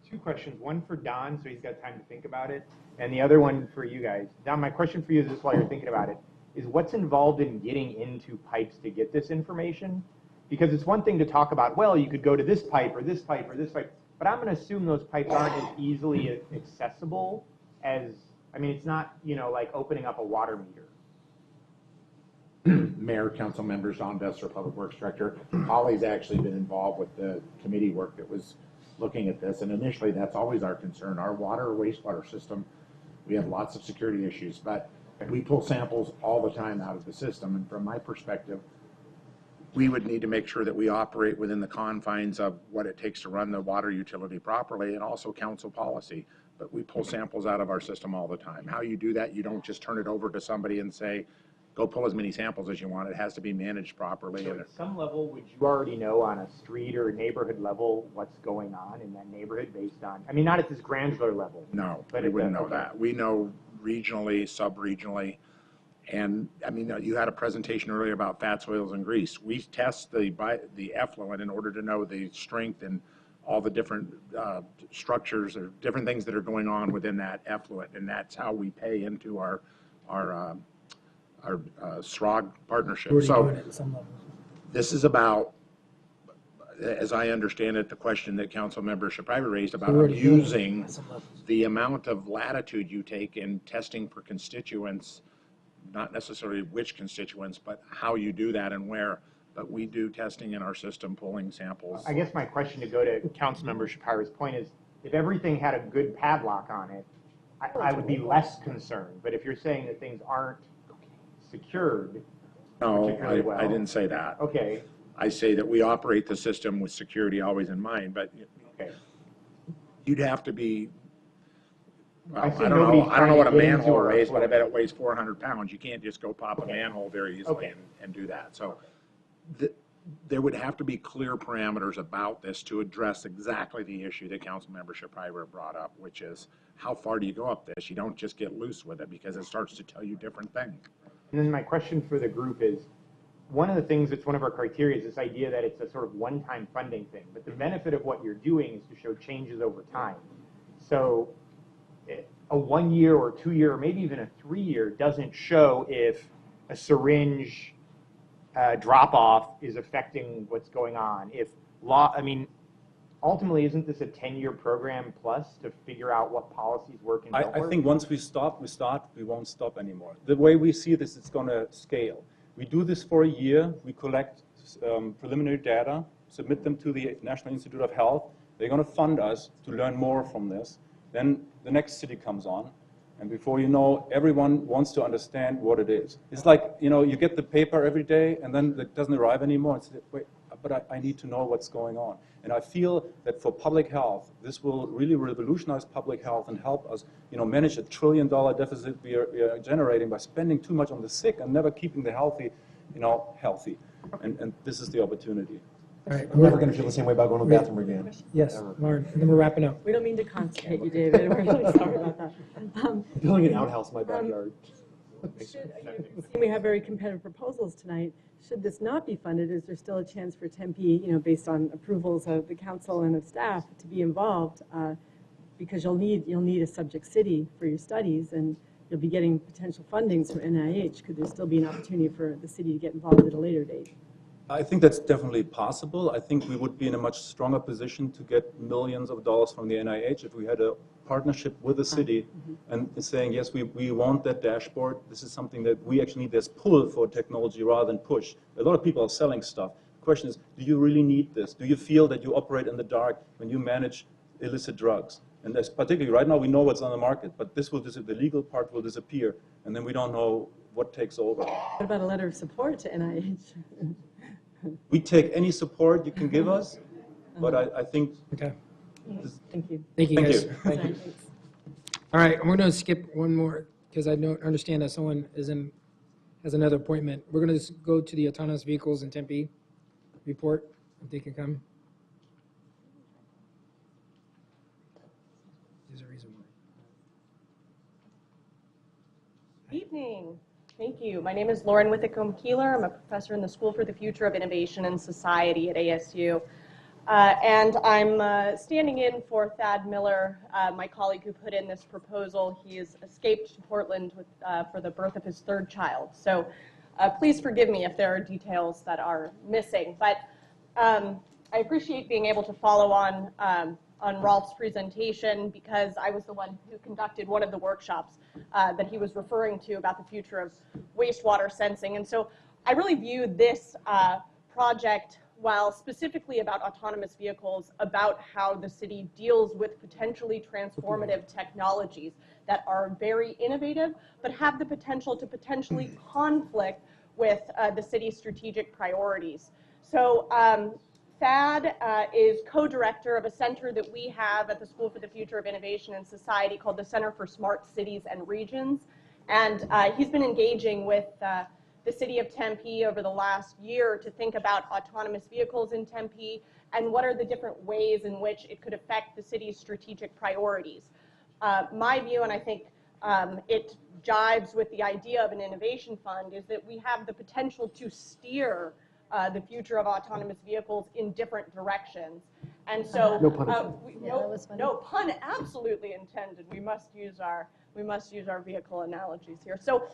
S6: Two questions, one for Don, so he's got time to think about it, and the other one for you guys. Don, my question for you is this while you're thinking about it, is what's involved in getting into pipes to get this information? Because it's one thing to talk about, well, you could go to this pipe or this pipe or this pipe, but I'm going to assume those pipes aren't as easily accessible as, I mean, it's not, like opening up a water meter.
S9: Mayor, council members, Don Besser, Public Works Director. Holly's actually been involved with the committee work that was looking at this, and initially that's always our concern. Our water wastewater system, we have lots of security issues, but we pull samples all the time out of the system, and from my perspective, we would need to make sure that we operate within the confines of what it takes to run the water utility properly and also council policy. But we pull samples out of our system all the time. How you do that, you don't just turn it over to somebody and say, go pull as many samples as you want. It has to be managed properly.
S6: So at some level, would you already know on a street or neighborhood level what's going on in that neighborhood based on, I mean, not at this granular level.
S9: No,
S6: but
S9: we wouldn't know
S6: okay.
S9: that. We know regionally, sub-regionally. And I mean, you had a presentation earlier about fats, oils, and grease. We test the effluent in order to know the strength and all the different structures or different things that are going on within that effluent, and that's how we pay into our SROG partnership. So this is about, as I understand it, the question that council member Shapiva raised about using the amount of latitude you take in testing for constituents, not necessarily which constituents, but how you do that and where. But we do testing in our system, pulling samples.
S6: I guess my question to go to Councilmember Shapiva's point is, if everything had a good padlock on it, I would be less concerned. But if you're saying that things aren't secured particularly well.
S9: I didn't say that.
S6: Okay.
S9: I say that we operate the system with security always in mind, but you'd have to be, well, I don't know what a manhole weighs, but I bet it weighs 400 pounds. You can't just go pop a manhole very easily and do that. So there would have to be clear parameters about this to address exactly the issue that Councilmember Shapiva brought up, which is how far do you go up this? You don't just get loose with it because it starts to tell you different things.
S6: And then my question for the group is, one of the things that's one of our criteria is this idea that it's a sort of one-time funding thing, but the benefit of what you're doing is to show changes over time. So a 1 year or 2 year or maybe even a 3 year doesn't show if a syringe drop-off is affecting what's going on. I mean, ultimately, isn't this a 10-year program plus to figure out what policies work and don't work?
S22: I think once we start, we won't stop anymore. The way we see this, it's going to scale. We do this for a year. We collect preliminary data, submit them to the National Institute of Health. They're going to fund us to learn more from this. Then the next city comes on, and before you know, everyone wants to understand what it is. It's like, you get the paper every day, and then it doesn't arrive anymore. It's, wait, but I need to know what's going on. And I feel that for public health, this will really revolutionize public health and help us, manage a $1 trillion deficit we are generating by spending too much on the sick and never keeping the healthy, healthy. And this is the opportunity.
S1: All right,
S13: I'm never going to feel the same way about going to the bathroom again.
S1: Yes, Lauren, and then we're wrapping up.
S8: We don't mean to constipate you, David. We're really sorry about that.
S13: Building an outhouse in my backyard.
S8: We have very competitive proposals tonight. Should this not be funded, is there still a chance for Tempe, based on approvals of the council and of staff, to be involved? Because you'll need a subject city for your studies, and you'll be getting potential fundings from NIH. Could there still be an opportunity for the city to get involved at a later date?
S22: I think that's definitely possible. I think we would be in a much stronger position to get millions of dollars from the NIH if we had a partnership with the city and saying, yes, we want that dashboard. This is something that we actually need. There's pull for technology rather than push. A lot of people are selling stuff. The question is, do you really need this? Do you feel that you operate in the dark when you manage illicit drugs? And that's particularly right now, we know what's on the market, but this will the legal part will disappear, and then we don't know what takes over.
S8: What about a letter of support to NIH?
S22: We take any support you can give us, but I think.
S1: Okay.
S8: Thank you.
S1: Thank you,
S22: Thank
S1: guys.
S22: you.
S1: Thank you. All right, we're going to skip one more because I don't understand that someone has another appointment. We're going to go to the autonomous vehicles in Tempe report, if they can come. There's a reason why.
S2: Evening. Thank you. My name is Lauren Withicombe-Keeler. I'm a professor in the School for the Future of Innovation and Society at ASU. And I'm standing in for Thad Miller, my colleague who put in this proposal. He has escaped to Portland for the birth of his third child. So please forgive me if there are details that are missing. But I appreciate being able to follow on Rolf's presentation because I was the one who conducted one of the workshops that he was referring to about the future of wastewater sensing. And so I really view this project, while specifically about autonomous vehicles, about how the city deals with potentially transformative technologies that are very innovative, but have the potential to potentially conflict with the city's strategic priorities. So Thad is co-director of a center that we have at the School for the Future of Innovation and Society called the Center for Smart Cities and Regions. And he's been engaging with the city of Tempe over the last year to think about autonomous vehicles in Tempe and what are the different ways in which it could affect the city's strategic priorities. My view, and I think it jives with the idea of an innovation fund, is that we have the potential to steer the future of autonomous vehicles in different directions. And so,
S8: No pun intended.
S2: no pun absolutely intended. We must use our vehicle analogies here. So,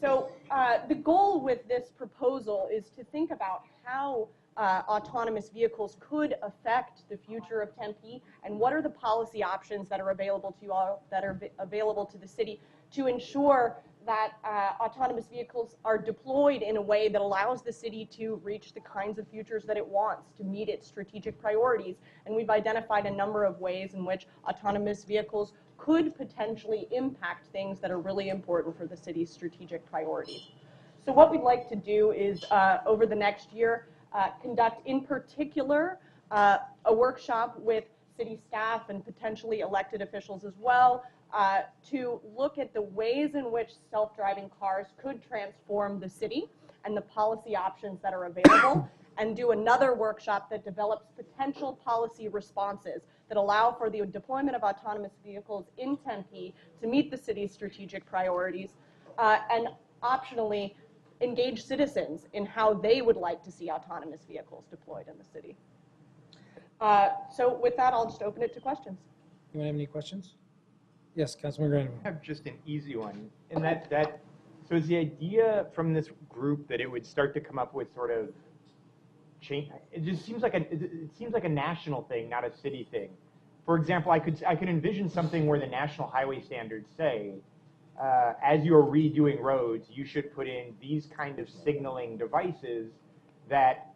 S2: the goal with this proposal is to think about how autonomous vehicles could affect the future of Tempe, and what are the policy options that are available to you all, that are available to the city, to ensure that autonomous vehicles are deployed in a way that allows the city to reach the kinds of futures that it wants to meet its strategic priorities. And we've identified a number of ways in which autonomous vehicles could potentially impact things that are really important for the city's strategic priorities. So what we'd like to do is, over the next year, conduct in particular a workshop with city staff and potentially elected officials as well, to look at the ways in which self-driving cars could transform the city and the policy options that are available, and do another workshop that develops potential policy responses that allow for the deployment of autonomous vehicles in Tempe to meet the city's strategic priorities, and optionally engage citizens in how they would like to see autonomous vehicles deployed in the city. So with that, I'll just open it to questions.
S1: Anyone have any questions? Yes, Councilman Granholm.
S6: I have just an easy one. And so is the idea from this group that it would start to come up with sort of change? It just seems like a national thing, not a city thing. For example, I could envision something where the national highway standards say, as you're redoing roads, you should put in these kind of signaling devices that,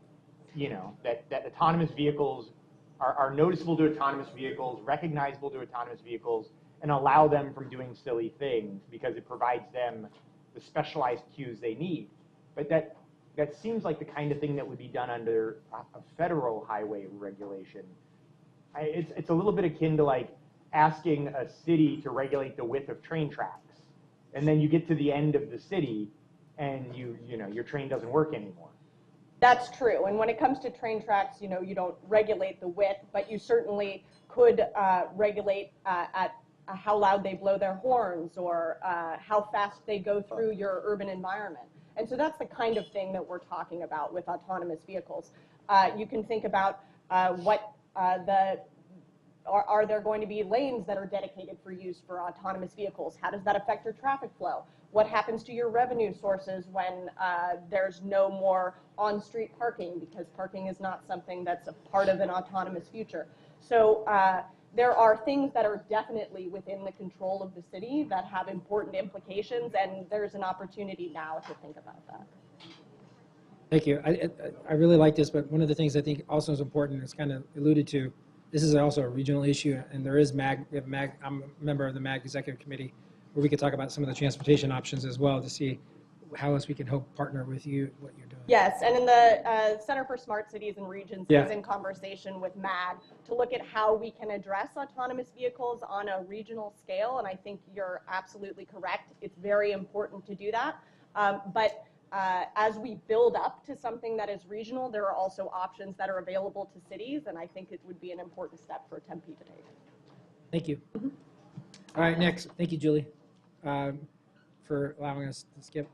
S6: that autonomous vehicles are noticeable to autonomous vehicles, recognizable to autonomous vehicles, and allow them from doing silly things because it provides them the specialized cues they need. But that seems like the kind of thing that would be done under a federal highway regulation. It's a little bit akin to like asking a city to regulate the width of train tracks, and then you get to the end of the city and your train doesn't work anymore.
S2: That's true. And when it comes to train tracks, you don't regulate the width, but you certainly could regulate at how loud they blow their horns or how fast they go through your urban environment. And so that's the kind of thing that we're talking about with autonomous vehicles. You can think about are there going to be lanes that are dedicated for use for autonomous vehicles? How does that affect your traffic flow? What happens to your revenue sources when there's no more on-street parking, because parking is not something that's a part of an autonomous future. So there are things that are definitely within the control of the city that have important implications, and there's an opportunity now to think about that.
S1: Thank you. I really like this, but one of the things I think also is important, is kind of alluded to, this is also a regional issue, and there is MAG, I'm a member of the MAG Executive Committee, where we could talk about some of the transportation options as well to see how else we can help partner with you, what you're doing.
S2: Yes, and in the Center for Smart Cities and Regions
S1: Yeah.
S2: is in conversation with MAG to look at how we can address autonomous vehicles on a regional scale, and I think you're absolutely correct. It's very important to do that. But as we build up to something that is regional, there are also options that are available to cities, and I think it would be an important step for Tempe to take.
S1: Thank you. All right, next. Thank you, Julie, for allowing us to skip.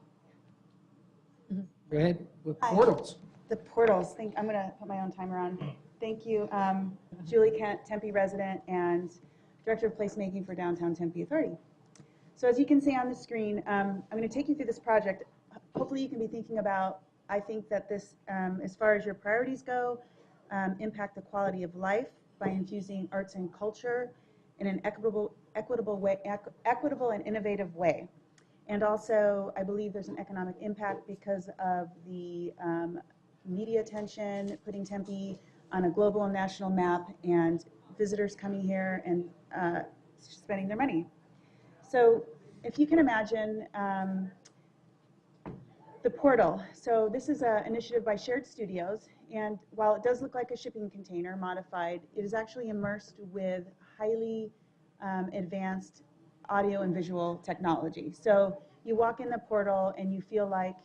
S1: Go ahead with portals.
S4: The portals. I'm going to put my own timer on. Thank you. Julie Kent, Tempe resident and Director of Placemaking for Downtown Tempe Authority. So as you can see on the screen, I'm going to take you through this project. Hopefully you can be thinking about, I think that this, as far as your priorities go, impact the quality of life by infusing arts and culture in an equitable and innovative way. And also, I believe there's an economic impact because of the media attention, putting Tempe on a global and national map, and visitors coming here and spending their money. So if you can imagine the portal. So this is an initiative by Shared Studios, and while it does look like a shipping container modified, it is actually immersed with highly advanced audio and visual technology. So you walk in the portal and you feel like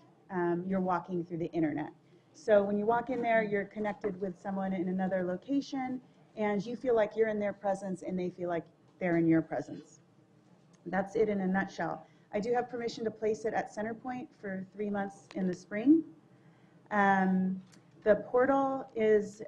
S4: you're walking through the internet. So when you walk in there, you're connected with someone in another location, and you feel like you're in their presence and they feel like they're in your presence. That's it in a nutshell. I do have permission to place it at Centerpoint for 3 months in the spring. The portal is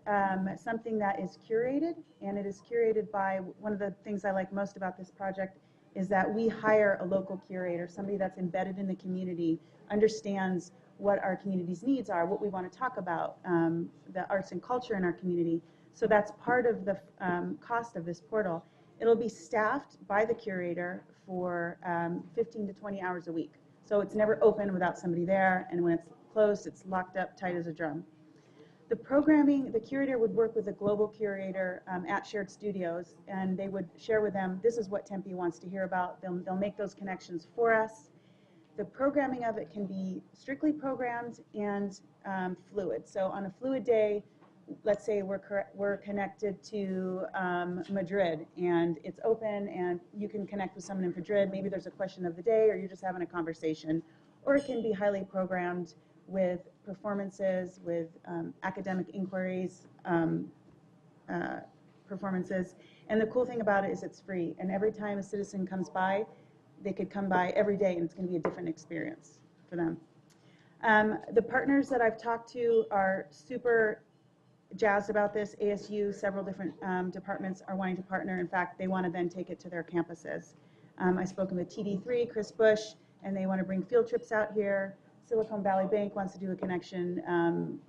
S4: something that is curated, and it is curated by, one of the things I like most about this project is that we hire a local curator, somebody that's embedded in the community, understands what our community's needs are, what we want to talk about, the arts and culture in our community. So that's part of the cost of this portal. It'll be staffed by the curator for 15 to 20 hours a week. So it's never open without somebody there, and when it's closed, it's locked up tight as a drum. The programming, the curator would work with a global curator at Shared Studios, and they would share with them, this is what Tempe wants to hear about. They'll make those connections for us. The programming of it can be strictly programmed and fluid. So on a fluid day, let's say we're connected to Madrid, and it's open, and you can connect with someone in Madrid. Maybe there's a question of the day, or you're just having a conversation. Or it can be highly programmed with performances, with academic inquiries, performances. And the cool thing about it is it's free. And every time a citizen comes by, they could come by every day, and it's going to be a different experience for them. The partners that I've talked to are super jazzed about this. ASU, several different departments are wanting to partner. In fact, they want to then take it to their campuses. I've spoken with TD3, Chris Bush, and they want to bring field trips out here. Silicon Valley Bank wants to do a connection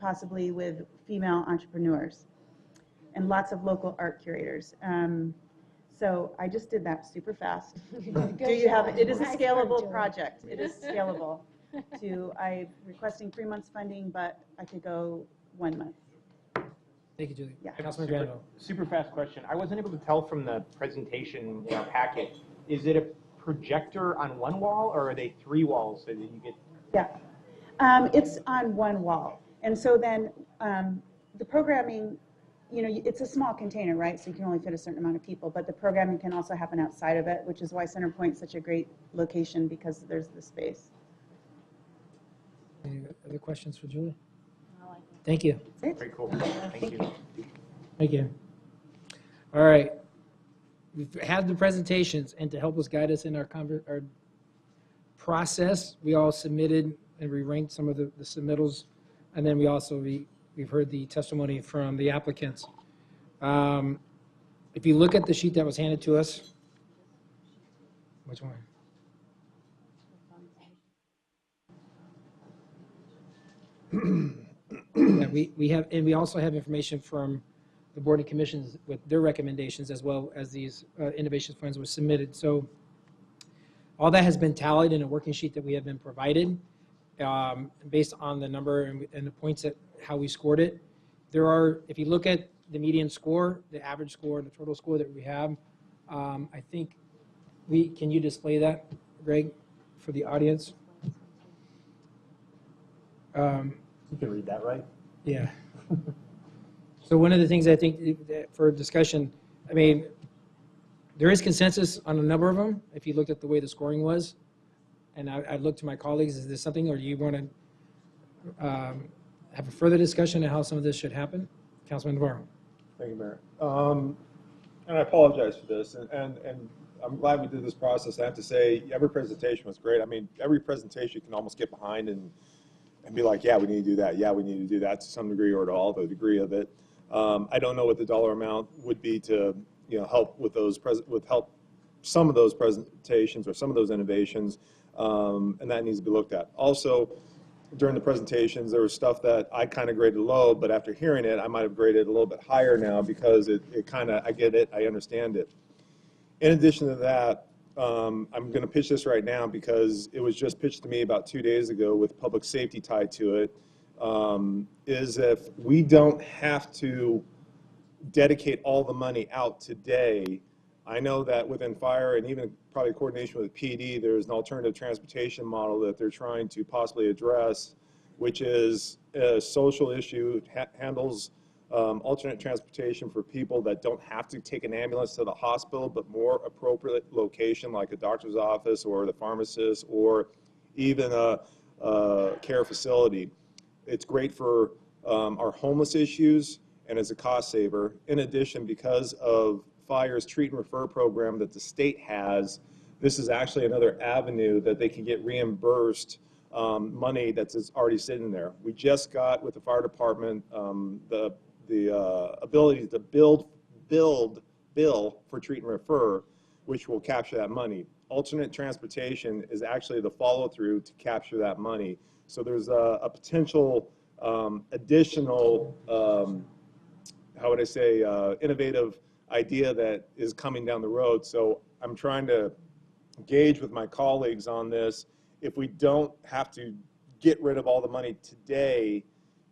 S4: possibly with female entrepreneurs, and lots of local art curators. So I just did that super fast. Do you have it? It is a scalable project. It is scalable. I'm requesting 3 months funding, but I could go 1 month.
S1: Thank you, Julie.
S4: Yeah.
S1: Councilman Granville.
S6: Super fast question. I wasn't able to tell from the presentation in our packet. Is it a projector on one wall, or are they 3 walls so that you get?
S4: Yeah, it's on one wall, and so then the programming, you know, it's a small container, right? So you can only fit a certain amount of people, but the programming can also happen outside of it, which is why Centerpoint's such a great location, because there's the space.
S1: Any other questions for Julie? Thank you.
S6: Very cool. Thank you.
S1: Thank you. All right. we've had the presentations, and to help us guide us in our process, we all submitted and we ranked some of the submittals, and then we've heard the testimony from the applicants. If you look at the sheet that was handed to us, which one? Yeah, we have, and we also have information from the board and commissions with their recommendations, as well as these innovation funds were submitted. So all that has been tallied in a working sheet that we have been provided based on the number and the points that how we scored it. There are, if you look at the median score, the average score, the total score that we have, I think can you display that, Greg, for the audience?
S13: You can read that, right?
S1: Yeah. So one of the things I think for discussion, I mean, there is consensus on a number of them, if you looked at the way the scoring was. And I looked to my colleagues, is this something, or do you want to have a further discussion on how some of this should happen? Councilman Navarro.
S5: Thank you, Mayor. And I apologize for this, and I'm glad we did this process. I have to say, every presentation was great. I mean, every presentation you can almost get behind and be like, yeah, we need to do that. Yeah, we need to do that to some degree, or to all the degree of it. I don't know what the dollar amount would be to, help with those some of those presentations or some of those innovations, and that needs to be looked at. Also, during the presentations, there was stuff that I kind of graded low, but after hearing it, I might have graded a little bit higher now, because it kind of, I get it, I understand it. In addition to that, I'm going to pitch this right now because it was just pitched to me about 2 days ago with public safety tied to it, is if we don't have to dedicate all the money out today. I know that within fire and even probably coordination with PD, there's an alternative transportation model that they're trying to possibly address, which is a social issue, handles alternate transportation for people that don't have to take an ambulance to the hospital, but more appropriate location like a doctor's office or the pharmacist or even a care facility. It's great for our homeless issues and as a cost saver. In addition, because of Fire's treat and refer program that the state has, this is actually another avenue that they can get reimbursed money that's already sitting there. We just got with the fire department the ability to bill for treat and refer, which will capture that money. Alternate transportation is actually the follow-through to capture that money. So there's a potential additional, how would I say, innovative idea that is coming down the road. So I'm trying to engage with my colleagues on this. If we don't have to get rid of all the money today,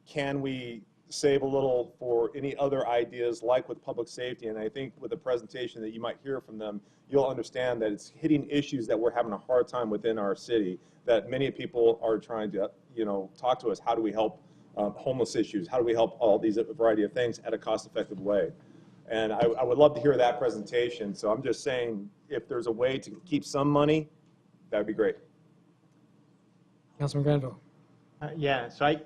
S5: can we save a little for any other ideas like with public safety? And I think with the presentation that you might hear from them, you'll understand that it's hitting issues that we're having a hard time within our city, that many people are trying to, talk to us. How do we help homeless issues? How do we help all these variety of things at a cost-effective way? And I would love to hear that presentation. So I'm just saying, if there's a way to keep some money, that would be great.
S1: Councilman Granville.
S6: Yeah, so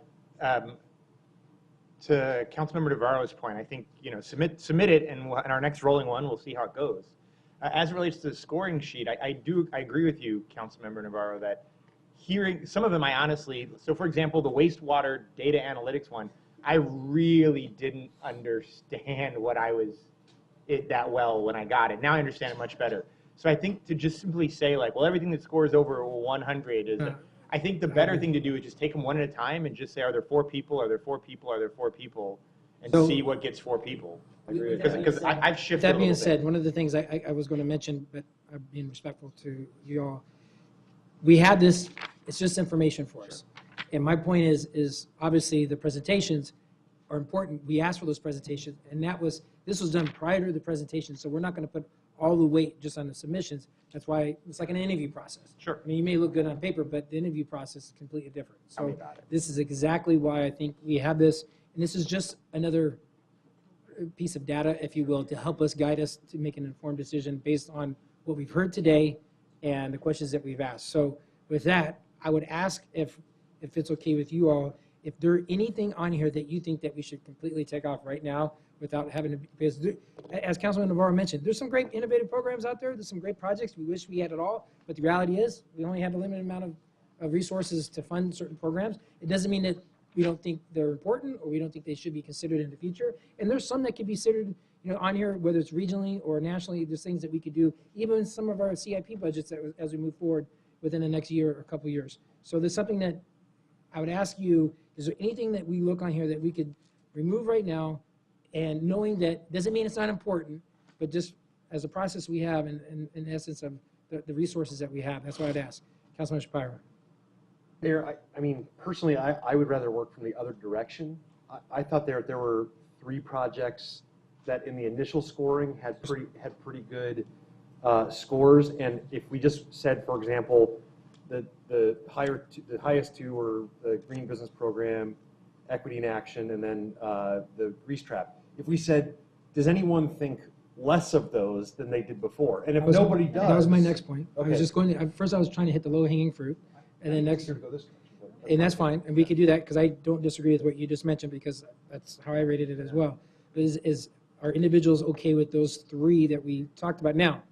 S6: to Councilmember Navarro's point, I think, submit it, and in our next rolling one, we'll see how it goes. As it relates to the scoring sheet, I agree with you, Councilmember Navarro, that hearing some of them, I honestly, so for example, the wastewater data analytics one, I really didn't understand what that well when I got it. Now I understand it much better. So I think to just simply say like, well, everything that scores over 100 is, I think the better thing to do is just take them one at a time and just say, are there 4 people? Are there 4 people? Are there 4 people? And see what gets 4 people. Because I've shifted
S1: That being said, one of the things I was going to mention, but I'm being respectful to you all, we had this, it's just information for us. And my point is obviously the presentations are important. We asked for those presentations, and this was done prior to the presentation, so we're not going to put all the weight just on the submissions. That's why it's like an interview process.
S6: Sure.
S1: I mean, you may look good on paper, but the interview process is completely different. So this is exactly why I think we have this, and this is just another piece of data, if you will, to help us guide us to make an informed decision based on what we've heard today and the questions that we've asked. So with that, I would ask if it's okay with you all, if there anything on here that you think that we should completely take off right now, without having to, because as Councilman Navarro mentioned, there's some great innovative programs out there. There's some great projects. We wish we had it all, but the reality is we only have a limited amount of resources to fund certain programs. It doesn't mean that we don't think they're important or we don't think they should be considered in the future. And there's some that could be considered, on here, whether it's regionally or nationally. There's things that we could do, even in some of our CIP budgets as we move forward within the next year or a couple of years. So there's something that I would ask you, is there anything that we look on here that we could remove right now, and knowing that doesn't mean it's not important, but just as a process we have in essence of the resources that we have. That's what I'd ask. Councilman Shapiro.
S13: Mayor, I mean, personally, I would rather work from the other direction. I thought there were 3 projects that in the initial scoring had pretty good scores, and if we just said, for example, the highest 2 were the Green Business Program, Equity in Action, and then the Grease Trap. If we said, does anyone think less of those than they did before? And if nobody does,
S1: that was my next point.
S13: Okay.
S1: I was just going to, first I was trying to hit the low hanging fruit, and then next, and that's fine, and we could do that because I don't disagree with what you just mentioned because that's how I rated it as well. But are individuals okay with those 3 that we talked about? Now,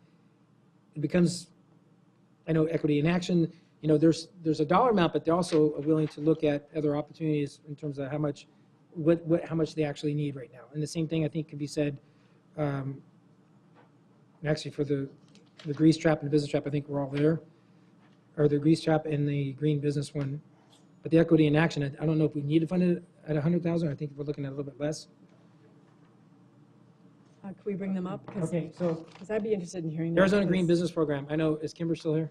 S1: it becomes, I know Equity in Action, there's a dollar amount, but they're also willing to look at other opportunities in terms of how much they actually need right now. And the same thing I think could be said, actually for the Grease Trap and the Business Trap, I think we're all there, or the Grease Trap and the Green Business one. But the Equity in Action, I don't know if we need to fund it at 100,000. I think we're looking at a little bit less.
S8: Can we bring them up?
S1: Okay, so
S8: because I'd be interested in hearing that.
S1: Arizona Green Business Program. I know, is Kimber still here?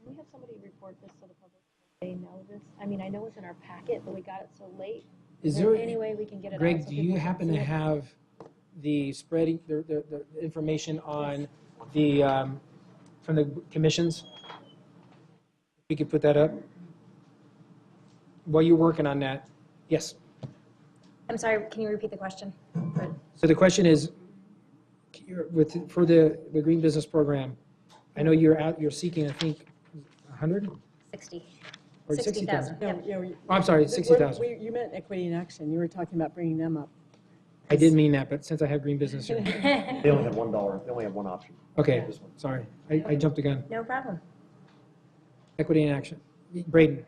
S3: Can we have somebody report this to the public? They know this. I mean, I know it's in our packet, but we got it so late.
S1: Is there
S3: any way we can get it
S1: Greg,
S3: out?
S1: do you happen to have the spreading, the information on the, from the commissions? We could put that up. While you're working on that, yes.
S15: I'm sorry, can you repeat the question?
S1: So the question is, for the Green Business Program, I know you're seeking, I think, 100?
S15: 60.
S1: Or
S15: 60,000.
S8: No,
S1: Oh, I'm sorry, 60,000.
S8: You meant Equity in Action. You were talking about bringing them up.
S1: I didn't mean that, but since I have Green Business here.
S13: They only have $1. They only have one option.
S1: Okay, sorry, I jumped the gun.
S15: No problem.
S1: Equity in Action. Braden.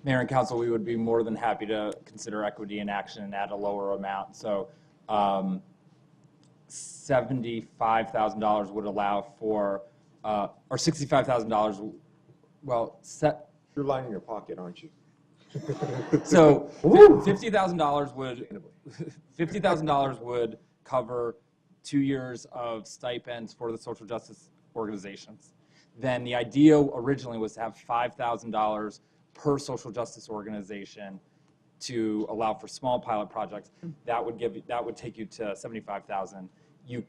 S16: Mayor and Council, we would be more than happy to consider Equity in Action at a lower amount. So $75,000 would allow for, or $65,000, well,
S5: You're lying in your pocket, aren't you?
S16: so $50,000 would cover 2 years of stipends for the social justice organizations. Then the idea originally was to have $5,000 per social justice organization to allow for small pilot projects. That would take you to $75,000. You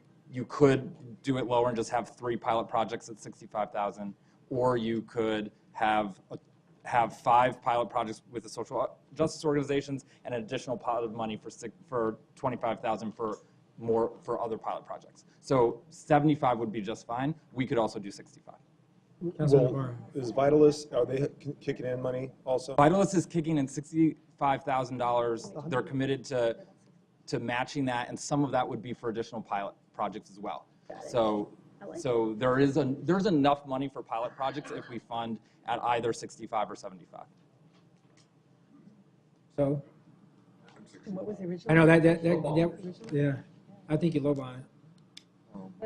S16: could do it lower and just have 3 pilot projects at $65,000, or you could have 5 pilot projects with the social justice organizations and an additional pot of money for $25,000 for other pilot projects. So 75 would be just fine. We could also do 65.
S5: Well, is Vitalis, are they kicking in money also?
S16: Vitalis is kicking in $65,000. They're committed to matching that, and some of that would be for additional pilot projects as well. So there's enough money for pilot projects if we fund at either 65 or 75.
S1: So
S8: And what was the original?
S1: I know that yeah. I think you lowball it.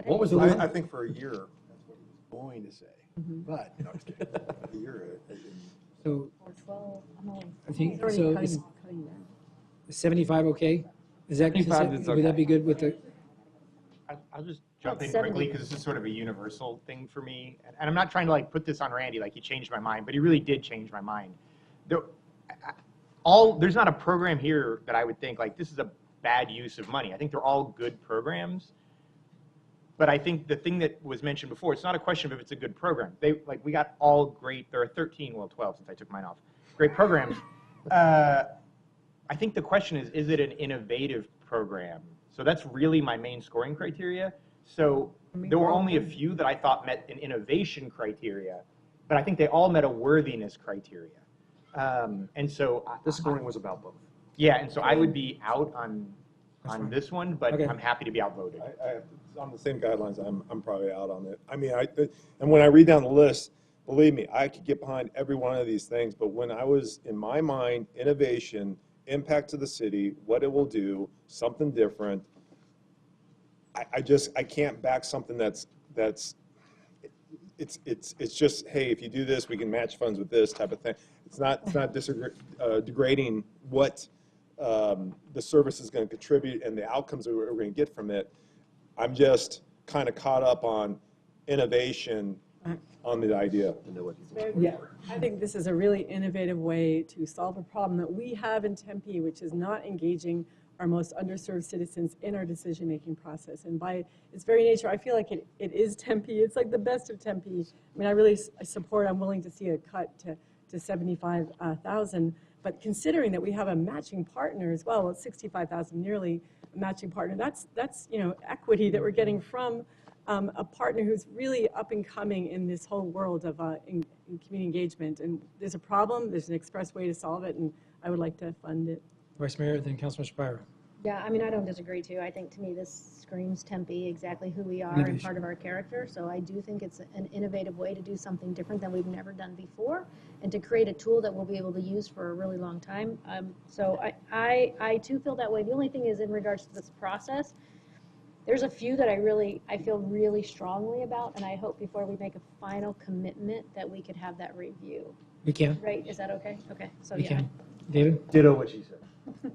S9: What was
S5: I think for a year,
S9: That's what he was going to say. But, no, I'm just kidding.
S5: a year.
S1: So
S3: Or 12, I'm only.
S1: I think
S8: He's already
S1: so.
S8: cutting that.
S1: Is 75 okay? Is that
S16: 75 is
S1: would that be good with the?
S6: I'll just jump in
S3: 70.
S6: quickly because this is sort of a universal thing for me. And I'm not trying to like put this on Randy, like he changed my mind, but he really did change my mind. There's not a program here that I would think like this is a bad use of money. I think they're all good programs. But I think the thing that was mentioned before, it's not a question of if it's a good program. We got all great, there are 13, well 12 since I took mine off, great programs. I think the question is it an innovative program? So that's really my main scoring criteria. So there were only a few that I thought met an innovation criteria, but I think they all met a worthiness criteria. And so
S13: the scoring was about both.
S6: Yeah, and so I would be out on this one, but
S5: Okay.
S6: I'm happy to be outvoted.
S5: On the same guidelines, I'm probably out on it. I mean, and when I read down the list, believe me, I could get behind every one of these things, but when I was, in my mind, innovation, impact to the city, what it will do, something different, I can't back something that's it's just, hey, if you do this, we can match funds with this type of thing. It's not degrading what the service is going to contribute and the outcomes that we're going to get from it. I'm just kind of caught up on innovation on the idea.
S8: Yeah, I think this is a really innovative way to solve a problem that we have in Tempe, which is not engaging our most underserved citizens in our decision-making process. And by its very nature, I feel like it is Tempe. It's like the best of Tempe. I mean, I really support, I'm willing to see a cut to 75,000. But considering that we have a matching partner as well, it's 65,000, nearly a matching partner. That's equity that we're getting from a partner who's really up and coming in this whole world of in community engagement. And there's a problem, there's an express way to solve it, and I would like to fund it.
S1: Vice Mayor, then Councilman Shapiro.
S3: Yeah, I mean, I don't disagree too. I think to me this screams Tempe, exactly who we are and
S1: Innovation.
S3: part of our character. So I do think it's an innovative way to do something different than we've never done before and to create a tool that we'll be able to use for a really long time. So I too feel that way. The only thing is in regards to this process, there's a few that I feel really strongly about, and I hope before we make a final commitment that we could have that review.
S1: We can.
S3: Right, is that okay? Okay, so
S1: We
S3: yeah.
S1: can. David?
S13: Ditto what she said.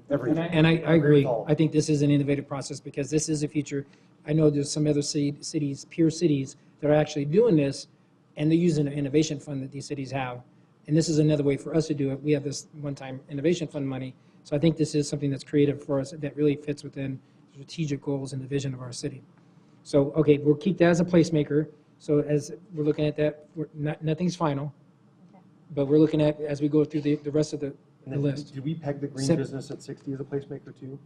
S1: And I agree. I think this is an innovative process because this is the future. I know there's some other cities, peer cities, that are actually doing this, and they're using the innovation fund that these cities have. And this is another way for us to do it. We have this one-time innovation fund money. So I think this is something that's creative for us that really fits within strategic goals and the vision of our city. So, okay, we'll keep that as a placemaker. So as we're looking at that, nothing's final, but we're looking at, as we go through the rest of the list.
S13: Did we peg the green business at 60 as a placemaker too?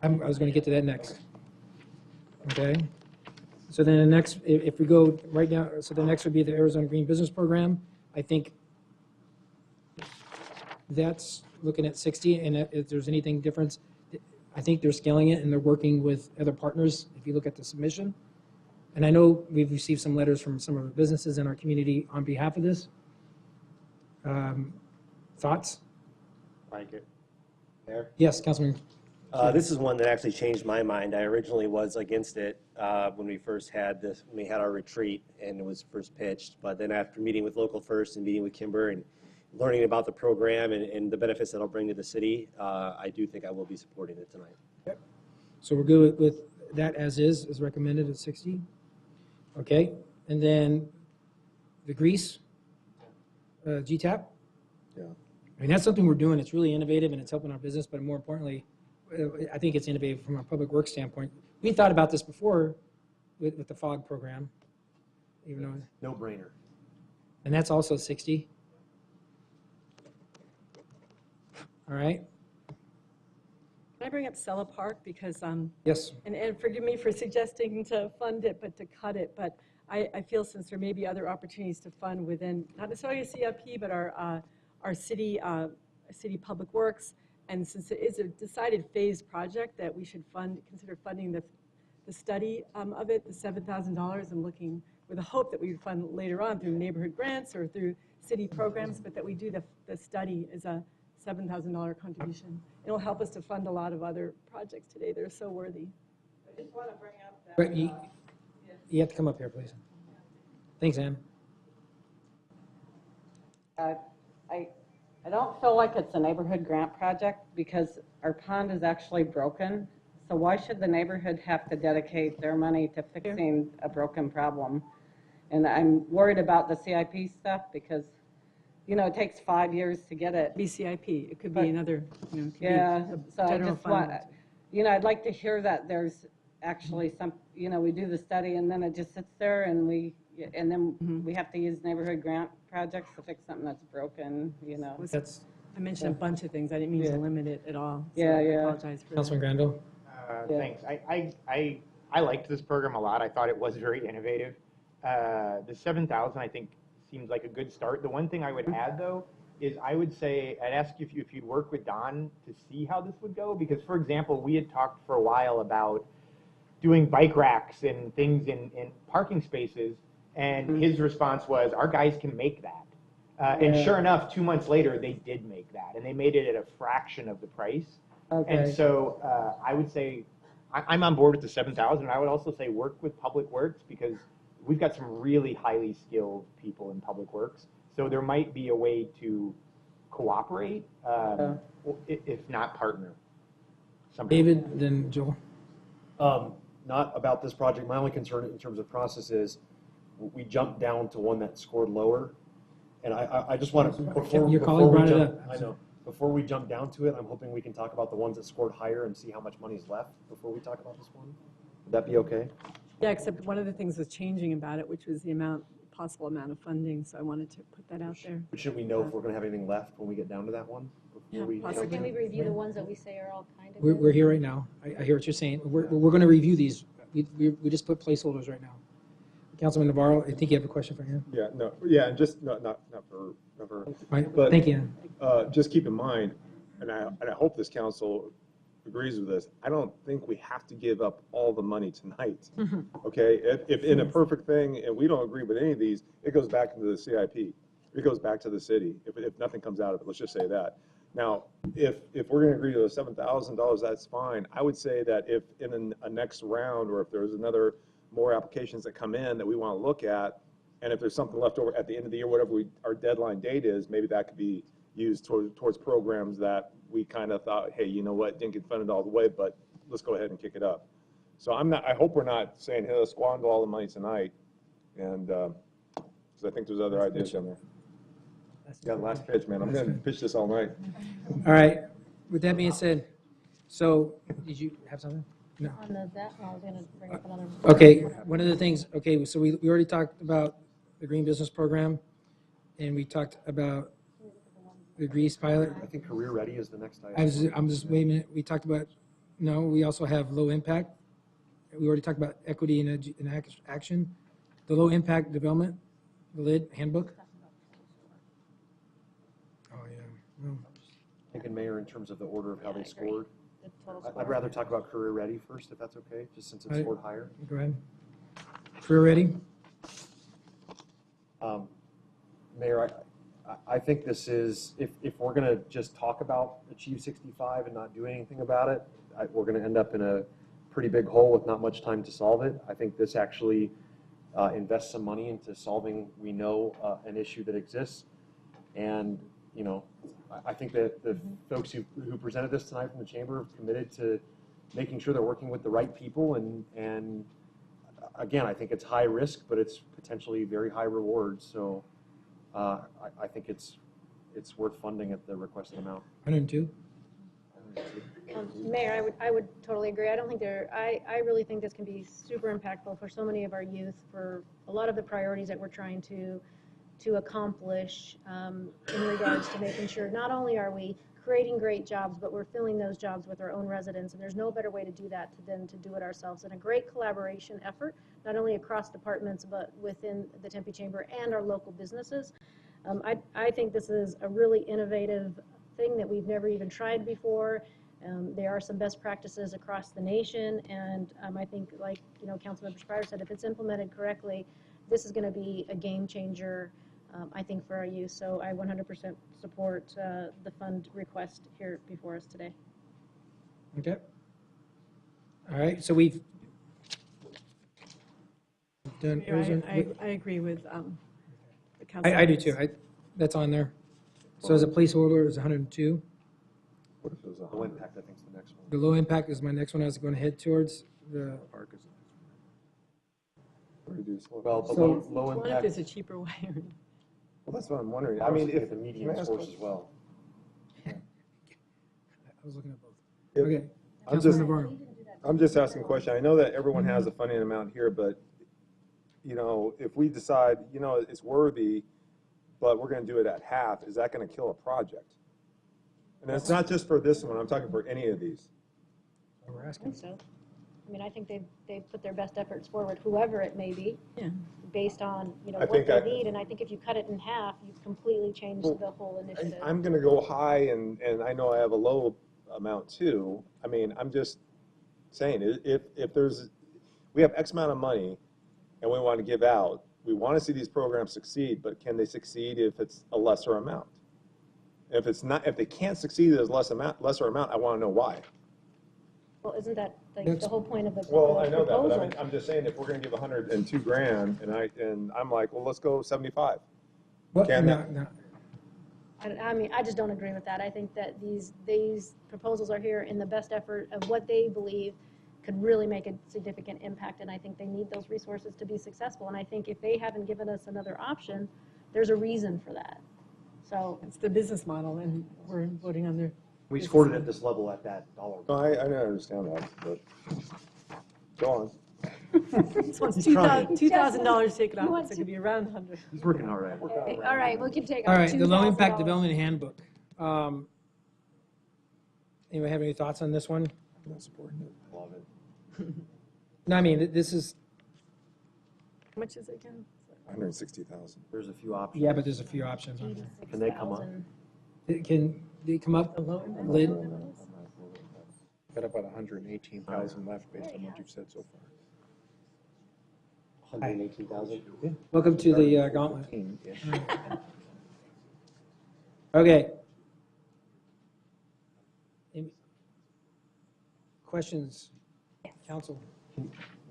S1: I was going to get to that next. Okay. So then the next, if we go right now, so the next would be the Arizona Green Business Program. I think that's looking at 60, and if there's anything different, I think they're scaling it and they're working with other partners, if you look at the submission. And I know we've received some letters from some of the businesses in our community on behalf of this. Thoughts?
S19: Like it. There?
S1: Yes, Councilman.
S19: This is one that actually changed my mind. I originally was against it when we first had this, when we had our retreat and it was first pitched. But then after meeting with Local First and meeting with Kimber and learning about the program and the benefits that it'll bring to the city, I do think I will be supporting it tonight.
S1: Yep. So we're good with that as recommended at 60. Okay, and then the grease, GTAP.
S5: Yeah.
S1: I mean, that's something we're doing. It's really innovative and it's helping our business, but more importantly, I think it's innovative from a public works standpoint. We thought about this before with the FOG program, even though.
S13: No brainer.
S1: And that's also 60. All right.
S8: Can I bring up Sella Park? Because,
S1: Yes.
S8: and forgive me for suggesting to fund it, but to cut it, but I feel since there may be other opportunities to fund within, not necessarily a CIP, but our city public works, and since it is a decided phased project that we should consider funding the study of it, the $7,000, and looking with the hope that we would fund later on through neighborhood grants or through city programs, but that we do the study as a $7,000 contribution. It'll help us to fund a lot of other projects today that are so worthy.
S7: I just want to bring up that.
S1: But you have to come up here, please. Thanks, Ann.
S7: I don't feel like it's a neighborhood grant project because our pond is actually broken. So why should the neighborhood have to dedicate their money to fixing a broken problem? And I'm worried about the CIP stuff because, you know, it takes 5 years to get it.
S8: BCIP, it could be another, to
S7: Yeah,
S8: be
S7: so I
S8: general
S7: just want,
S8: fund.
S7: I'd like to hear that there's actually some, we do the study and then it just sits there and we have to use neighborhood grant projects to fix something that's broken,
S8: I mentioned a bunch of things. I didn't mean to limit it at all. So
S7: Yeah,
S8: I
S7: yeah.
S8: apologize for that.
S1: Councilman Grandel.
S6: Thanks. I liked this program a lot. I thought it was very innovative. The 7,000, I think, seems like a good start. The one thing I would add, though, is I would say, I'd ask you if you'd work with Don to see how this would go, because, for example, we had talked for a while about doing bike racks and things in parking spaces, and his response was, our guys can make that. And sure enough, 2 months later, they did make that, and they made it at a fraction of the price.
S1: Okay.
S6: And so I would say, I'm on board with the 7,000. I would also say work with Public Works, because we've got some really highly skilled people in Public Works. So there might be a way to cooperate, if not partner.
S1: David, then Joel.
S13: Not about this project. My only concern in terms of process is we jumped down to one that scored lower. And I just want to, before we jump down to it, I'm hoping we can talk about the ones that scored higher and see how much money's left before we talk about this one. Would that be okay?
S8: Yeah, except one of the things was changing about it, which was the possible amount of funding, so I wanted to put that out there.
S13: But should we know if we're going to have anything left when we get down to that one?
S8: Yeah,
S3: Or can we review the ones that we say are all kind of?
S1: We're here right now. I hear what you're saying. We're going to review these. We just put placeholders right now. Councilman Navarro, I think you have a question for him.
S5: Yeah, no, yeah, and just not for,
S1: Right,
S5: but
S1: thank you.
S5: Just keep in mind, and I hope this council agrees with this. I don't think we have to give up all the money tonight. Okay, if in a perfect thing, and we don't agree with any of these, it goes back into the CIP. It goes back to the city. If nothing comes out of it, let's just say that. Now, if we're going to agree to the $7,000, that's fine. I would say that if in a next round, or if there's more applications that come in that we want to look at, and if there's something left over at the end of the year, whatever our deadline date is, maybe that could be used towards programs that we kind of thought, hey, you know what, didn't get funded all the way, but let's go ahead and kick it up. So I hope we're not saying, hey, let's squander all the money tonight, and because I think there's other ideas in there. Yeah, last pitch, man. I'm going to pitch this all night.
S1: All right. With that being said, so did you have something? No.
S3: On that, I was going to bring up another.
S1: Okay, one of the things, okay, so we already talked about the Green Business Program, and we talked about the Grease pilot.
S13: I think Career Ready is the next item.
S1: I'm just, wait a minute, we talked about, no, we also have low impact. We already talked about equity in action. The low impact development, the LID handbook. Oh, yeah. Well,
S13: Thinking, Mayor, in terms of the order of how they scored. I'd rather talk about Career Ready first, if that's okay, just since it's scored higher.
S1: Go ahead. Career Ready?
S13: Mayor, I think this is, if we're going to just talk about Achieve 65 and not do anything about it, we're going to end up in a pretty big hole with not much time to solve it. I think this actually invests some money into solving, we know, an issue that exists. And, you know, I think that the folks who presented this tonight from the chamber have committed to making sure they're working with the right people. And again, I think it's high risk, but it's potentially very high reward. So I think it's worth funding at the requested amount.
S1: 102?
S3: Mayor, I would totally agree. I don't think I really think this can be super impactful for so many of our youth, for a lot of the priorities that we're trying to accomplish in regards to making sure not only are we creating great jobs, but we're filling those jobs with our own residents. And there's no better way to do that than to do it ourselves. And a great collaboration effort, not only across departments, but within the Tempe Chamber and our local businesses. I think this is a really innovative thing that we've never even tried before. There are some best practices across the nation, and I think, like Councilmember Spryer said, if it's implemented correctly, this is going to be a game changer, I think, for our youth. So I 100% support the fund request here before us today.
S1: Okay. All right, so we've done.
S8: I agree with the council.
S1: I do too. That's on there. So as a placeholder, it's 102.
S5: What if it was
S13: Low impact, I think, is the next one.
S1: The low impact is my next one I was going to head towards. The
S5: park is
S13: well, the
S1: so,
S13: low
S8: What if
S13: impact.
S8: there's a cheaper way?
S5: Well, that's what I'm wondering.
S13: I
S5: I mean,
S13: mean,
S5: if
S13: the median scores as well.
S1: I was looking at both. Okay.
S5: I'm just asking a question. I know that everyone has a funding amount here, but if we decide, it's worthy, but we're going to do it at half, is that going to kill a project? And it's not just for this one. I'm talking for any of these.
S1: We're asking.
S3: So. I mean, I think they've put their best efforts forward, whoever it may be,
S8: Yeah.
S3: based on,
S5: I
S3: what
S5: think
S3: they
S5: I-
S3: need, and I think if you cut it in half, you've completely changed the whole initiative.
S5: I'm gonna go high, and I know I have a low amount too. I mean, I'm just saying, if there's, we have X amount of money and we want to give out, we want to see these programs succeed, but can they succeed if it's a lesser amount? If it's not, if they can't succeed as lesser amount, I want to know why.
S3: Well, isn't that like the whole point of the
S5: Well,
S3: the
S5: I know that, but
S3: proposal?
S5: I'm just saying, if we're gonna give 102 grand, and I'm like, well, let's go 75.
S1: What?
S5: Can
S1: No,
S5: that-
S1: no.
S3: I mean, I just don't agree with that. I think that these proposals are here in the best effort of what they believe could really make a significant impact, and I think they need those resources to be successful. And I think if they haven't given us another option, there's a reason for that. So
S8: It's the business model, and we're voting on their.
S13: We scored it at this level at that dollar.
S5: No, I understand that, but go on.
S8: This one's
S13: He's trying.
S8: $2,000 taken
S3: You
S8: off,
S3: want
S8: so it could be around 100.
S13: He's working hard at it.
S3: all right, we'll keep taking
S1: All
S3: on
S1: right, the low impact
S3: $2,000.
S1: development handbook. Anybody have any thoughts on this one?
S5: I'm not supporting it.
S13: Love it.
S1: No, I mean, this is,
S8: How much is it again?
S5: 160,000.
S13: There's a few options.
S1: yeah, but there's a few options on there.
S13: Can they come up?
S1: Can they come up, Lynn?
S9: Got about 118,000 left based on what you've said so far.
S13: 118,000?
S1: Welcome to the gauntlet.
S9: Yeah.
S1: Okay. Any questions, council?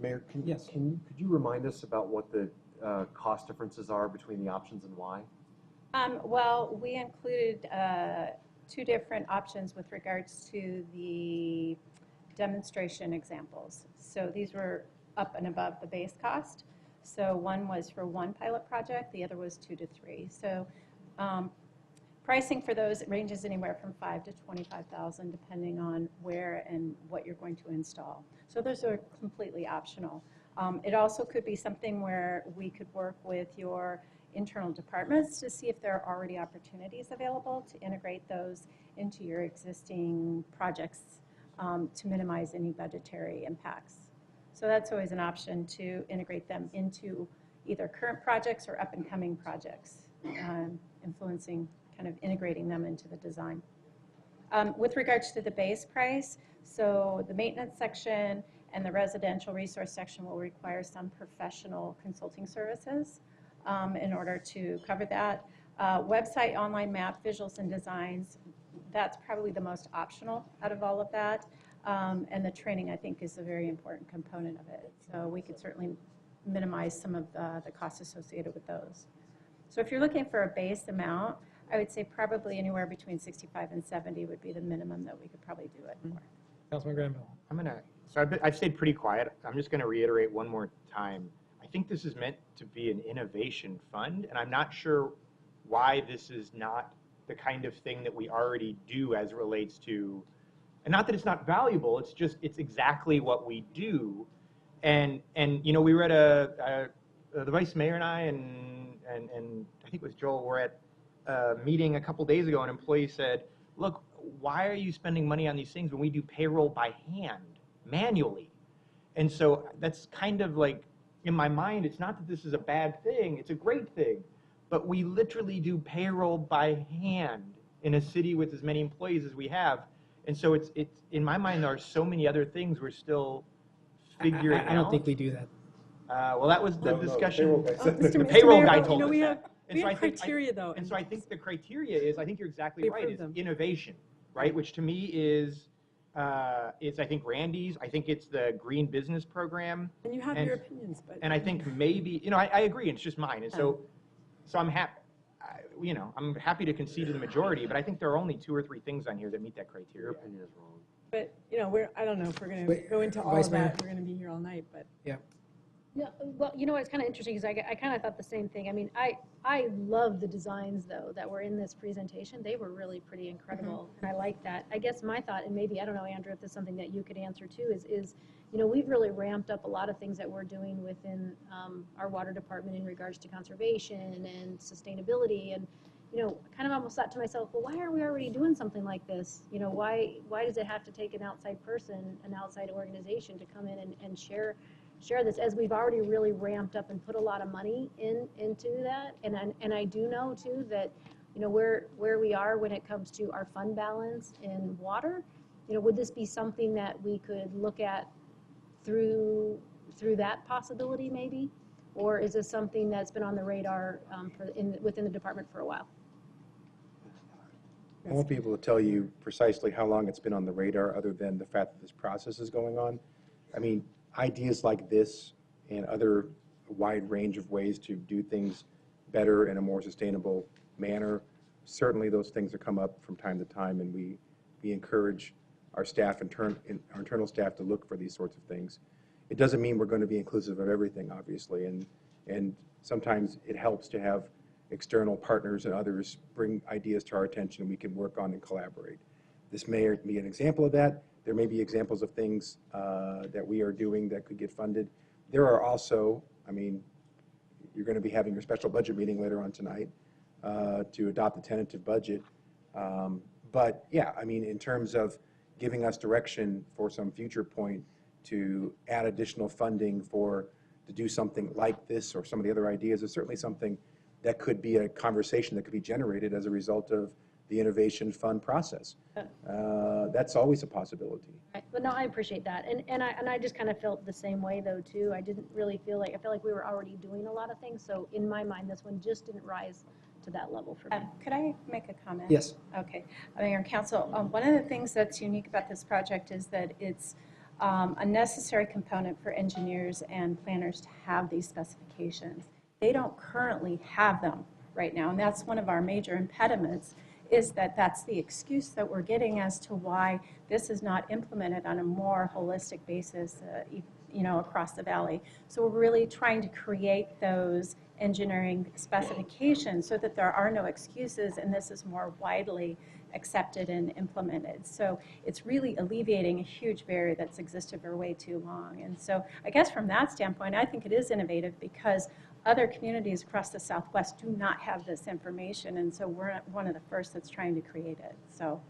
S13: Mayor,
S1: Yes.
S13: could you remind us about what the cost differences are between the options and why?
S18: Well, we included two different options with regards to the demonstration examples. So these were up and above the base cost. So one was for one pilot project, the other was 2 to 3. So pricing for those ranges anywhere from $5,000 to $25,000, depending on where and what you're going to install. So those are completely optional. It also could be something where we could work with your internal departments to see if there are already opportunities available to integrate those into your existing projects to minimize any budgetary impacts. So that's always an option, to integrate them into either current projects or up-and-coming projects, influencing, kind of integrating them into the design. With regards to the base price, so the maintenance section and the residential resource section will require some professional consulting services in order to cover that. Website, online map, visuals, and designs, that's probably the most optional out of all of that. And the training, I think, is a very important component of it. So we could certainly minimize some of the costs associated with those. So if you're looking for a base amount, I would say probably anywhere between 65 and 70 would be the minimum that we could probably do it for.
S1: Councilman Granville.
S6: I've stayed pretty quiet. I'm just gonna reiterate one more time. I think this is meant to be an innovation fund, and I'm not sure why this is not the kind of thing that we already do as it relates to, and not that it's not valuable, it's just, it's exactly what we do. And you know, we were at the vice mayor and I, and I think it was Joel, were at a meeting a couple days ago, and an employee said, look, why are you spending money on these things when we do payroll by hand, manually? And so that's kind of like, in my mind, it's not that this is a bad thing, it's a great thing, but we literally do payroll by hand in a city with as many employees as we have. And so it's in my mind, there are so many other things we're still figuring out.
S1: I don't think we do that.
S6: Well, that was the discussion.
S1: The
S6: payroll
S1: Mayor,
S6: guy
S1: you
S6: told
S1: know,
S6: us
S1: we
S6: that.
S1: have-
S6: And
S8: we
S6: so
S8: have
S6: I think-
S8: criteria, though.
S6: And so I think the criteria is, I think you're exactly
S8: We
S6: right,
S8: approve
S6: is
S8: them.
S6: innovation, right? Which to me is, it's, I think, Randy's, I think it's the Green Business Program.
S8: And you have your opinions, but.
S6: And I think maybe, you know, I agree, it's just mine. And so I'm happy, you know, I'm happy to concede to the majority, but I think there are only 2 or 3 things on here that meet that criteria.
S13: Your opinion is wrong.
S8: But, you know, I don't know if we're going to
S1: Wait,
S8: go into all
S1: Vice
S8: of
S1: Mayor?
S8: that. We're going to be here all night, but.
S1: Yeah.
S3: Yeah, well, you know what, it's kind of interesting, because I kind of thought the same thing. I mean, I love the designs, though, that were in this presentation. They were really pretty incredible, and I like that. I guess my thought, and maybe, I don't know, Andrew, if there's something that you could answer too, is you know, we've really ramped up a lot of things that we're doing within our water department in regards to conservation and sustainability, and kind of almost thought to myself, well, why aren't we already doing something like this? Why does it have to take an outside person, an outside organization to come in and share this, as we've already really ramped up and put a lot of money into that. And I do know too that, where we are when it comes to our fund balance in water, would this be something that we could look at through that possibility maybe? Or is this something that's been on the radar within the department for a while?
S10: I won't be able to tell you precisely how long it's been on the radar, other than the fact that this process is going on. I mean, ideas like this and other wide range of ways to do things better in a more sustainable manner, certainly those things that come up from time to time, and we encourage our staff, our internal staff, to look for these sorts of things. It doesn't mean we're going to be inclusive of everything, obviously, and sometimes it helps to have external partners and others bring ideas to our attention and we can work on and collaborate. This may be an example of that. There may be examples of things that we are doing that could get funded. There are also, I mean, you're going to be having your special budget meeting later on tonight to adopt the tentative budget. But yeah, I mean, in terms of giving us direction for some future point to add additional funding to do something like this or some of the other ideas, is certainly something that could be a conversation that could be generated as a result of the innovation fund process. That's always a possibility.
S3: Right. But no, I appreciate that. And I just kind of felt the same way though too. I didn't really feel like, I felt like we were already doing a lot of things. So in my mind, this one just didn't rise to that level for me.
S8: Could I make a comment?
S1: Yes.
S8: Okay. Mayor and Council, one of the things that's unique about this project is that it's a necessary component for engineers and planners to have these specifications. They don't currently have them right now, and that's one of our major impediments, is that that's the excuse that we're getting as to why this is not implemented on a more holistic basis, across the valley. So we're really trying to create those engineering specifications so that there are no excuses and this is more widely accepted and implemented. So it's really alleviating a huge barrier that's existed for way too long. And so I guess from that standpoint, I think it is innovative because other communities across the Southwest do not have this information, and so we're one of the first that's trying to create it. So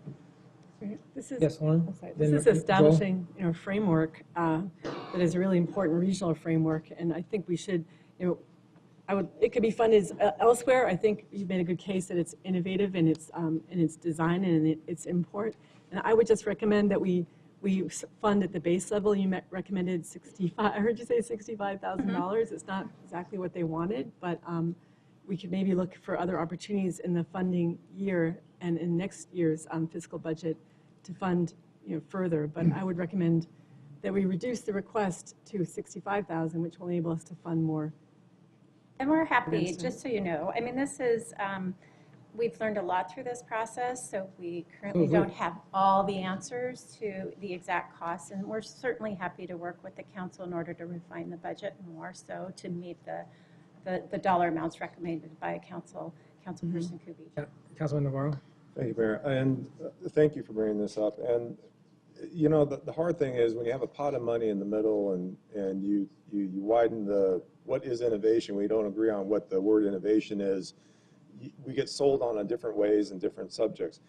S8: this is,
S1: yes, Lauren?
S8: this is establishing a framework that is a really important regional framework, and I think we should, it could be funded elsewhere. I think you've made a good case that it's innovative in its design and its import, and I would just recommend that we fund at the base level. You recommended I heard you say $65,000. It's not exactly what they wanted, but we could maybe look for other opportunities in the funding year and in next year's fiscal budget to fund further. But I would recommend that we reduce the request to $65,000, which will enable us to fund more.
S18: And we're happy, just so you know. I mean, this is, we've learned a lot through this process, so we currently don't have all the answers to the exact costs, and we're certainly happy to work with the council in order to refine the budget more so to meet the dollar amounts recommended by Councilperson Kubi.
S1: Yeah. Councilman Navarro.
S5: Thank you, Mayor, and thank you for bringing this up. And the hard thing is when you have a pot of money in the middle and you widen what is innovation. We don't agree on what the word innovation is. We get sold on different ways and different subjects.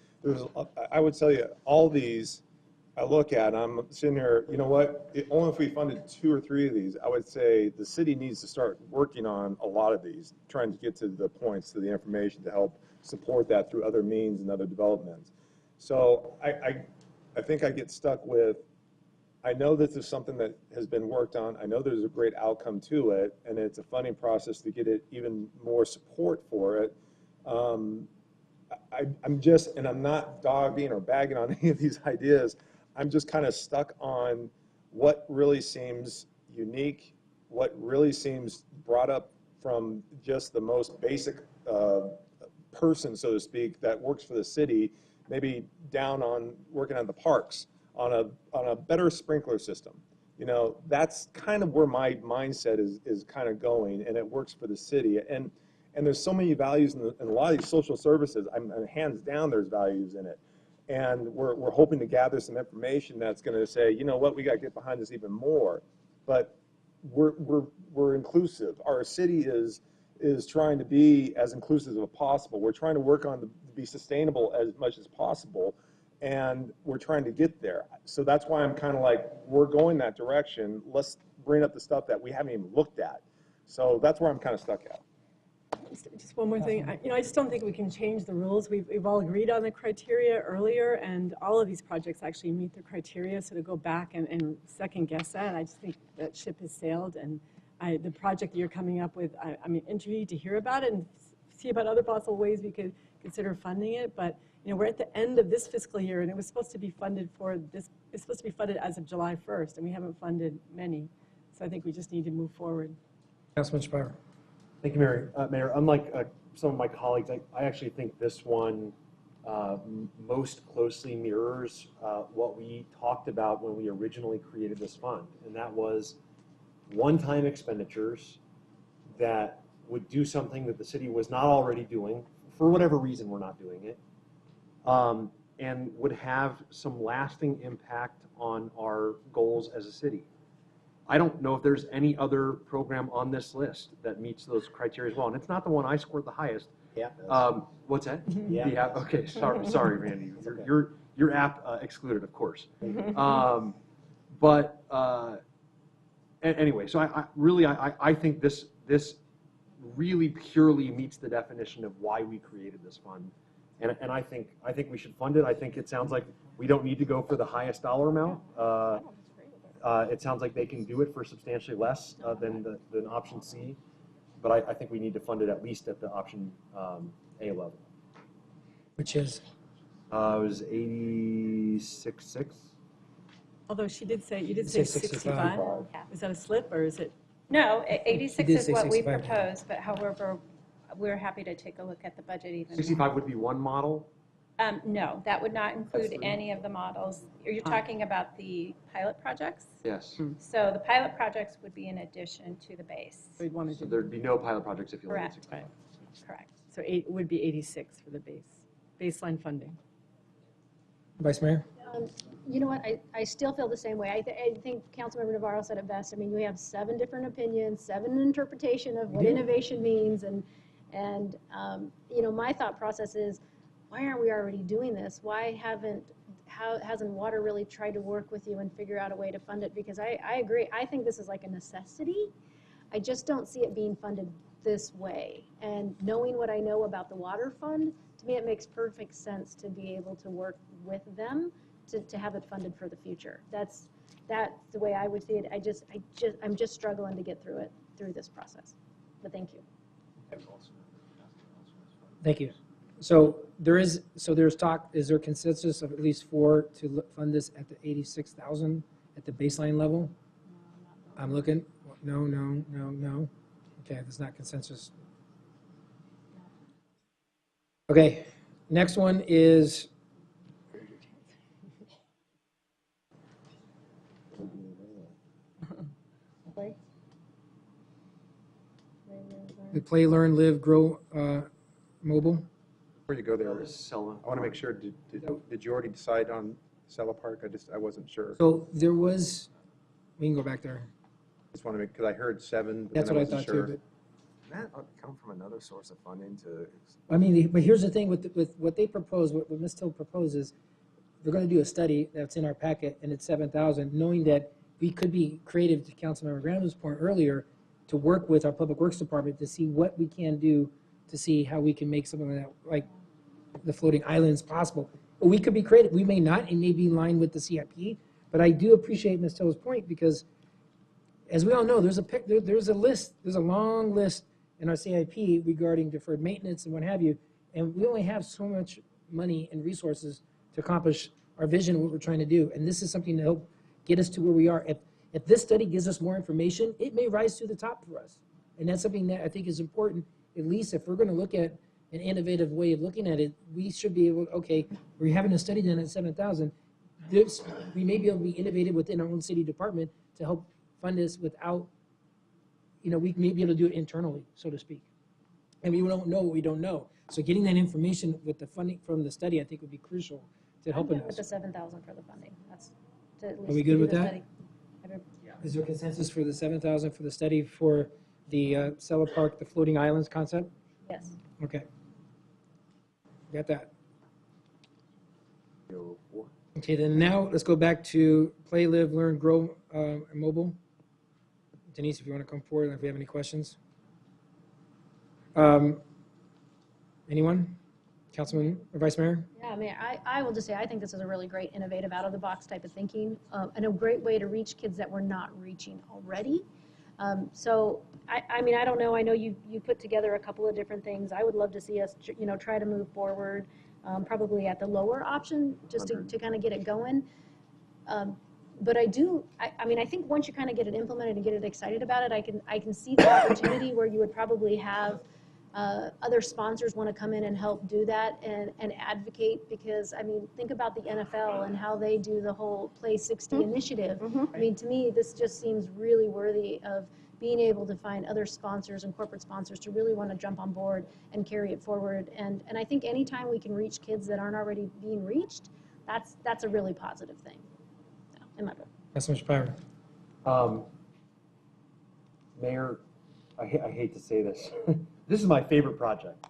S5: I would tell you, all these I look at, I'm sitting here, you know what, only if we funded 2 or 3 of these, I would say the city needs to start working on a lot of these, trying to get to the points, to the information to help support that through other means and other developments. So I think I get stuck with, I know this is something that has been worked on. I know there's a great outcome to it, and it's a funding process to get it even more support for it. I'm just, and I'm not dogging or bagging on any of these ideas. I'm just kind of stuck on what really seems unique, what really seems brought up from just the most basic person, so to speak, that works for the city, maybe down on working on the parks, on a better sprinkler system. You know, that's kind of where my mindset is kind of going, and it works for the city. And there's so many values in a lot of these social services. I'm hands down, there's values in it. And we're hoping to gather some information that's going to say, you know what, we got to get behind this even more. But we're inclusive. Our city is is trying to be as inclusive as possible. We're trying to work on to be sustainable as much as possible, and we're trying to get there. So that's why I'm kind of like, we're going that direction. Let's bring up the stuff that we haven't even looked at. So that's where I'm kind of stuck at.
S8: Just one more thing. I just don't think we can change the rules. We've all agreed on the criteria earlier, and all of these projects actually meet the criteria. So to go back and second guess that, I just think that ship has sailed. And the project that you're coming up with, I'm intrigued to hear about it and see about other possible ways we could consider funding it. But we're at the end of this fiscal year, and it was supposed to be funded for this. It's supposed to be funded as of July 1st, and we haven't funded many. So I think we just need to move forward.
S1: Councilman Spire.
S13: Thank you, Mayor. Unlike some of my colleagues, I actually think this one most closely mirrors what we talked about when we originally created this fund, and that was one-time expenditures that would do something that the city was not already doing, for whatever reason we're not doing it, and would have some lasting impact on our goals as a city. I don't know if there's any other program on this list that meets those criteria as well, and it's not the one I scored the highest.
S19: Yeah.
S13: What's that?
S19: Yeah.
S13: Okay. Sorry, Randy. Your app excluded, of course. Anyway, so I think this really purely meets the definition of why we created this fund, and I think we should fund it. I think it sounds like we don't need to go for the highest dollar amount. It sounds like they can do it for substantially less than option C, but I think we need to fund it at least at the option A level.
S1: Which is?
S13: It was 86.6.
S8: Although you did say 65. Is that a slip or is it?
S18: No, 86 is what we
S1: 65.
S18: proposed, but however, we're happy to take a look at the budget even.
S13: 65 would be one model.
S18: No, that would not include any of the models. Are you talking about the pilot projects?
S13: Yes.
S18: So the pilot projects would be in addition to the base.
S8: We'd want to
S13: So
S8: do.
S13: there'd be no pilot projects if you look at
S18: Correct.
S13: 65.
S18: Correct.
S8: So it would be 86 for the baseline funding.
S1: Vice Mayor?
S3: You know what, I still feel the same way. I think Councilmember Navarro said it best. I mean, we have 7 different opinions, 7 interpretation of what innovation means, and my thought process is, why aren't we already doing this? Why hasn't water really tried to work with you and figure out a way to fund it? Because I agree, I think this is like a necessity. I just don't see it being funded this way. And knowing what I know about the water fund, to me it makes perfect sense to be able to work with them to have it funded for the future. That's the way I would see it. I'm just struggling to get through this process. But thank you.
S1: Thank you. So there's talk, is there consensus of at least 4 to fund this at the 86,000 at the baseline level? I'm looking, no. Okay, that's not consensus. Okay, next one is the Play, Learn, Live, Grow mobile.
S10: Before you go there,
S13: Sella.
S10: I want to make sure, did you already decide on Sella Park? I wasn't sure.
S1: So there was, we can go back there.
S10: Just want to make, because I heard 7, but
S1: That's
S10: then
S1: what I
S10: wasn't
S1: thought
S10: sure.
S1: too.
S5: Can that come from another source of funding to?
S1: But I mean, but here's the thing with what they propose, what Ms. Till proposes, they're going to do a study that's in our packet, and it's 7,000, knowing that we could be creative, to Councilmember Graham's point earlier, to work with our Public Works Department to see what we can do to see how we can make something like the floating islands possible. But we could be creative. We may not. It may be in line with the CIP. But I do appreciate Ms. Till's point, because as we all know, there's a list, there's a long list in our CIP regarding deferred maintenance and what have you. And we only have so much money and resources to accomplish our vision, what we're trying to do. And this is something to help get us to where we are. If this study gives us more information, it may rise to the top for us. And that's something that I think is important. At least if we're going to look at an innovative way of looking at it, we should be able, okay, we're having a study done at 7,000. We may be able to be innovative within our own city department to help fund this without, we may be able to do it internally, so to speak. And we don't know what we don't know. So getting that information with the funding from the study, I think would be crucial to helping
S3: With
S1: us.
S3: the 7,000 for the funding, that's to at least
S1: Are we good
S3: do
S1: with
S3: the
S1: that?
S3: study.
S1: Is there consensus for the 7,000 for the study for the Cellar Park, the floating islands concept?
S3: Yes.
S1: Okay. Got that. Okay, then now let's go back to Play, Live, Learn, Grow, Mobile. Denise, if you want to come forward, if you have any questions. Anyone? Councilman or Vice Mayor?
S3: Yeah, I mean, I will just say, I think this is a really great, innovative, out-of-the-box type of thinking, and a great way to reach kids that we're not reaching already. So, I mean, I don't know, I know you put together a couple of different things. I would love to see us, try to move forward, probably at the lower option, just to kind of get it going. But I mean, I think once you kind of get it implemented and get it excited about it, I can see the opportunity where you would probably have other sponsors want to come in and help do that and advocate, because, I mean, think about the NFL and how they do the whole Play 60 initiative. I mean, to me, this just seems really worthy of being able to find other sponsors and corporate sponsors to really want to jump on board and carry it forward. And I think anytime we can reach kids that aren't already being reached, that's a really positive thing, in my book.
S1: That's much power.
S13: Mayor, I hate to say this. This is my favorite project.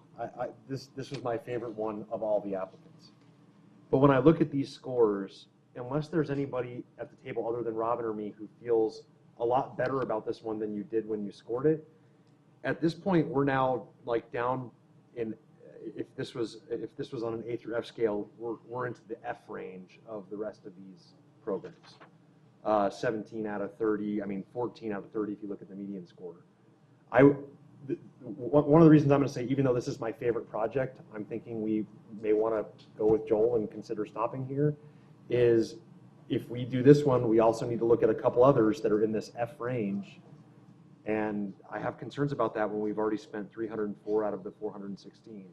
S13: This was my favorite one of all the applicants. But when I look at these scores, unless there's anybody at the table other than Robin or me who feels a lot better about this one than you did when you scored it, at this point we're now like down in, if this was on an A through F scale, we're into the F range of the rest of these programs. 17 out of 30, I mean 14 out of 30 if you look at the median score. One of the reasons I'm going to say, even though this is my favorite project, I'm thinking we may want to go with Joel and consider stopping here, is if we do this one, we also need to look at a couple others that are in this F range. And I have concerns about that when we've already spent 304 out of the 416.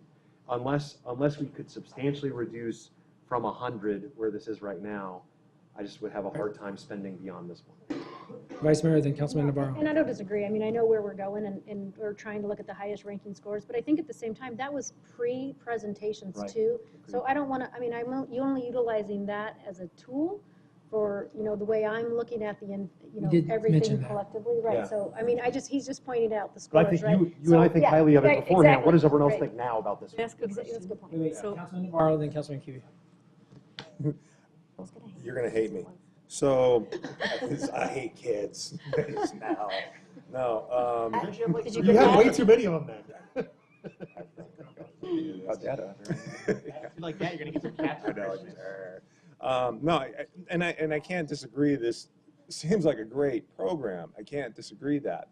S13: Unless we could substantially reduce from 100 where this is right now, I just would have a hard time spending beyond this one.
S1: Vice Mayor, then Councilman Navarro.
S3: And I don't disagree. I mean, I know where we're going, and we're trying to look at the highest ranking scores, but I think at the same time, that was pre-presentations
S13: Right.
S3: too. So I don't want to, I mean, I'm only utilizing that as a tool for, the way I'm looking at the,
S1: did mention
S3: everything
S1: that.
S3: collectively, right?
S13: Yeah.
S3: So, I mean, he's just pointed out the
S13: But
S3: scores,
S13: I think
S3: right?
S13: you and I think highly of it
S3: right,
S13: beforehand.
S3: exactly,
S13: What does everyone else
S3: right.
S13: think now about this?
S8: That's a good question.
S3: That's a good point.
S1: Wait,
S8: So-
S1: Councilman Navarro, then Councilman Kiwi.
S5: You're gonna hate me. So, I hate kids now. No,
S3: Did you
S13: You
S3: get
S13: have
S3: that?
S13: way too many of them then.
S10: About data.
S6: Like that, you're gonna get some cats.
S5: No, I can't disagree. This seems like a great program. I can't disagree that.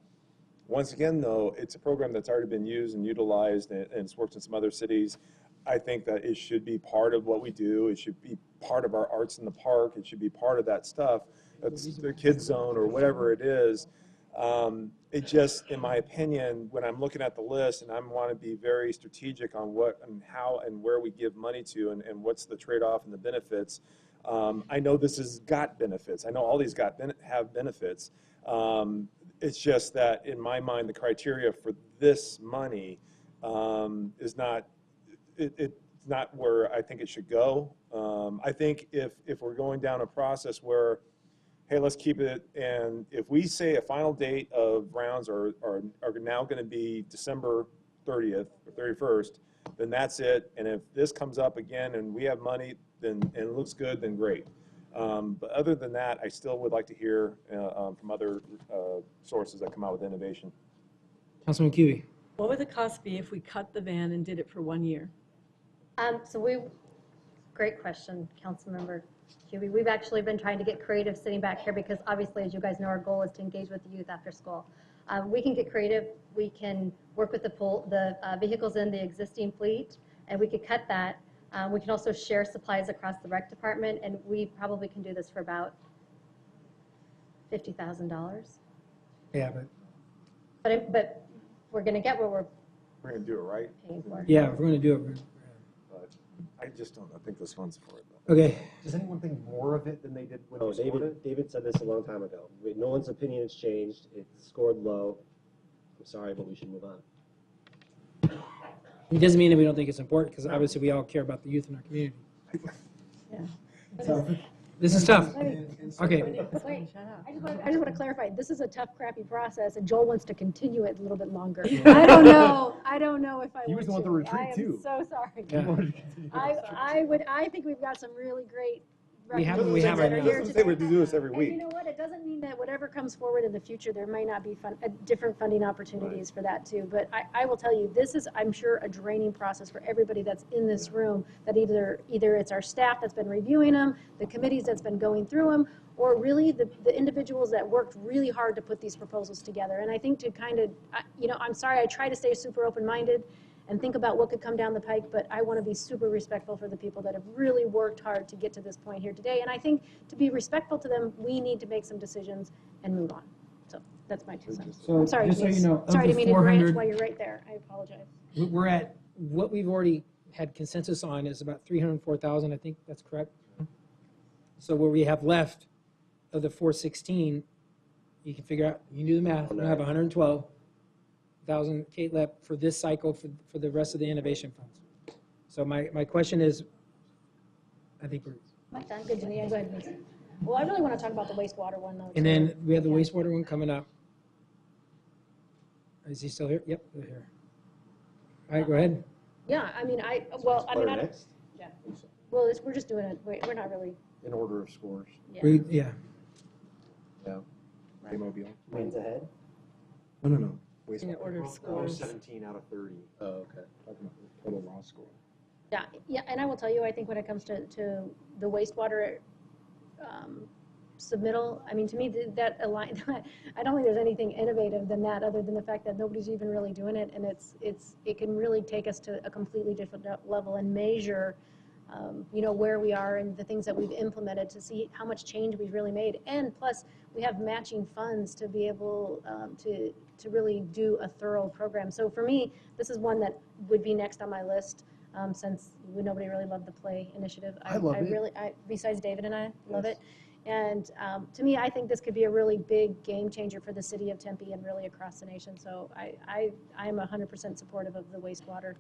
S5: Once again, though, it's a program that's already been used and utilized, and it's worked in some other cities. I think that it should be part of what we do. It should be part of our arts in the park. It should be part of that stuff. That's the kids zone or whatever it is. It just, in my opinion, when I'm looking at the list and I want to be very strategic on what and how and where we give money to and what's the trade-off and the benefits, I know this has got benefits. I know all these have benefits. It's just that in my mind, the criteria for this money is not, it's not where I think it should go. I think if we're going down a process where, hey, let's keep it, and if we say a final date of rounds are now going to be December 30th or 31st, then that's it. And if this comes up again and we have money, then and it looks good, then great. But other than that, I still would like to hear from other sources that come out with innovation.
S1: Councilman Kiwi.
S8: What would the cost be if we cut the van and did it for 1 year?
S12: Great question, Councilmember Huey. We've actually been trying to get creative sitting back here because obviously, as you guys know, our goal is to engage with the youth after school. We can get creative. We can work with the vehicles in the existing fleet, and we could cut that. We can also share supplies across the rec department, and we probably can do this for about $50,000.
S1: Yeah,
S12: But we're going to get what we're
S5: We're going to do it right.
S12: paying for.
S1: yeah, if we're going to do it.
S5: But I just don't. I think this one's for it.
S1: Okay.
S13: Does anyone think more of it than they did when
S19: No,
S13: they scored it?
S19: David said this a long time ago. No one's opinion has changed. It's scored low. I'm sorry, but we should move on.
S1: It doesn't mean that we don't think it's important, because obviously we all care about the youth in our community.
S8: Yeah.
S1: So, This is tough. Okay.
S3: Wait, I just want to clarify, this is a tough, crappy process, and Joel wants to continue it a little bit longer. I don't know if I
S13: He
S3: want
S13: was
S3: to.
S13: the one to retreat,
S3: I am
S13: too.
S3: so sorry.
S1: Yeah.
S3: I think we've got some really great
S1: We have
S3: recommendations that are
S1: right
S3: here
S1: now.
S3: today.
S10: We do this every
S3: And
S10: week.
S3: you know what, it doesn't mean that whatever comes forward in the future, there might not be different funding opportunities for that too. But I will tell you, this is, I'm sure, a draining process for everybody that's in this room, that either it's our staff that's been reviewing them, the committees that's been going through them, or really the individuals that worked really hard to put these proposals together. And I think to kind of, I'm sorry, I try to stay super open-minded and think about what could come down the pike, but I want to be super respectful for the people that have really worked hard to get to this point here today. And I think to be respectful to them, we need to make some decisions and move on. So that's my 2 cents.
S1: So,
S3: I'm sorry,
S1: just so you
S3: Denise.
S1: know, of
S3: Sorry
S1: the
S3: to mean to branch
S1: 400
S3: while you're right there. I apologize.
S1: We're at, what we've already had consensus on is about 304,000, I think that's correct. So what we have left of the 416, you can figure out, you can do the math, we have 112,000 Kate left for this cycle for the rest of the innovation funds. So my question is, I think we're,
S3: Done. Good, Jenny. Go ahead, Denise. Well, I really want to talk about the wastewater one though.
S1: and
S3: too.
S1: then we have the wastewater one coming up. Is he still here? Yep, they're here. All right, go ahead.
S3: Yeah, I mean, well, I mean, yeah. Well, we're just doing it, we're not really.
S13: In order of scores.
S3: Yeah.
S1: Yeah.
S10: Yeah. Playmobil.
S19: Wins ahead.
S10: No.
S8: In order of
S13: Oh,
S8: scores.
S13: 17 out of 30.
S10: Oh, okay. Talking about the total raw score.
S3: Yeah, and I will tell you, I think when it comes to the wastewater submittal, I mean, to me, that align, I don't think there's anything innovative than that, other than the fact that nobody's even really doing it, and it can really take us to a completely different level and measure, where we are and the things that we've implemented to see how much change we've really made. And plus, we have matching funds to be able to really do a thorough program. So for me, this is one that would be next on my list, since nobody really loved the Play initiative.
S13: I love it.
S3: Really, besides David and I, love it. And to me, I think this could be a really big game changer for the city of Tempe and really across the nation. So I'm 100% supportive of the wastewater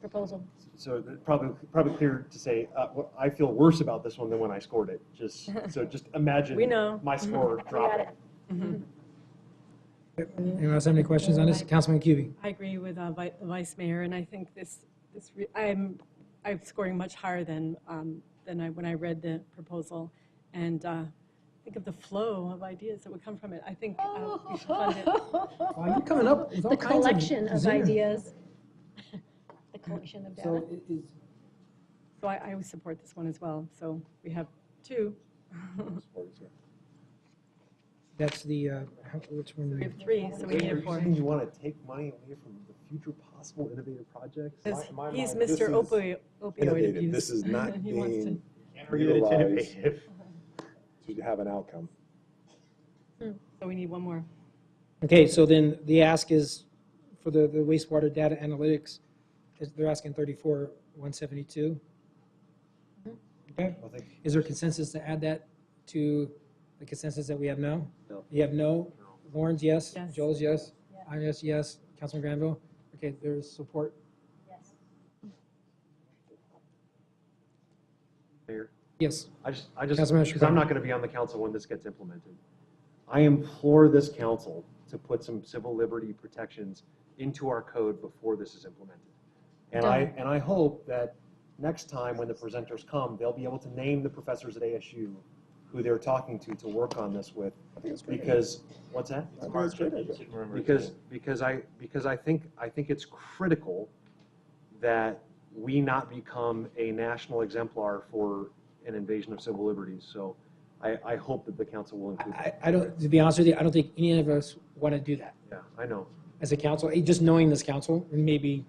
S3: proposal.
S13: So probably clear to say, I feel worse about this one than when I scored it. Just imagine
S8: We know.
S13: my score dropping.
S1: Anyone else have any questions on this? Councilman Cubey.
S8: I agree with the Vice Mayor, and I think I'm scoring much higher than when I read the proposal, and think of the flow of ideas that would come from it. I think we should fund it.
S1: Wow, you're coming up with all
S3: The
S1: kinds
S3: collection of
S1: zingers.
S3: ideas. The collection of data.
S1: So is,
S8: So I would support this one as well. So we have 2.
S1: that's the, which one?
S8: We have 3, so we need a 4.
S13: You want to take money away from the future possible innovative projects?
S8: Because
S5: In my
S8: he's
S5: mind, this
S8: Mr.
S5: is
S8: Opioid
S5: innovative.
S8: abuse.
S5: This is not
S8: He wants to-
S5: being
S13: Can't argue that it's
S5: utilized
S13: innovative.
S5: to have an outcome.
S8: So we need one more.
S1: Okay, so then the ask is for the wastewater data analytics, they're asking 34,172. Okay, is there consensus to add that to the consensus that we have now?
S19: No.
S1: You have no? Lauren's yes?
S8: Yes.
S1: Joel's yes? I'm yes. Councilman Granville? Okay, there's support.
S3: Yes.
S13: Mayor?
S1: Yes.
S13: I just,
S1: Councilman
S13: because I'm not going to be on the council when this gets implemented. I implore this council to put some civil liberty protections into our code before this is implemented. And I hope that next time when the presenters come, they'll be able to name the professors at ASU who they're talking to work on this with. Because, what's that? Because I think it's critical that we not become a national exemplar for an invasion of civil liberties. So I hope that the council will include that.
S1: I don't, to be honest with you, I don't think any of us want to do that
S13: Yeah, I know.
S1: as a council. Just knowing this council, and maybe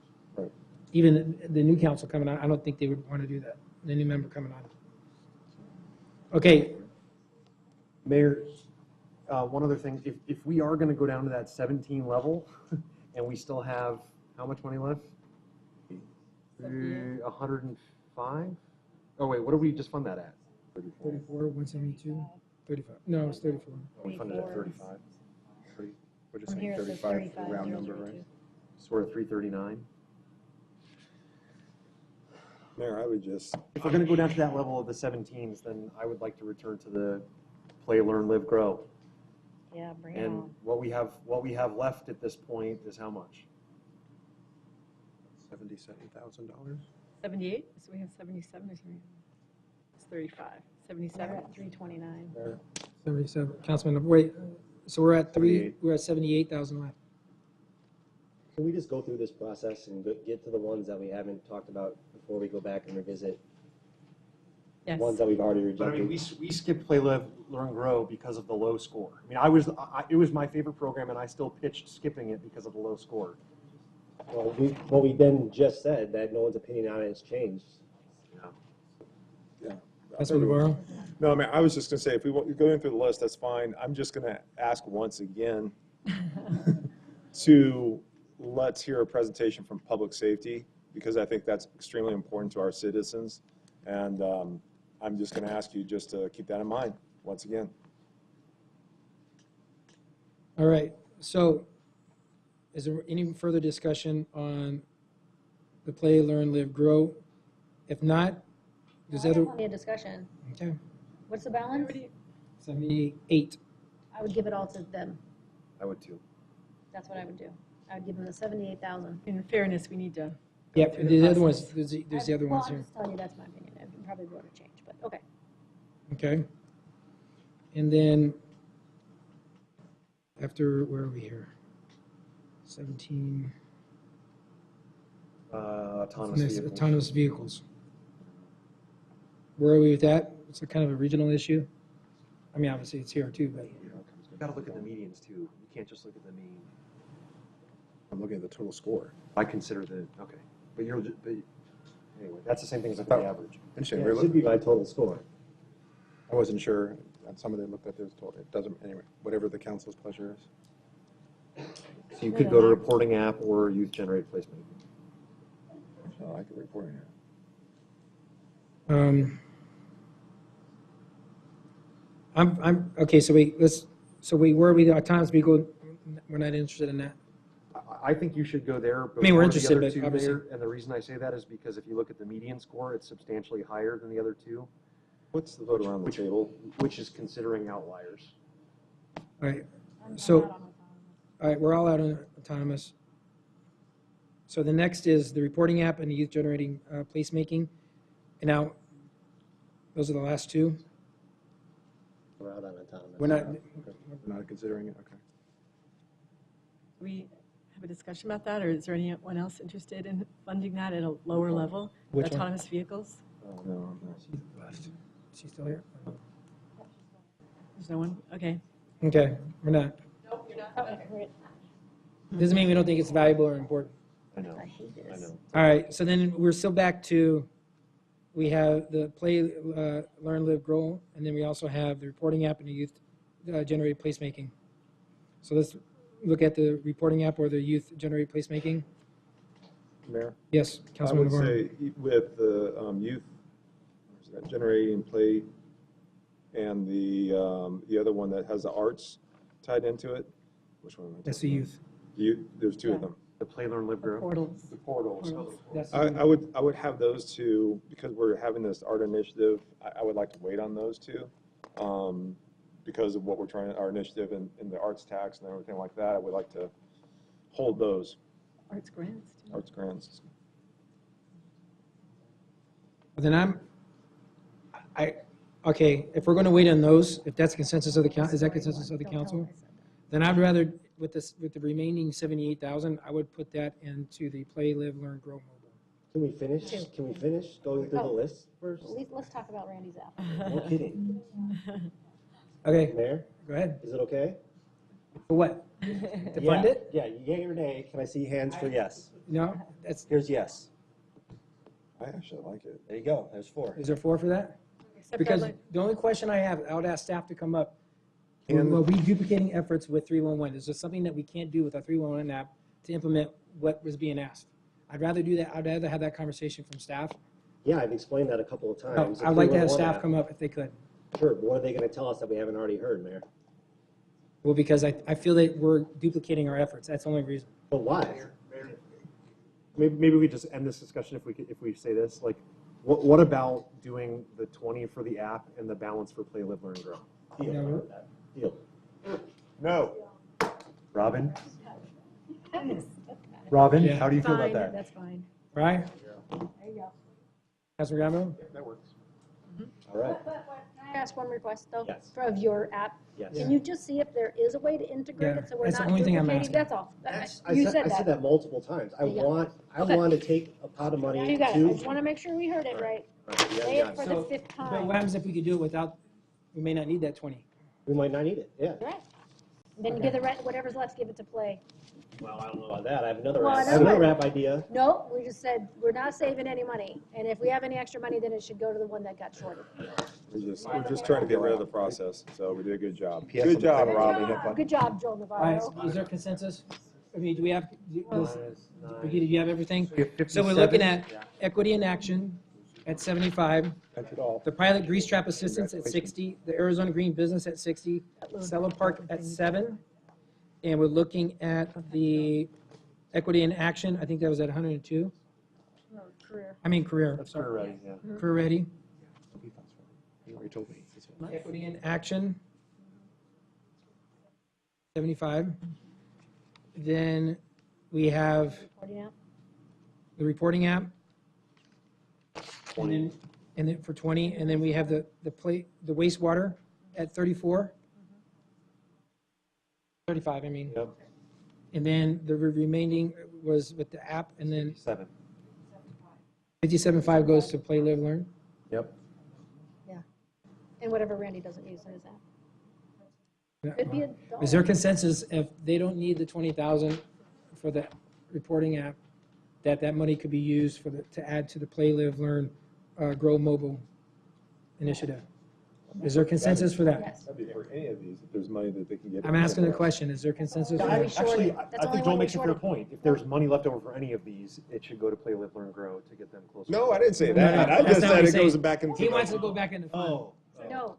S1: even the new council coming on, I don't think they would want to do that, the new member coming on. Okay,
S13: Mayor, one other thing, if we are going to go down to that 17 level, and we still have, how much money left? 105? Oh, wait, what did we just fund that at?
S1: 34, 172, 35. No, it's 34.
S13: We funded it at 35.
S10: We're just
S3: From
S10: saying
S3: here it says
S10: 35 for
S3: 35,
S10: round number, right?
S3: 002.
S13: So we're at 339.
S5: Mayor, I would just,
S13: If we're gonna go down to that level of the 17s, then I would like to return to the play, learn, live, grow.
S3: Yeah, bring it
S13: And
S3: on.
S13: what we have left at this point is how much?
S10: $77,000.
S8: 78, so we have 77 or something. It's 35, 77.
S3: We're at 329.
S1: 77, Councilman, wait, so we're at 78,000 left.
S19: Can we just go through this process and get to the ones that we haven't talked about before we go back and revisit?
S8: Yes.
S19: Ones that we've already
S13: But I
S19: rejected?
S13: mean, we skipped play, live, learn, grow because of the low score. I mean, it was my favorite program, and I still pitched skipping it because of the low score.
S19: Well, we then just said that no one's opinion on it has changed.
S5: yeah.
S1: Councilman Navarro?
S5: No, I mean, I was just gonna say, if we want, going through the list, that's fine. I'm just gonna ask once again to let's hear a presentation from public safety, because I think that's extremely important to our citizens. And I'm just gonna ask you just to keep that in mind, once again.
S1: All right, so is there any further discussion on the play, learn, live, grow? If not, does
S3: I have
S1: other,
S3: plenty of discussion.
S1: okay,
S3: What's the balance?
S1: 78.
S3: I would give it all to them.
S13: I would too.
S3: That's what I would do. I would give them the 78,000.
S8: In fairness, we need to.
S1: Yeah,
S8: through
S1: the other
S8: process.
S1: ones, there's the other ones
S3: Well, I'm
S1: here.
S3: just telling you, that's my opinion. I can probably vote to change, but okay.
S1: Okay. And then, after, where are we here? 17.
S13: Autonomous
S1: Next,
S13: vehicles.
S1: autonomous vehicles. Where are we with that? It's a kind of a regional issue. I mean, obviously it's here too, but.
S13: You gotta look at the medians too. You can't just look at the mean.
S10: I'm looking at the total score.
S13: I consider okay. But anyway, that's the same thing as the average.
S10: Interesting.
S19: Yeah,
S10: We're
S19: it
S10: look-
S19: should be by total score.
S10: I wasn't sure. Some of them looked at this total. It doesn't, anyway, whatever the council's pleasure is.
S13: So you could go to reporting app or youth generated placement.
S10: I like the reporting.
S1: Okay, so where are we, autonomous vehicle, we're not interested in that.
S13: I think you should go there.
S1: I mean, we're
S13: before the
S1: interested,
S13: other
S1: but
S13: two,
S1: obviously-
S13: Mayor, and the reason I say that is because if you look at the median score, it's substantially higher than the other two.
S5: What's the vote around the table?
S13: Which is considering outliers.
S1: All right, so, all right, we're all out on autonomous. So the next is the reporting app and the youth generating placemaking. And now, those are the last two.
S19: We're out on autonomous.
S1: We're not,
S10: We're not considering it, okay.
S8: We have a discussion about that, or is there anyone else interested in funding that at a lower level?
S1: Which one?
S8: Autonomous vehicles?
S5: No,
S1: she's left. She's still here?
S8: There's no one? Okay.
S1: Okay, we're not.
S8: Nope, you're not? Okay.
S1: Doesn't mean we don't think it's valuable or important.
S13: I know.
S3: I hate this.
S13: I know.
S1: All right, so then we're still back to, we have the play, learn, live, grow, and then we also have the reporting app and the youth generated placemaking. So let's look at the reporting app or the youth generated placemaking.
S5: Mayor?
S1: Yes,
S5: I
S1: Councilman
S5: would
S1: Navarro.
S5: say with the youth generating play and the other one that has the arts tied into it, which one am I
S1: That's the
S5: talking
S1: youth.
S5: about? Youth, there's two of them.
S13: The play, learn, live, grow.
S8: Portals.
S5: The portals.
S1: That's the
S5: I would have those two, because we're having this art initiative, I would like to wait on those two. Because of what we're trying, our initiative in the arts tax and everything like that, I would like to hold those.
S8: Arts grants. too.
S5: Arts grants.
S1: Then okay, if we're going to wait on those, if that's consensus of the council, is that consensus of the council? Then I'd rather, with the remaining 78,000, I would put that into the play, live, learn, grow mobile.
S19: Can we finish? Can we finish going through the
S3: Oh.
S19: list first?
S3: At least let's talk about Randy's app.
S19: No kidding.
S1: Okay,
S19: Mayor,
S1: go ahead.
S19: is it okay?
S1: For what? To fund it?
S19: Yeah, yay or nay? Can I see hands for yes?
S1: No, that's,
S19: Here's yes.
S5: I actually like it.
S19: There you go. There's 4.
S1: is there 4 for that?
S8: Except for
S1: Because
S8: like-
S1: the only question I have, I would ask staff to come up.
S5: And-
S1: Are we duplicating efforts with 311? Is there something that we can't do with our 311 app to implement what was being asked? I'd rather do that. I'd rather have that conversation from staff.
S19: Yeah, I've explained that a couple of times.
S1: I'd like to have staff come up if they could.
S19: Sure, but what are they going to tell us that we haven't already heard, Mayor?
S1: Well, because I feel that we're duplicating our efforts. That's the only reason.
S19: But why?
S13: Maybe we just end this discussion if we say this. Like, What about doing the 20 for the app and the balance for Play, Live, Learn, Grow?
S19: Deal.
S6: No.
S13: Robin? Robin,
S1: Yeah.
S13: how do you feel about
S8: Fine,
S13: that?
S8: that's fine.
S1: Right?
S8: There you go.
S1: Councilor Gamble?
S13: That works.
S19: All right.
S3: Can I ask one request though?
S19: Yes.
S3: Of your app?
S19: Yes.
S3: Can you just see if there is a way to integrate
S1: Yeah,
S3: it so we're
S1: that's the
S3: not
S1: only thing I'm
S3: duplicating?
S1: asking.
S3: That's all.
S19: I
S3: You
S19: said
S3: said that.
S19: that multiple times. I
S3: Yeah.
S19: want
S3: Okay.
S19: to take a pot of money
S3: Now you got it.
S19: to.
S3: I just want to make sure we heard it right.
S19: Right,
S3: Say
S19: yeah,
S3: it for
S19: yeah.
S3: the fifth
S1: But
S3: time.
S1: what happens if we could do it without, we may not need that 20?
S19: We might not need it, yeah.
S3: Right. Then
S1: Okay.
S3: give the rest, whatever's left, give it to Play.
S19: Well, I don't know about that. I have another
S3: Well,
S19: app.
S3: I
S19: I have
S3: know.
S19: another app idea.
S3: No, we just said we're not saving any money. And if we have any extra money, then it should go to the one that got shorted.
S5: We're just trying to get rid of the process, so we did a good job.
S10: PS
S5: Good
S10: on the
S5: job,
S10: thing.
S5: Robin.
S3: Good job, Joe
S1: All right,
S3: Navarro.
S1: is there consensus? I mean, do we have,
S19: Minus
S1: Brigitte, do you have everything?
S13: We have
S1: So we're
S13: 57?
S1: looking at equity in action at 75,
S10: That's it all.
S1: the pilot grease trap assistance at 60, the Arizona Green Business at 60, Stella Park at 7, and we're looking at the equity in action, I think that was at 102.
S3: Career.
S1: I mean, career,
S13: That's
S1: sorry.
S13: career ready, yeah.
S1: Career ready.
S10: You already told me.
S1: Equity in action, 75. Then we have
S3: Reporting app.
S1: the reporting app.
S13: 20.
S1: And then for 20, and then we have the wastewater at 34. 35, I mean.
S13: Yep.
S1: And then the remaining was with the app, and then
S13: 7.
S1: 57.5 goes to Play, Live, Learn.
S13: Yep.
S3: Yeah. And whatever Randy doesn't use in his app.
S1: Yeah.
S3: Could be a
S1: Is there consensus if they don't need the 20,000 for the reporting app, that money could be used to add to the Play, Live, Learn, Grow mobile initiative? Is there consensus for that?
S5: That'd be for any of these, if there's money that they can get.
S1: I'm asking the question, is there consensus for that?
S13: Actually,
S3: That's
S13: I
S3: only
S13: think
S3: one
S13: Joel
S3: we
S13: makes a fair
S3: shorted.
S13: point. If there's money left over for any of these, it should go to Play, Live, Learn, Grow to get them closer.
S5: No, I didn't say
S1: No,
S5: that.
S1: no,
S5: I
S1: that's
S5: just
S1: not
S5: said
S1: what
S5: it
S1: he's
S5: goes
S1: saying.
S5: back into.
S1: He wants to go back in the fund.
S3: No, no,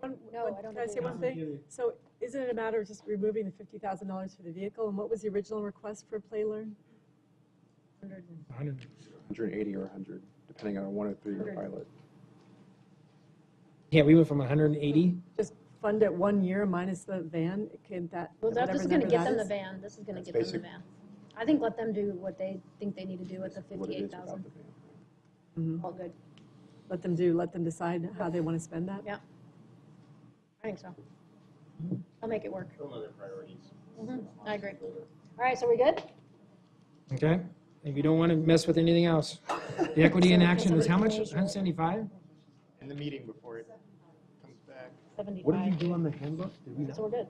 S3: I don't
S8: Can I say one thing? So isn't it a matter of just removing the $50,000 for the vehicle? And what was the original request for Play Learn?
S1: 100.
S10: 180 or 100, depending on a 1 or 3 year pilot.
S1: Yeah, we went from 180.
S8: Just fund it 1 year minus the van? Can that,
S3: Well, this
S8: whatever
S3: is gonna
S8: number
S3: get
S8: that
S3: them the
S8: is?
S3: van. This is gonna
S10: That's
S3: get them the
S10: basic.
S3: van. I think let them do what they think they need to do with the
S10: What it is without
S3: 58,000.
S10: the van.
S8: Mhm.
S3: All good.
S8: Let them decide how they want to spend that?
S3: Yeah. I think so. I'll make it work. I agree. All right, so we good?
S1: Okay, if you don't want to mess with anything else. The equity in action is how much? 175?
S6: In the meeting before it comes back.
S3: 75.
S13: What did you do on the handbook? Did we not?
S3: So we're good.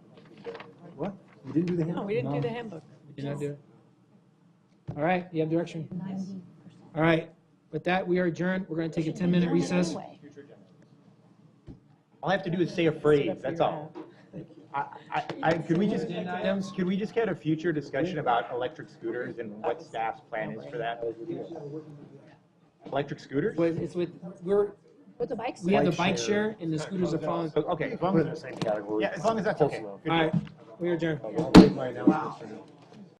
S13: What? You didn't do the
S8: No,
S13: handbook?
S8: we didn't do the handbook.
S1: Did not do it. All right, you have direction? All right, with that, we are adjourned. We're going to take a 10-minute recess.
S6: All I have to do is say a phrase, that's all. Could we just get a future discussion about electric scooters and what staff's plan is for that? Electric scooters?
S1: Well, it's with,
S3: With the bikes?
S1: we have the bike share and the scooters are falling.
S6: Okay, as long
S13: Put it
S6: as,
S13: in the same category.
S6: yeah, as long as that's okay.
S1: All right, we are adjourned.
S10: I'll make my announcements for now.